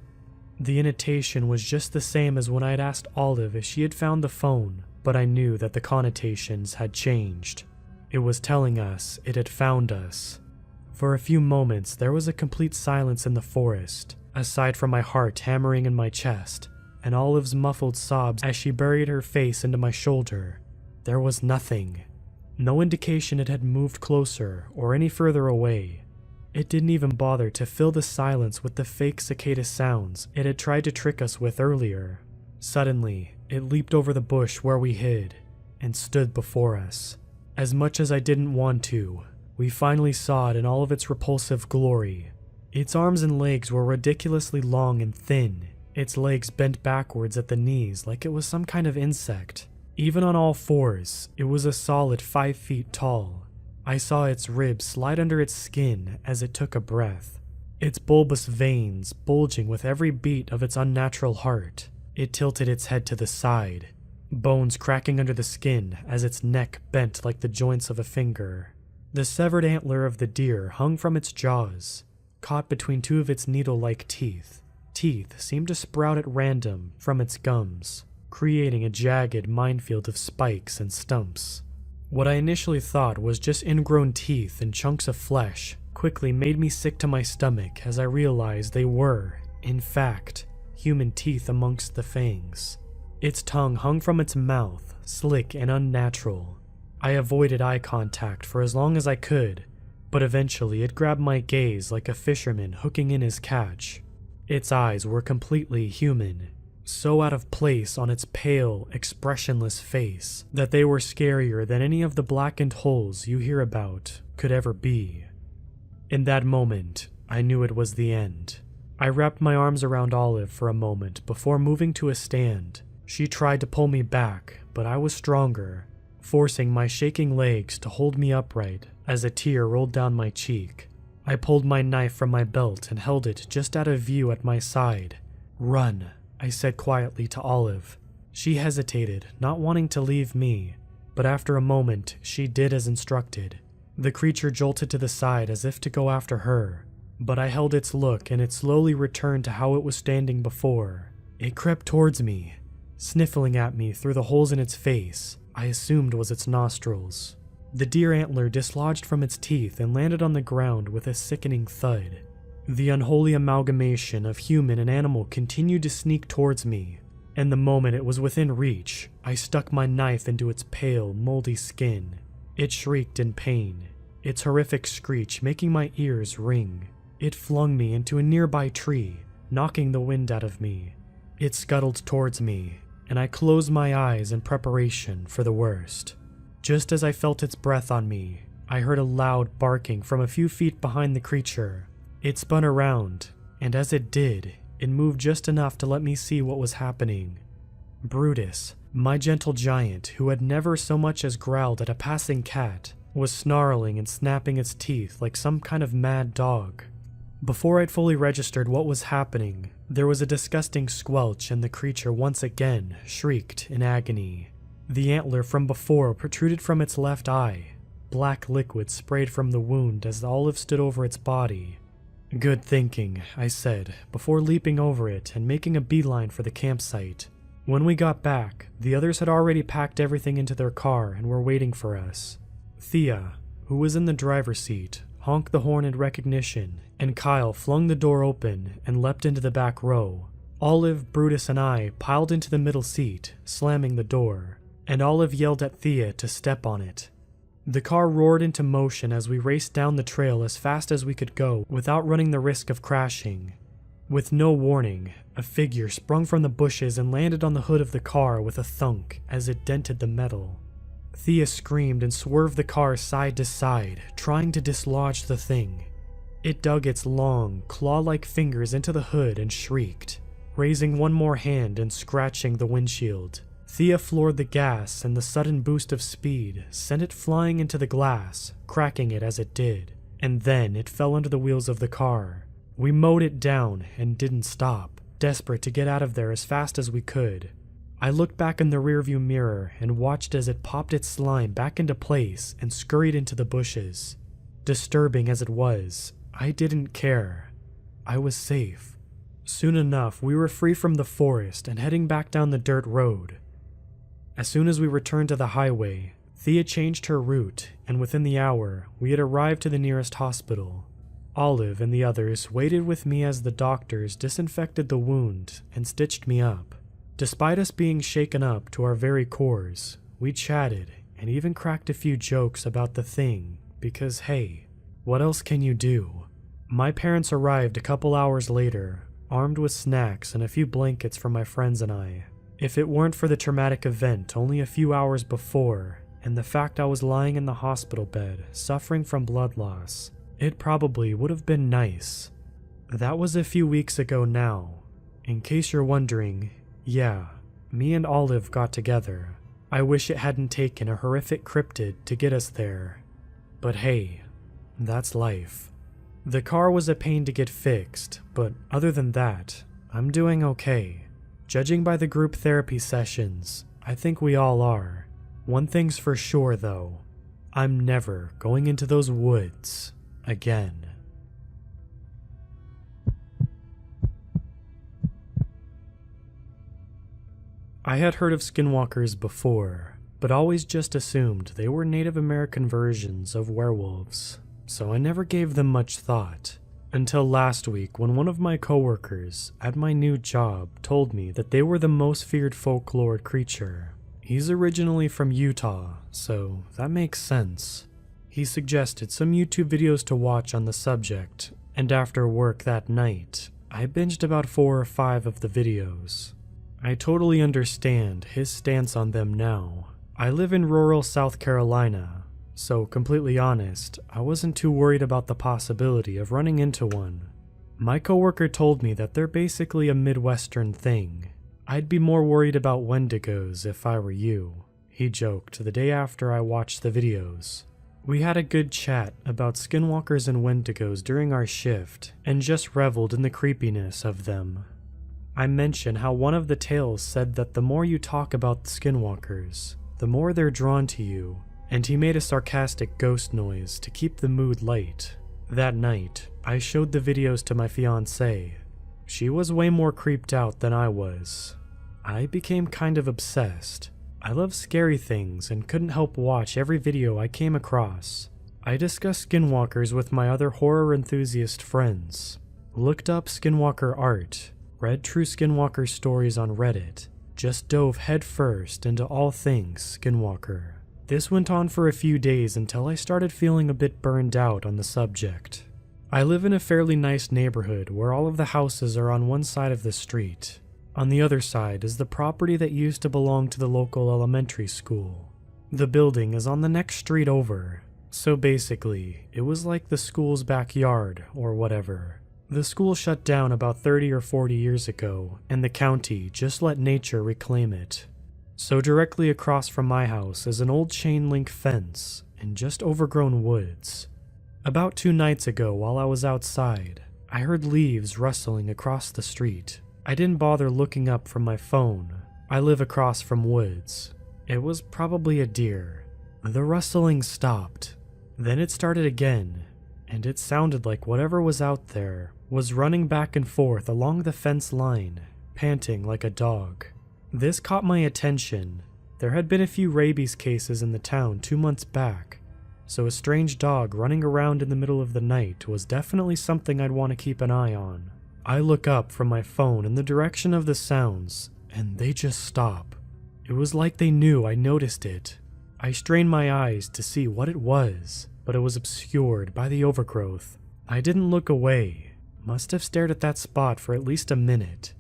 The intonation was just the same as when I had asked Olive if she had found the phone, but I knew that the connotations had changed. It was telling us it had found us. For a few moments, there was a complete silence in the forest, aside from my heart hammering in my chest, and Olive's muffled sobs as she buried her face into my shoulder. There was nothing. No indication it had moved closer or any further away. It didn't even bother to fill the silence with the fake cicada sounds it had tried to trick us with earlier. Suddenly, it leaped over the bush where we hid and stood before us. As much as I didn't want to, we finally saw it in all of its repulsive glory. Its arms and legs were ridiculously long and thin, its legs bent backwards at the knees like it was some kind of insect. Even on all fours, it was a solid 5 feet tall. I saw its ribs slide under its skin as it took a breath, its bulbous veins bulging with every beat of its unnatural heart. It tilted its head to the side, bones cracking under the skin as its neck bent like the joints of a finger. The severed antler of the deer hung from its jaws, caught between two of its needle-like teeth. Teeth seemed to sprout at random from its gums, creating a jagged minefield of spikes and stumps. What I initially thought was just ingrown teeth and chunks of flesh quickly made me sick to my stomach as I realized they were, in fact, human teeth amongst the fangs. Its tongue hung from its mouth, slick and unnatural. I avoided eye contact for as long as I could, but eventually it grabbed my gaze like a fisherman hooking in his catch. Its eyes were completely human, so out of place on its pale, expressionless face that they were scarier than any of the blackened holes you hear about could ever be. In that moment, I knew it was the end. I wrapped my arms around Olive for a moment before moving to a stand. She tried to pull me back, but I was stronger, forcing my shaking legs to hold me upright as a tear rolled down my cheek. I pulled my knife from my belt and held it just out of view at my side. "Run," I said quietly to Olive. She hesitated, not wanting to leave me, but after a moment, she did as instructed. The creature jolted to the side as if to go after her, but I held its look and it slowly returned to how it was standing before. It crept towards me, sniffling at me through the holes in its face I assumed was its nostrils. The deer antler dislodged from its teeth and landed on the ground with a sickening thud. The unholy amalgamation of human and animal continued to sneak towards me, and the moment it was within reach, I stuck my knife into its pale, moldy skin. It shrieked in pain, its horrific screech making my ears ring. It flung me into a nearby tree, knocking the wind out of me. It scuttled towards me, and I closed my eyes in preparation for the worst. Just as I felt its breath on me, I heard a loud barking from a few feet behind the creature. It spun around, and as it did, it moved just enough to let me see what was happening. Brutus, my gentle giant who had never so much as growled at a passing cat, was snarling and snapping its teeth like some kind of mad dog. Before I'd fully registered what was happening, there was a disgusting squelch and the creature once again shrieked in agony. The antler from before protruded from its left eye. Black liquid sprayed from the wound as the olive stood over its body. "Good thinking," I said, before leaping over it and making a beeline for the campsite. When we got back, the others had already packed everything into their car and were waiting for us. Thea, who was in the driver's seat, honked the horn in recognition, and Kyle flung the door open and leapt into the back row. Olive, Brutus, and I piled into the middle seat, slamming the door, and Olive yelled at Thea to step on it. The car roared into motion as we raced down the trail as fast as we could go without running the risk of crashing. With no warning, a figure sprung from the bushes and landed on the hood of the car with a thunk as it dented the metal. Thea screamed and swerved the car side to side, trying to dislodge the thing. It dug its long, claw-like fingers into the hood and shrieked, raising one more hand and scratching the windshield. Thea floored the gas, and the sudden boost of speed sent it flying into the glass, cracking it as it did, and then it fell under the wheels of the car. We mowed it down and didn't stop, desperate to get out of there as fast as we could. I looked back in the rearview mirror and watched as it popped its slime back into place and scurried into the bushes. Disturbing as it was, I didn't care. I was safe. Soon enough, we were free from the forest and heading back down the dirt road. As soon as we returned to the highway, Thea changed her route, and within the hour, we had arrived to the nearest hospital. Olive and the others waited with me as the doctors disinfected the wound and stitched me up. Despite us being shaken up to our very cores, we chatted and even cracked a few jokes about the thing because, hey, what else can you do? My parents arrived a couple hours later, armed with snacks and a few blankets for my friends and I. If it weren't for the traumatic event only a few hours before, and the fact I was lying in the hospital bed, suffering from blood loss, it probably would have been nice. That was a few weeks ago now. In case you're wondering, yeah, me and Olive got together. I wish it hadn't taken a horrific cryptid to get us there. But hey, that's life. The car was a pain to get fixed, but other than that, I'm doing okay. Judging by the group therapy sessions, I think we all are. One thing's for sure though, I'm never going into those woods again. I had heard of skinwalkers before, but always just assumed they were Native American versions of werewolves, so I never gave them much thought. Until last week when one of my coworkers at my new job told me that they were the most feared folklore creature. He's originally from Utah, so that makes sense. He suggested some YouTube videos to watch on the subject, and after work that night, I binged about 4 or 5 of the videos. I totally understand his stance on them now. I live in rural South Carolina, so completely honest, I wasn't too worried about the possibility of running into one. My coworker told me that they're basically a Midwestern thing. I'd be more worried about Wendigos if I were you, he joked the day after I watched the videos. We had a good chat about skinwalkers and Wendigos during our shift, and just reveled in the creepiness of them. I mentioned how one of the tales said that the more you talk about the skinwalkers, the more they're drawn to you, and he made a sarcastic ghost noise to keep the mood light. That night, I showed the videos to my fiancée. She was way more creeped out than I was. I became kind of obsessed. I love scary things and couldn't help watch every video I came across. I discussed skinwalkers with my other horror enthusiast friends, looked up skinwalker art, read true skinwalker stories on Reddit, just dove headfirst into all things skinwalker. This went on for a few days until I started feeling a bit burned out on the subject. I live in a fairly nice neighborhood where all of the houses are on one side of the street. On the other side is the property that used to belong to the local elementary school. The building is on the next street over, so basically, it was like the school's backyard or whatever. The school shut down about 30 or 40 years ago, and the county just let nature reclaim it. So directly across from my house is an old chain link fence and just overgrown woods. About 2 nights ago while I was outside, I heard leaves rustling across the street. I didn't bother looking up from my phone. I live across from woods. It was probably a deer. The rustling stopped. Then it started again, and it sounded like whatever was out there was running back and forth along the fence line, panting like a dog. This caught my attention. There had been a few rabies cases in the town 2 months back, so a strange dog running around in the middle of the night was definitely something I'd want to keep an eye on. I look up from my phone in the direction of the sounds, and they just stop. It was like they knew I noticed it. I strained my eyes to see what it was, but it was obscured by the overgrowth. I didn't look away. Must have stared at that spot for at least a minute.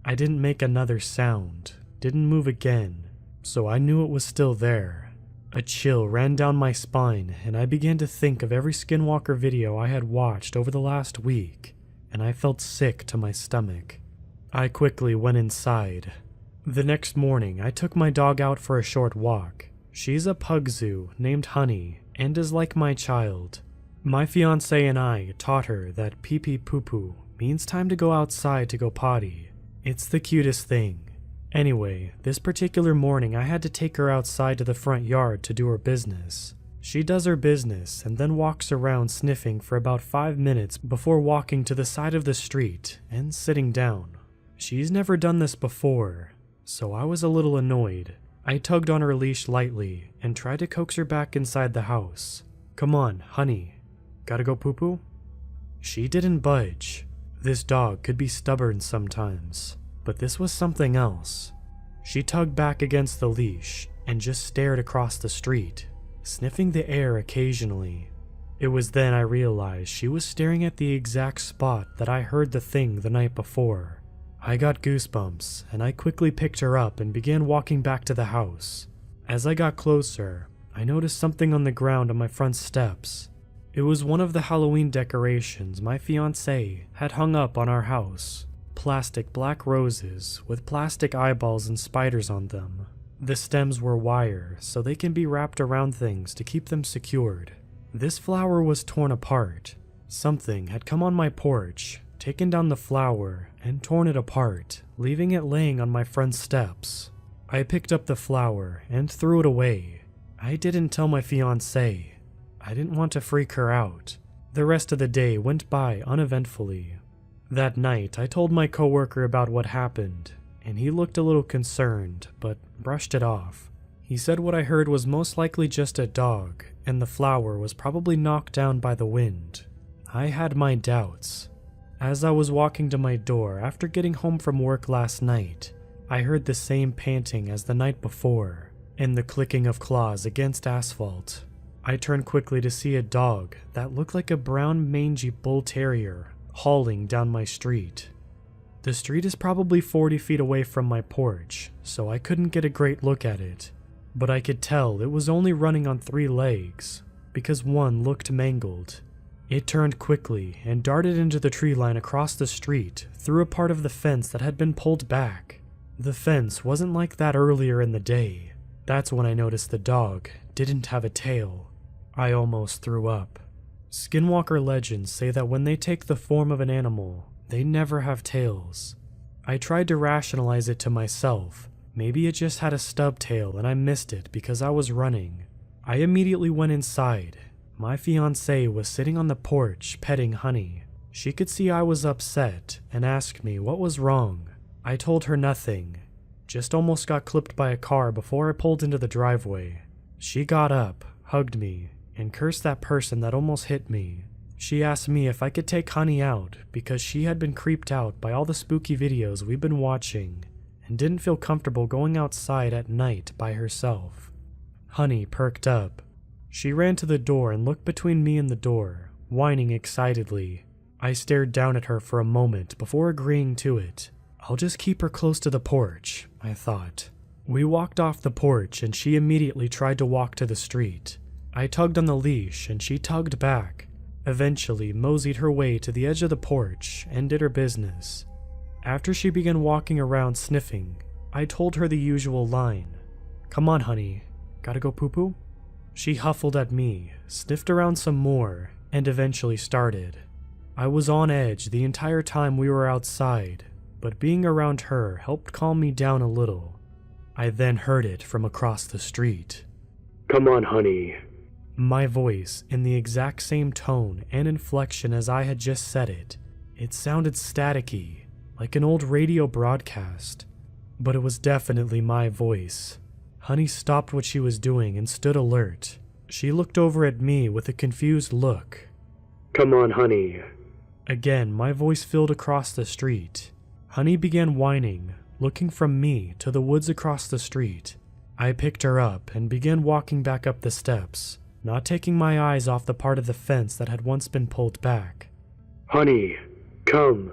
I didn't make another sound, didn't move again, so I knew it was still there. A chill ran down my spine, and I began to think of every Skinwalker video I had watched over the last week, and I felt sick to my stomach. I quickly went inside. The next morning, I took my dog out for a short walk. She's a pugzoo named Honey, and is like my child. My fiancé and I taught her that pee-pee poo-poo means time to go outside to go potty. It's the cutest thing. Anyway, this particular morning I had to take her outside to the front yard to do her business. She does her business and then walks around sniffing for about 5 minutes before walking to the side of the street and sitting down. She's never done this before, so I was a little annoyed. I tugged on her leash lightly and tried to coax her back inside the house. "Come on, Honey. Gotta go poo-poo?" She didn't budge. This dog could be stubborn sometimes, but this was something else. She tugged back against the leash and just stared across the street, sniffing the air occasionally. It was then I realized she was staring at the exact spot that I heard the thing the night before. I got goosebumps, and I quickly picked her up and began walking back to the house. As I got closer, I noticed something on the ground on my front steps. It was one of the Halloween decorations my fiancé had hung up on our house. Plastic black roses with plastic eyeballs and spiders on them. The stems were wire, so they can be wrapped around things to keep them secured. This flower was torn apart. Something had come on my porch, taken down the flower, and torn it apart, leaving it laying on my front steps. I picked up the flower and threw it away. I didn't tell my fiancé. I didn't want to freak her out. The rest of the day went by uneventfully. That night, I told my coworker about what happened, and he looked a little concerned, but brushed it off. He said what I heard was most likely just a dog, and the flower was probably knocked down by the wind. I had my doubts. As I was walking to my door after getting home from work last night, I heard the same panting as the night before, and the clicking of claws against asphalt. I turned quickly to see a dog that looked like a brown mangy bull terrier hauling down my street. The street is probably 40 feet away from my porch, so I couldn't get a great look at it, but I could tell it was only running on 3 legs, because one looked mangled. It turned quickly and darted into the tree line across the street through a part of the fence that had been pulled back. The fence wasn't like that earlier in the day. That's when I noticed the dog didn't have a tail. I almost threw up. Skinwalker legends say that when they take the form of an animal, they never have tails. I tried to rationalize it to myself. Maybe it just had a stub tail and I missed it because I was running. I immediately went inside. My fiancée was sitting on the porch petting Honey. She could see I was upset and asked me what was wrong. I told her nothing. Just almost got clipped by a car before I pulled into the driveway. She got up, hugged me, and cursed that person that almost hit me. She asked me if I could take Honey out because she had been creeped out by all the spooky videos we've been watching and didn't feel comfortable going outside at night by herself. Honey perked up. She ran to the door and looked between me and the door, whining excitedly. I stared down at her for a moment before agreeing to it. I'll just keep her close to the porch, I thought. We walked off the porch and she immediately tried to walk to the street. I tugged on the leash and she tugged back, eventually moseyed her way to the edge of the porch and did her business. After she began walking around sniffing, I told her the usual line. "Come on, Honey. Gotta go poo-poo?" She huffled at me, sniffed around some more, and eventually started. I was on edge the entire time we were outside, but being around her helped calm me down a little. I then heard it from across the street. "Come on, Honey." My voice in the exact same tone and inflection as I had just said it. It sounded staticky, like an old radio broadcast. but it was definitely my voice. Honey stopped what she was doing and stood alert. She looked over at me with a confused look. Come on, honey. Again, my voice filled across the street. Honey began whining, looking from me to the woods across the street. I picked her up and began walking back up the steps, not taking my eyes off the part of the fence that had once been pulled back. Honey, come.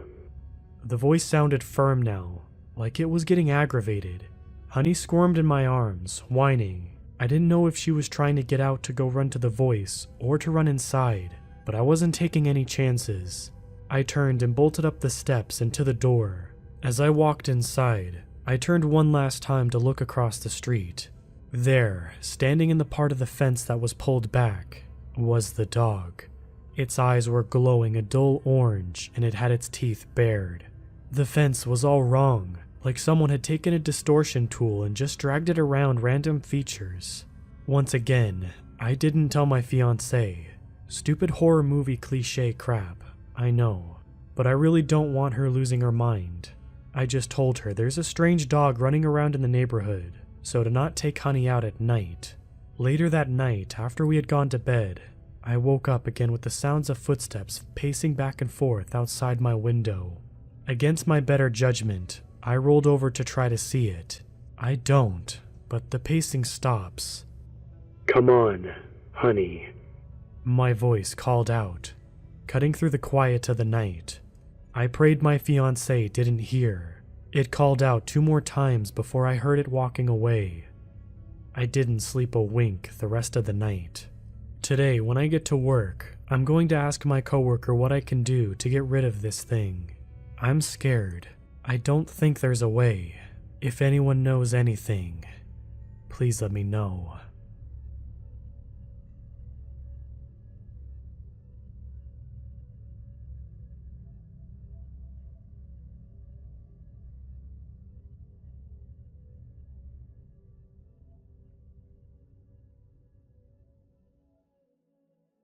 The voice sounded firm now, like it was getting aggravated. Honey squirmed in my arms, whining. I didn't know if she was trying to get out to go run to the voice or to run inside, but I wasn't taking any chances. I turned and bolted up the steps and to the door. As I walked inside, I turned one last time to look across the street. There, standing in the part of the fence that was pulled back, was the dog. Its eyes were glowing a dull orange and it had its teeth bared. The fence was all wrong, like someone had taken a distortion tool and just dragged it around random features. Once again, I didn't tell my fiancée. Stupid horror movie cliche crap, I know, but I really don't want her losing her mind. I just told her there's a strange dog running around in the neighborhood, so to not take Honey out at night. Later that night, after we had gone to bed, I woke up again with the sounds of footsteps pacing back and forth outside my window. Against my better judgment, I rolled over to try to see it. I don't, but the pacing stops. Come on, honey. My voice called out, cutting through the quiet of the night. I prayed my fiancé didn't hear. It called out 2 more times before I heard it walking away. I didn't sleep a wink the rest of the night. Today, when I get to work, I'm going to ask my coworker what I can do to get rid of this thing. I'm scared. I don't think there's a way. If anyone knows anything, please let me know.